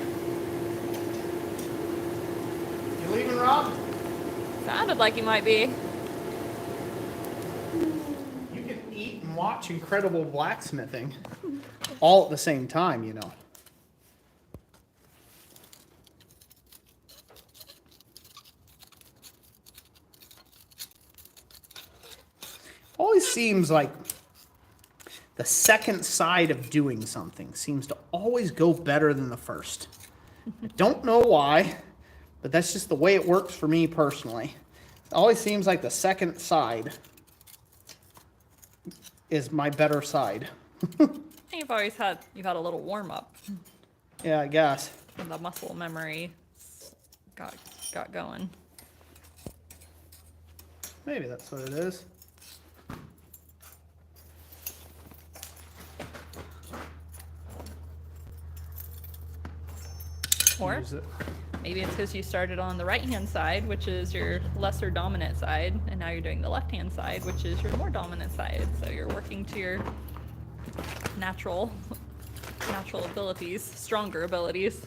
You leaving, Rob? Sounded like he might be. You can eat and watch incredible blacksmithing all at the same time, you know. Always seems like the second side of doing something seems to always go better than the first. I don't know why, but that's just the way it works for me personally. It always seems like the second side is my better side. You've had a little warm up. Yeah, I guess. And the muscle memory got going. Maybe that's what it is. Or Use it. maybe it's because you started on the right-hand side, which is your lesser dominant side, and now you're doing the left-hand side, which is your more dominant side. So you're working to your natural abilities, stronger abilities.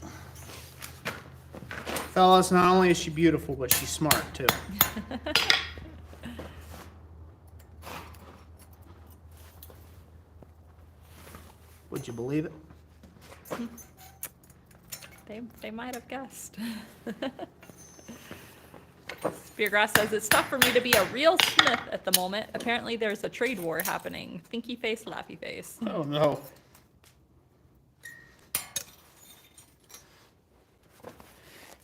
Fellas, not only is she beautiful, but she's smart too. Would you believe it? They might have guessed. Speargrass says, it's tough for me to be a real smith at the moment. Apparently there's a trade war happening. Thinky face, laughy face. Oh no.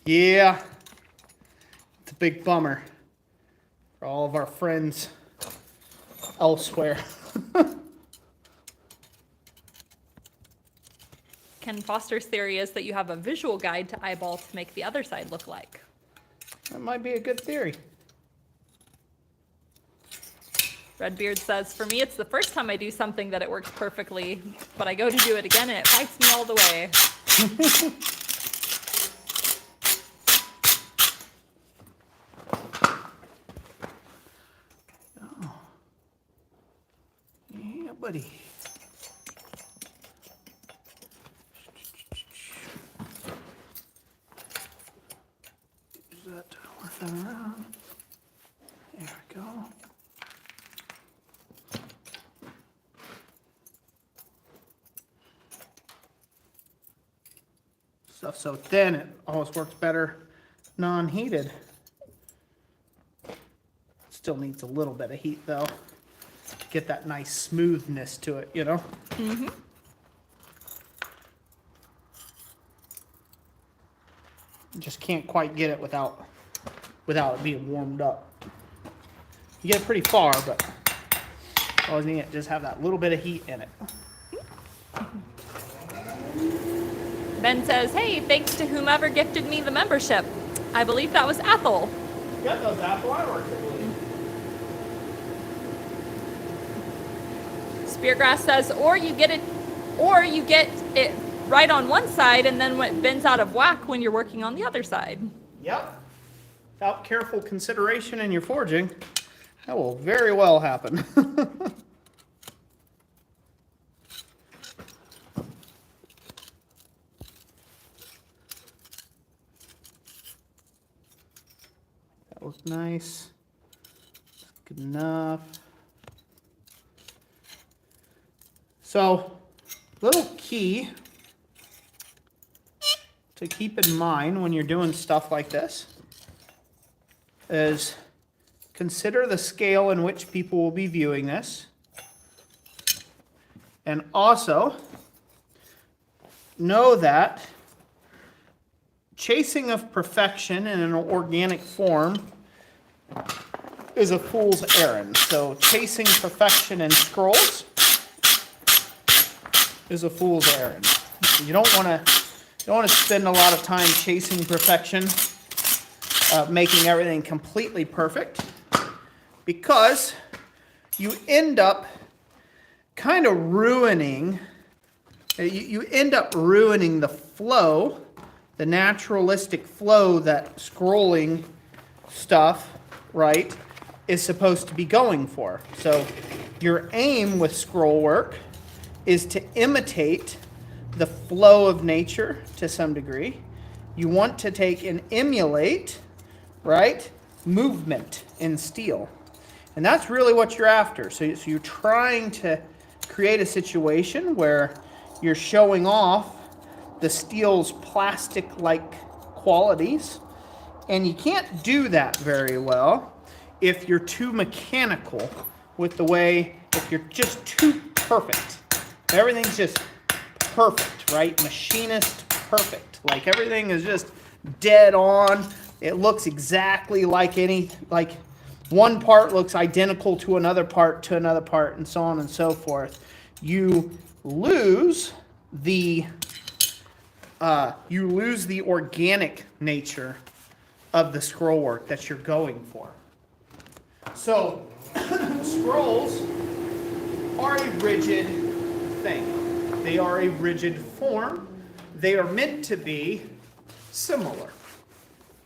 Yeah. It's a big bummer for all of our friends elsewhere. Ken Foster's theory is that you have a visual guide to eyeball to make the other side look like. That might be a good theory. Redbeard says, for me, it's the first time I do something that it works perfectly, but I go to do it again and it bites me all the way. Oh. Yeah, buddy. Around. There we go. Stuff so thin it always works better non-heated. Still needs a little bit of heat though. Get that nice smoothness to it, you know? Mm-hmm. Just can't quite get it without it being warmed up. You get pretty far, but always need to just have that little bit of heat in it. Ben says, hey, thanks to whomever gifted me the membership. I believe that was Ethel. Yeah, those Apple Ironworks, I believe. Speargrass says, or you get it right on one side and then it bends out of whack when you're working on the other side. Yep. Without careful consideration in your forging, that will very well happen. That looks nice. Good enough. So, little key to keep in mind when you're doing stuff like this is consider the scale in which people will be viewing this. And also know that chasing of perfection in an organic form is a fool's errand. So chasing perfection in scrolls is a fool's errand. You don't want to spend a lot of time chasing perfection, making everything completely perfect, because you end up kind of ruining. You end up ruining the flow, the naturalistic flow that scrolling stuff, right, is supposed to be going for. So your aim with scroll work is to imitate the flow of nature to some degree. You want to take and emulate, right, movement in steel. And that's really what you're after. So you're trying to create a situation where you're showing off the steel's plastic-like qualities. And you can't do that very well if you're too mechanical with the way, if you're just too perfect. Everything's just perfect, right? Machinist perfect. Like everything is just dead on. It looks exactly like like one part looks identical to another part, and so on and so forth. You lose the organic nature of the scroll work that you're going for. So scrolls are a rigid thing. They are a rigid form. They are meant to be similar.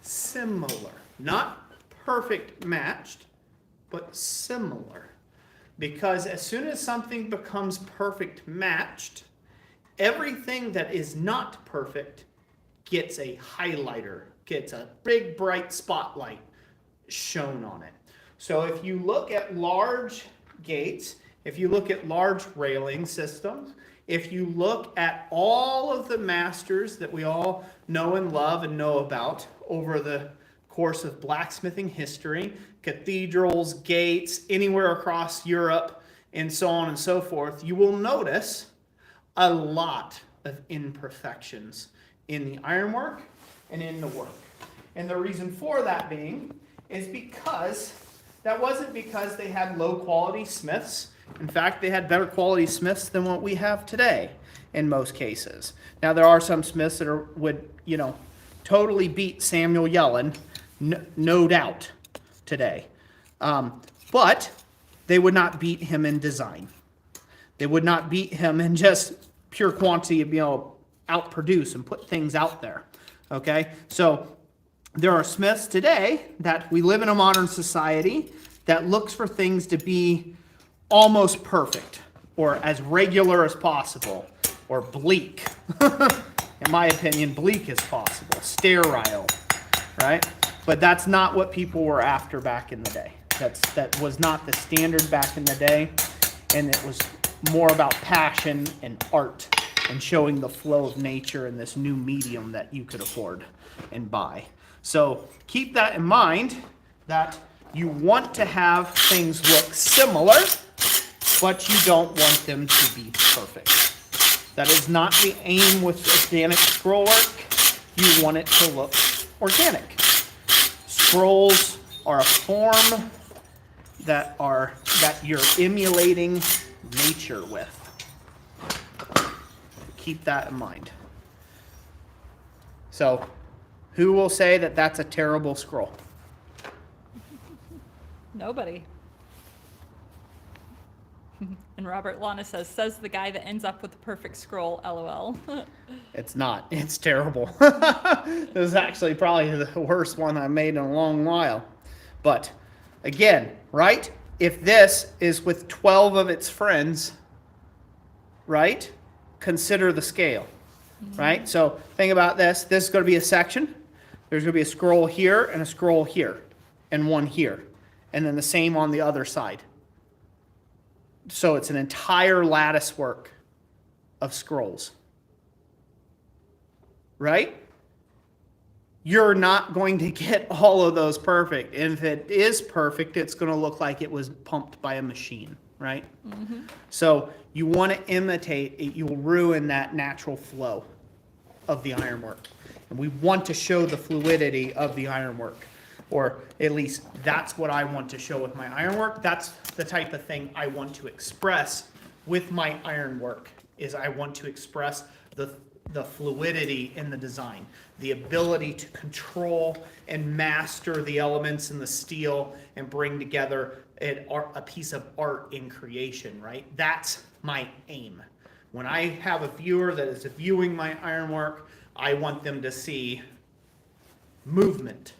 Similar. Not perfect matched, but similar. Because as soon as something becomes perfect matched, everything that is not perfect gets a highlighter, gets a big bright spotlight shown on it. So if you look at large gates, if you look at large railing systems, if you look at all of the masters that we all know and love and know about over the course of blacksmithing history, cathedrals, gates, anywhere across Europe, and so on and so forth, you will notice a lot of imperfections in the ironwork and in the work. And the reason for that being is because that wasn't because they had low quality smiths. In fact, they had better quality smiths than what we have today in most cases. Now, there are some smiths that would totally beat Samuel Yellen, no doubt, today. But they would not beat him in design. They would not beat him in just pure quantity of, outproduce and put things out there. Okay? So there are smiths today that we live in a modern society that looks for things to be almost perfect or as regular as possible or bleak. In my opinion, bleak as possible. Sterile, right? But that's not what people were after back in the day. That was not the standard back in the day, and it was more about passion and art and showing the flow of nature in this new medium that you could afford and buy. So keep that in mind, that you want to have things look similar, but you don't want them to be perfect. That is not the aim with organic scroll work. You want it to look organic. Scrolls are a form that you're emulating nature with. Keep that in mind. So, who will say that that's a terrible scroll? Nobody. And Robert Lana says the guy that ends up with the perfect scroll, LOL. It's not. It's terrible. This is actually probably the worst one I've made in a long while. But, again, right? If this is with 12 of its friends, right? Consider the scale, right? So think about this. This is going to be a section. There's going to be a scroll here and a scroll here and one here. And then the same on the other side. So it's an entire lattice work of scrolls, right? You're not going to get all of those perfect. And if it is perfect, it's going to look like it was pumped by a machine, right? Mm-hmm. So you want to imitate it. You'll ruin that natural flow of the ironwork. And we want to show the fluidity of the ironwork, or at least that's what I want to show with my ironwork. That's the type of thing I want to express with my ironwork, is I want to express the fluidity in the design, the ability to control and master the elements in the steel and bring together a piece of art in creation, right? That's my aim. When I have a viewer that is viewing my ironwork, I want them to see movement.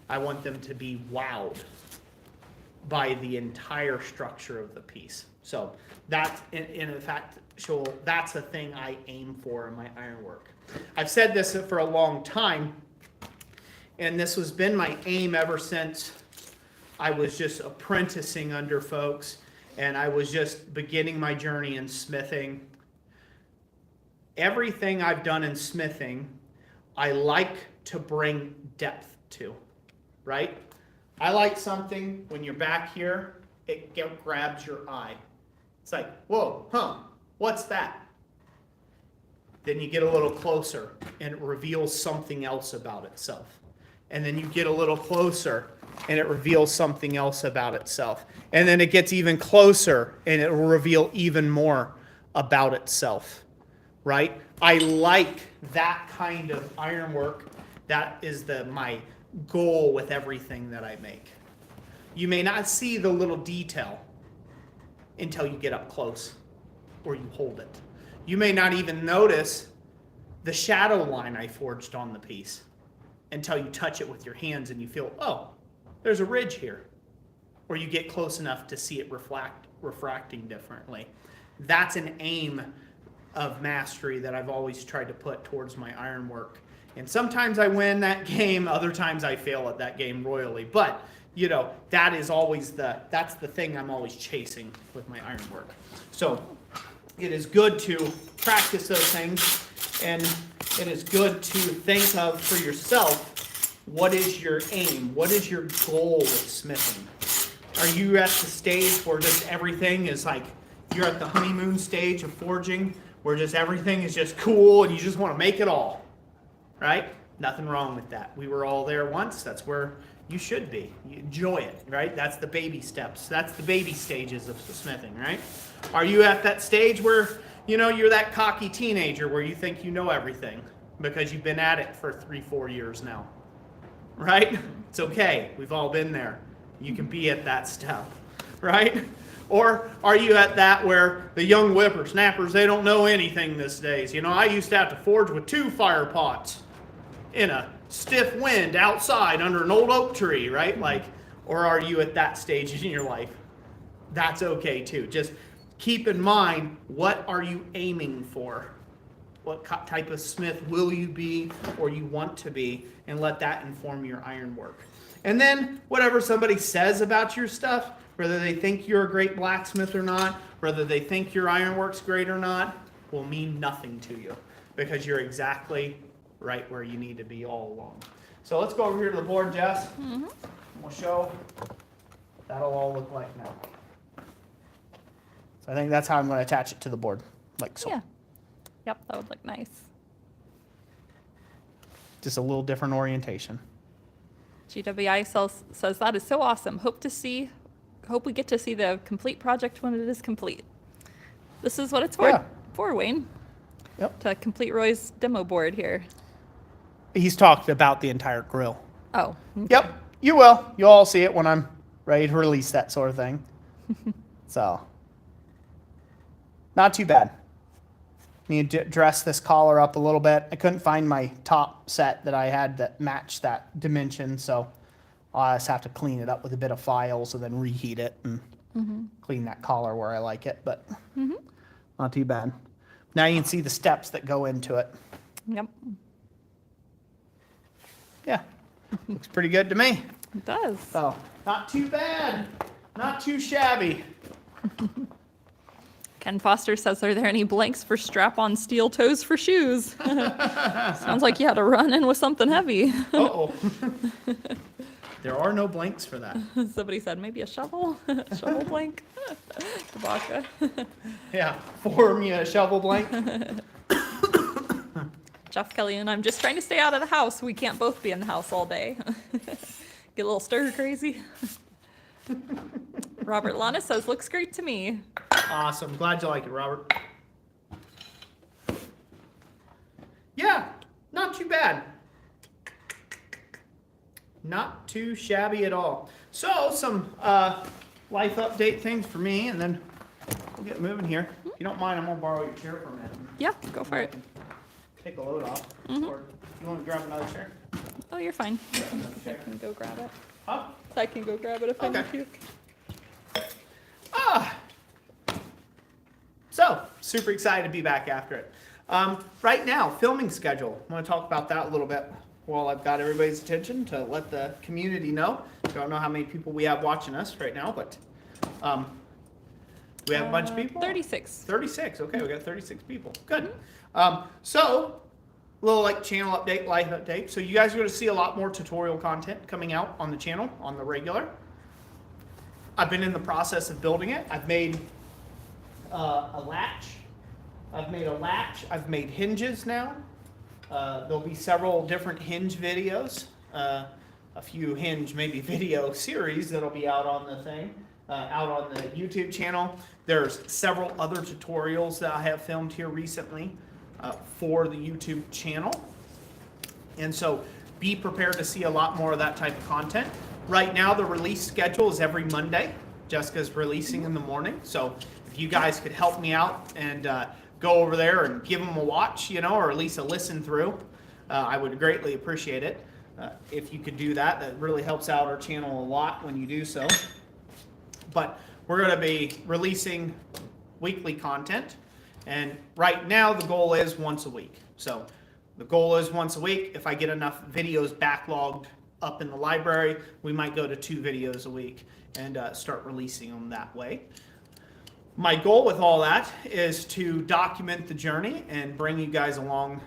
I want them to be wowed by the entire structure of the piece. So that's, in fact, that's the thing I aim for in my ironwork. I've said this for a long time, and this has been my aim ever since I was just apprenticing under folks, and I was just beginning my journey in smithing. Everything I've done in smithing, I like to bring depth to, right? I like something, when you're back here, it grabs your eye. It's like, whoa, what's that? Then you get a little closer, and it reveals something else about itself. And then you get a little closer, and it reveals something else about itself. And then it gets even closer, and it will reveal even more about itself, right? I like that kind of ironwork. That is my goal with everything that I make. You may not see the little detail until you get up close or you hold it. You may not even notice the shadow line I forged on the piece until you touch it with your hands and you feel, oh, there's a ridge here. Or you get close enough to see it refracting differently. That's an aim of mastery that I've always tried to put towards my ironwork. And sometimes I win that game, other times I fail at that game royally. But, you know, that is always that's the thing I'm always chasing with my ironwork. So it is good to practice those things, and it is good to think of for yourself, what is your aim? What is your goal with smithing? Are you at the stage where just everything is like, you're at the honeymoon stage of forging, where just everything is just cool and you just want to make it all, right? Nothing wrong with that. We were all there once. That's where you should be. You enjoy it, right? That's the baby steps. That's the baby stages of smithing, right? Are you at that stage where, you know, you're that cocky teenager where you think you know everything because you've been at it for 3-4 years now, right? It's okay. We've all been there. You can be at that step, right? Or are you at that where the young whippersnappers, they don't know anything these days? You know, I used to have to forge with 2 fire pots in a stiff wind outside under an old oak tree, right? Like, or are you at that stage in your life? That's okay too. Just keep in mind, what are you aiming for? What type of smith will you be or you want to be, and let that inform your ironwork. And then whatever somebody says about your stuff, whether they think you're a great blacksmith or not, whether they think your ironwork's great or not, will mean nothing to you, because you're exactly right where you need to be all along. So let's go over here to the board, Jess. Mm-hmm. We'll show what that'll all look like now. So I think that's how I'm going to attach it to the board, like so. Yeah. Yep, that would look nice. Just a little different orientation. GWI says that is so awesome. Hope we get to see the complete project when it is complete. This is what it's for, Wayne. Yep. To complete Roy's demo board here. He's talked about the entire grill. Oh. Okay. Yep, you will. You'll all see it when I'm ready to release that sort of thing. So, not too bad. Need to dress this collar up a little bit. I couldn't find my top set that I had that matched that dimension, so I'll just have to clean it up with a bit of files and then reheat it and clean that collar where I like it, but not too bad. Now you can see the steps that go into it. Yep. Yeah, looks pretty good to me. It does. So, not too bad. Not too shabby. Ken Foster says, are there any blanks for strap-on steel toes for shoes? Sounds like you had to run in with something heavy. Uh-oh. There are no blanks for that. Somebody said, maybe a shovel? Shovel blank? Kabaka. Yeah, form you a shovel blank. Jeff Kelly and I'm just trying to stay out of the house. We can't both be in the house all day. Get a little stir crazy. Robert Lana says, looks great to me. Awesome. Glad you like it, Robert. Yeah, not too bad. Not too shabby at all. So, some life update things for me, and then we'll get moving here. If you don't mind, I'm going to borrow your chair for a minute. Yeah, go for it. Take a load off. Or you want to grab another chair? Oh, you're fine. Chair. I can go grab it. Huh? I can go grab it if I need to. So, super excited to be back after it. Right now, filming schedule. I want to talk about that a little bit while I've got everybody's attention to let the community know. Don't know how many people we have watching us right now, but we have a bunch of people. 36. 36. Okay, we got 36 people. Good. So, a little like channel update, life update. So you guys are going to see a lot more tutorial content coming out on the channel on the regular. I've been in the process of building it. I've made a latch. I've made hinges now. There'll be several different hinge videos. A few hinge maybe video series that'll be out on the thing, out on the YouTube channel. There's several other tutorials that I have filmed here recently for the YouTube channel. And so be prepared to see a lot more of that type of content. Right now the release schedule is every Monday. Jessica's releasing in the morning. So if you guys could help me out and go over there and give them a watch, you know, or at least a listen through, I would greatly appreciate it. If you could do that, that really helps out our channel a lot when you do so. But we're going to be releasing weekly content. And right now the goal is once a week. So the goal is once a week. If I get enough videos backlogged up in the library, we might go to 2 videos a week and start releasing them that way. My goal with all that is to document the journey and bring you guys along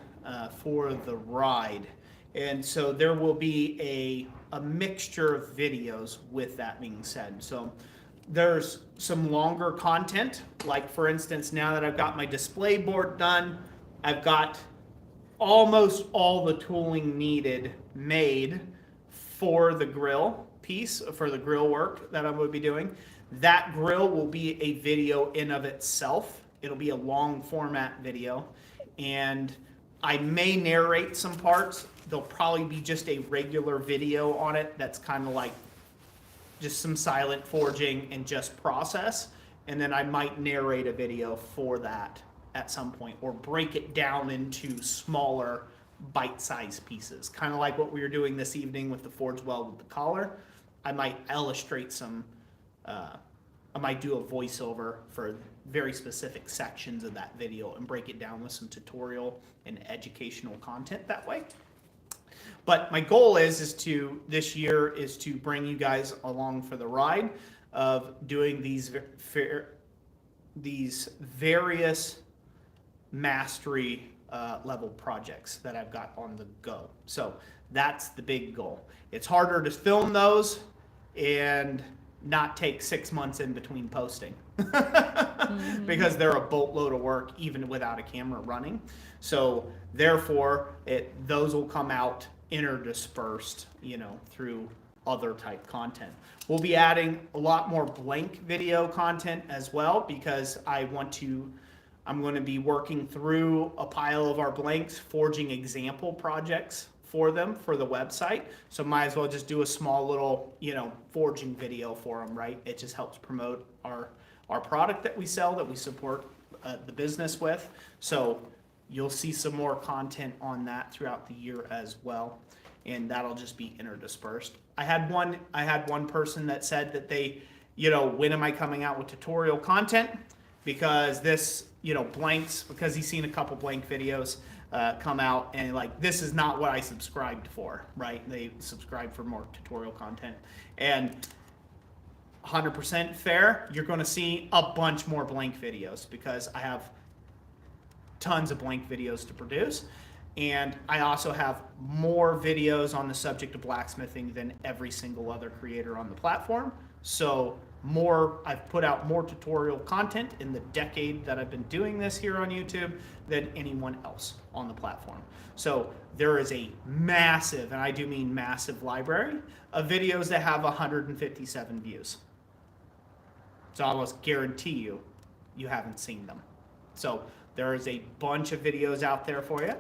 for the ride. And so there will be a mixture of videos with that being said. So there's some longer content, like for instance, now that I've got my display board done, I've got almost all the tooling needed made for the grill piece, for the grill work that I'm going to be doing. That grill will be a video in of itself. It'll be a long format video, and I may narrate some parts. There'll probably be just a regular video on it that's kind of like just some silent forging and just process, and then I might narrate a video for that at some point, or break it down into smaller bite-sized pieces, kind of like what we were doing this evening with the forge weld with the collar. I might illustrate some, I might do a voiceover for very specific sections of that video and break it down with some tutorial and educational content that way. But my goal is to, this year, is to bring you guys along for the ride of doing these various mastery level projects that I've got on the go. So that's the big goal. It's harder to film those and not take 6 months in between posting because they're a boatload of work even without a camera running. So therefore, those will come out interdispersed, you know, through other type content. We'll be adding a lot more blank video content as well, because I'm going to be working through a pile of our blanks, forging example projects for them for the website. So might as well just do a small little, you know, forging video for them, right? It just helps promote our product that we sell, that we support the business with. So you'll see some more content on that throughout the year as well, and that'll just be interdispersed. I had one person that said that they, you know, when am I coming out with tutorial content? Because this, you know, blanks, because he's seen a couple blank videos come out, and like, this is not what I subscribed for, right? They subscribed for more tutorial content, and 100% fair, you're going to see a bunch more blank videos because I have tons of blank videos to produce, and I also have more videos on the subject of blacksmithing than every single other creator on the platform. So I've put out more tutorial content in the decade that I've been doing this here on YouTube than anyone else on the platform. So there is a massive, and I do mean massive, library of videos that have 157 views. So I almost guarantee you haven't seen them. So there is a bunch of videos out there for you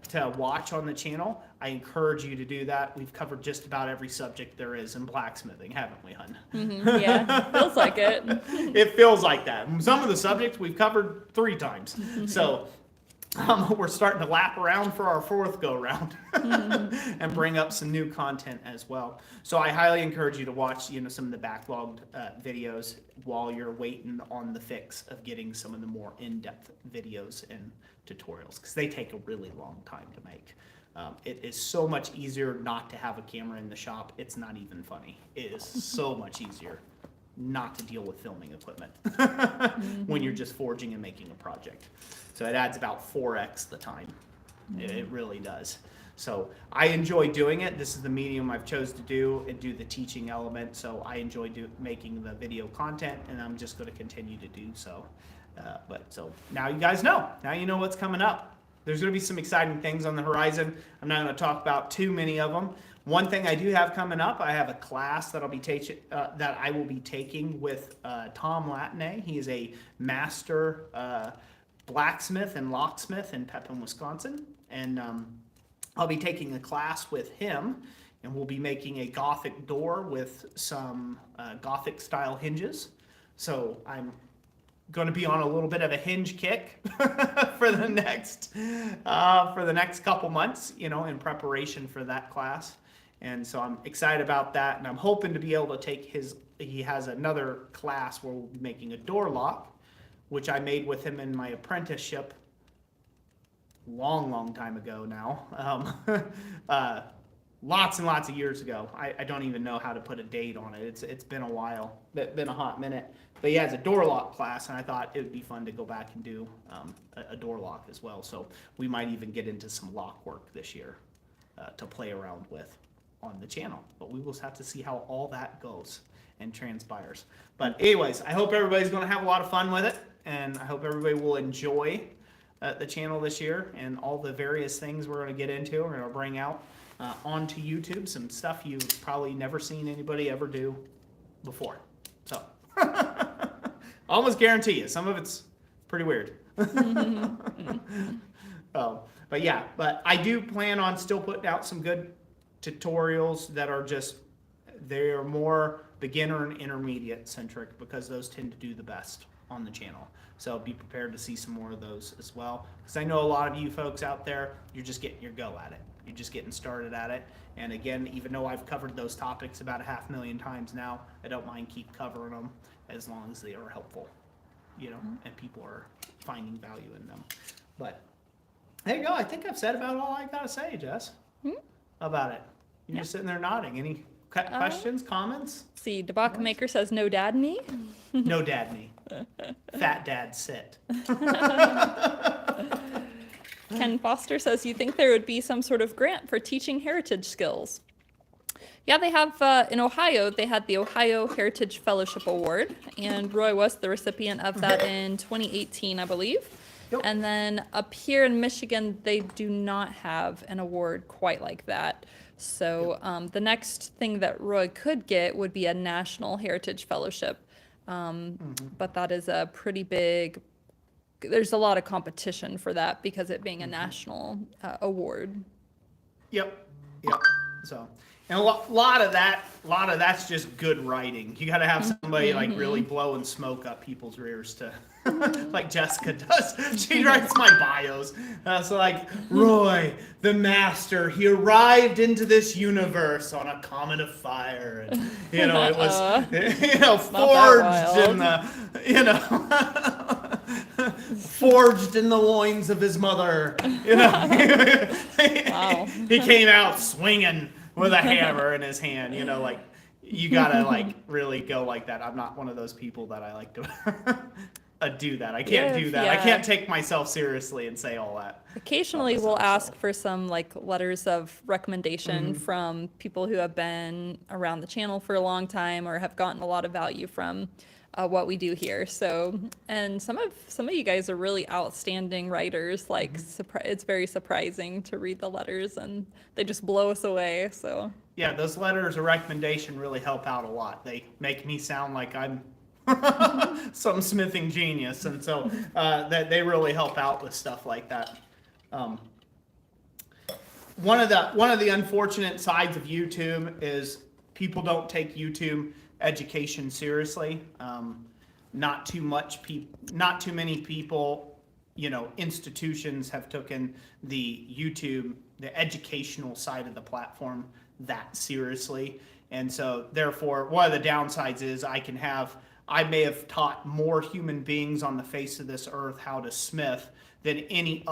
to watch on the channel. I encourage you to do that. We've covered just about every subject there is in blacksmithing, haven't we, hun? Yeah, feels like it. It feels like that. Some of the subjects we've covered 3 times. So we're starting to lap around for our 4th go round and bring up some new content as well. So I highly encourage you to watch, some of the backlogged videos while you're waiting on the fix of getting some of the more in-depth videos and tutorials, because they take a really long time to make. It is so much easier not to have a camera in the shop. It's not even funny. It is so much easier not to deal with filming equipment when you're just forging and making a project. So it adds about 4x the time. It really does. So I enjoy doing it. This is the medium I've chose to do and do the teaching element. So I enjoy making the video content, and I'm just going to continue to do so. So now you guys know. Now you know what's coming up. There's going to be some exciting things on the horizon. I'm not going to talk about too many of them. One thing I do have coming up, I have a class that I will be taking with Tom Latinay. He is a master blacksmith and locksmith in Pepin, Wisconsin, and I'll be taking a class with him, and we'll be making a Gothic door with some Gothic style hinges. So I'm going to be on a little bit of a hinge kick for the next couple months, in preparation for that class. And so I'm excited about that, and I'm hoping to be able to take he has another class where we'll be making a door lock, which I made with him in my apprenticeship long time ago now. Lots and lots of years ago. I don't even know how to put a date on it. It's been a while. It's been a hot minute. But he has a door lock class, and I thought it would be fun to go back and do a door lock as well. So we might even get into some lock work this year to play around with on the channel. But we will have to see how all that goes and transpires. But anyways, I hope everybody's going to have a lot of fun with it, and I hope everybody will enjoy the channel this year and all the various things we're going to get into. We're going to bring out onto YouTube some stuff you've probably never seen anybody ever do before. So almost guarantee you some of it's pretty weird. But I do plan on still putting out some good tutorials that are they're more beginner and intermediate centric, because those tend to do the best on the channel. So be prepared to see some more of those as well, because I know a lot of you folks out there, you're just getting your go at it. You're just getting started at it. And again, even though I've covered those topics about 500,000 times now, I don't mind keep covering them as long as they are helpful, and people are finding value in them. But there you go. I think I've said about all I got to say, Jess, about it. You're just sitting there nodding. Any questions, comments? See, Debaka Maker says no dad me. No dad me. Fat dad sit. Ken Foster says, you think there would be some sort of grant for teaching heritage skills? Yeah, they have, in Ohio, they had the Ohio Heritage Fellowship Award, and Roy was the recipient of that in 2018, I believe. Yep. And then up here in Michigan, they do not have an award quite like that. So the next thing that Roy could get would be a National Heritage Fellowship. But that is a pretty big, there's a lot of competition for that because it being a national award. Yep. So, and a lot of that's just good writing. You got to have somebody like really blowing smoke up people's rears to, like Jessica does. She writes my bios. So like, Roy, the master, he arrived into this universe on a comet of fire, and it was, forged in the, forged in the loins of his mother. Wow. He came out swinging with a hammer in his hand. You gotta like really go like that. I'm not one of those people that I like to do that. I can't do that. I can't take myself seriously and say all that. Occasionally we'll ask for some like letters of recommendation from people who have been around the channel for a long time or have gotten a lot of value from what we do here. So, and some of you guys are really outstanding writers. Like it's very surprising to read the letters and they just blow us away. So yeah, those letters of recommendation really help out a lot. They make me sound like I'm some smithing genius, and so that they really help out with stuff like that. One of the unfortunate sides of YouTube is people don't take YouTube education seriously. Not too many people, institutions have taken the YouTube, the educational side of the platform that seriously. And so therefore, one of the downsides is I may have taught more human beings on the face of this earth how to smith than any other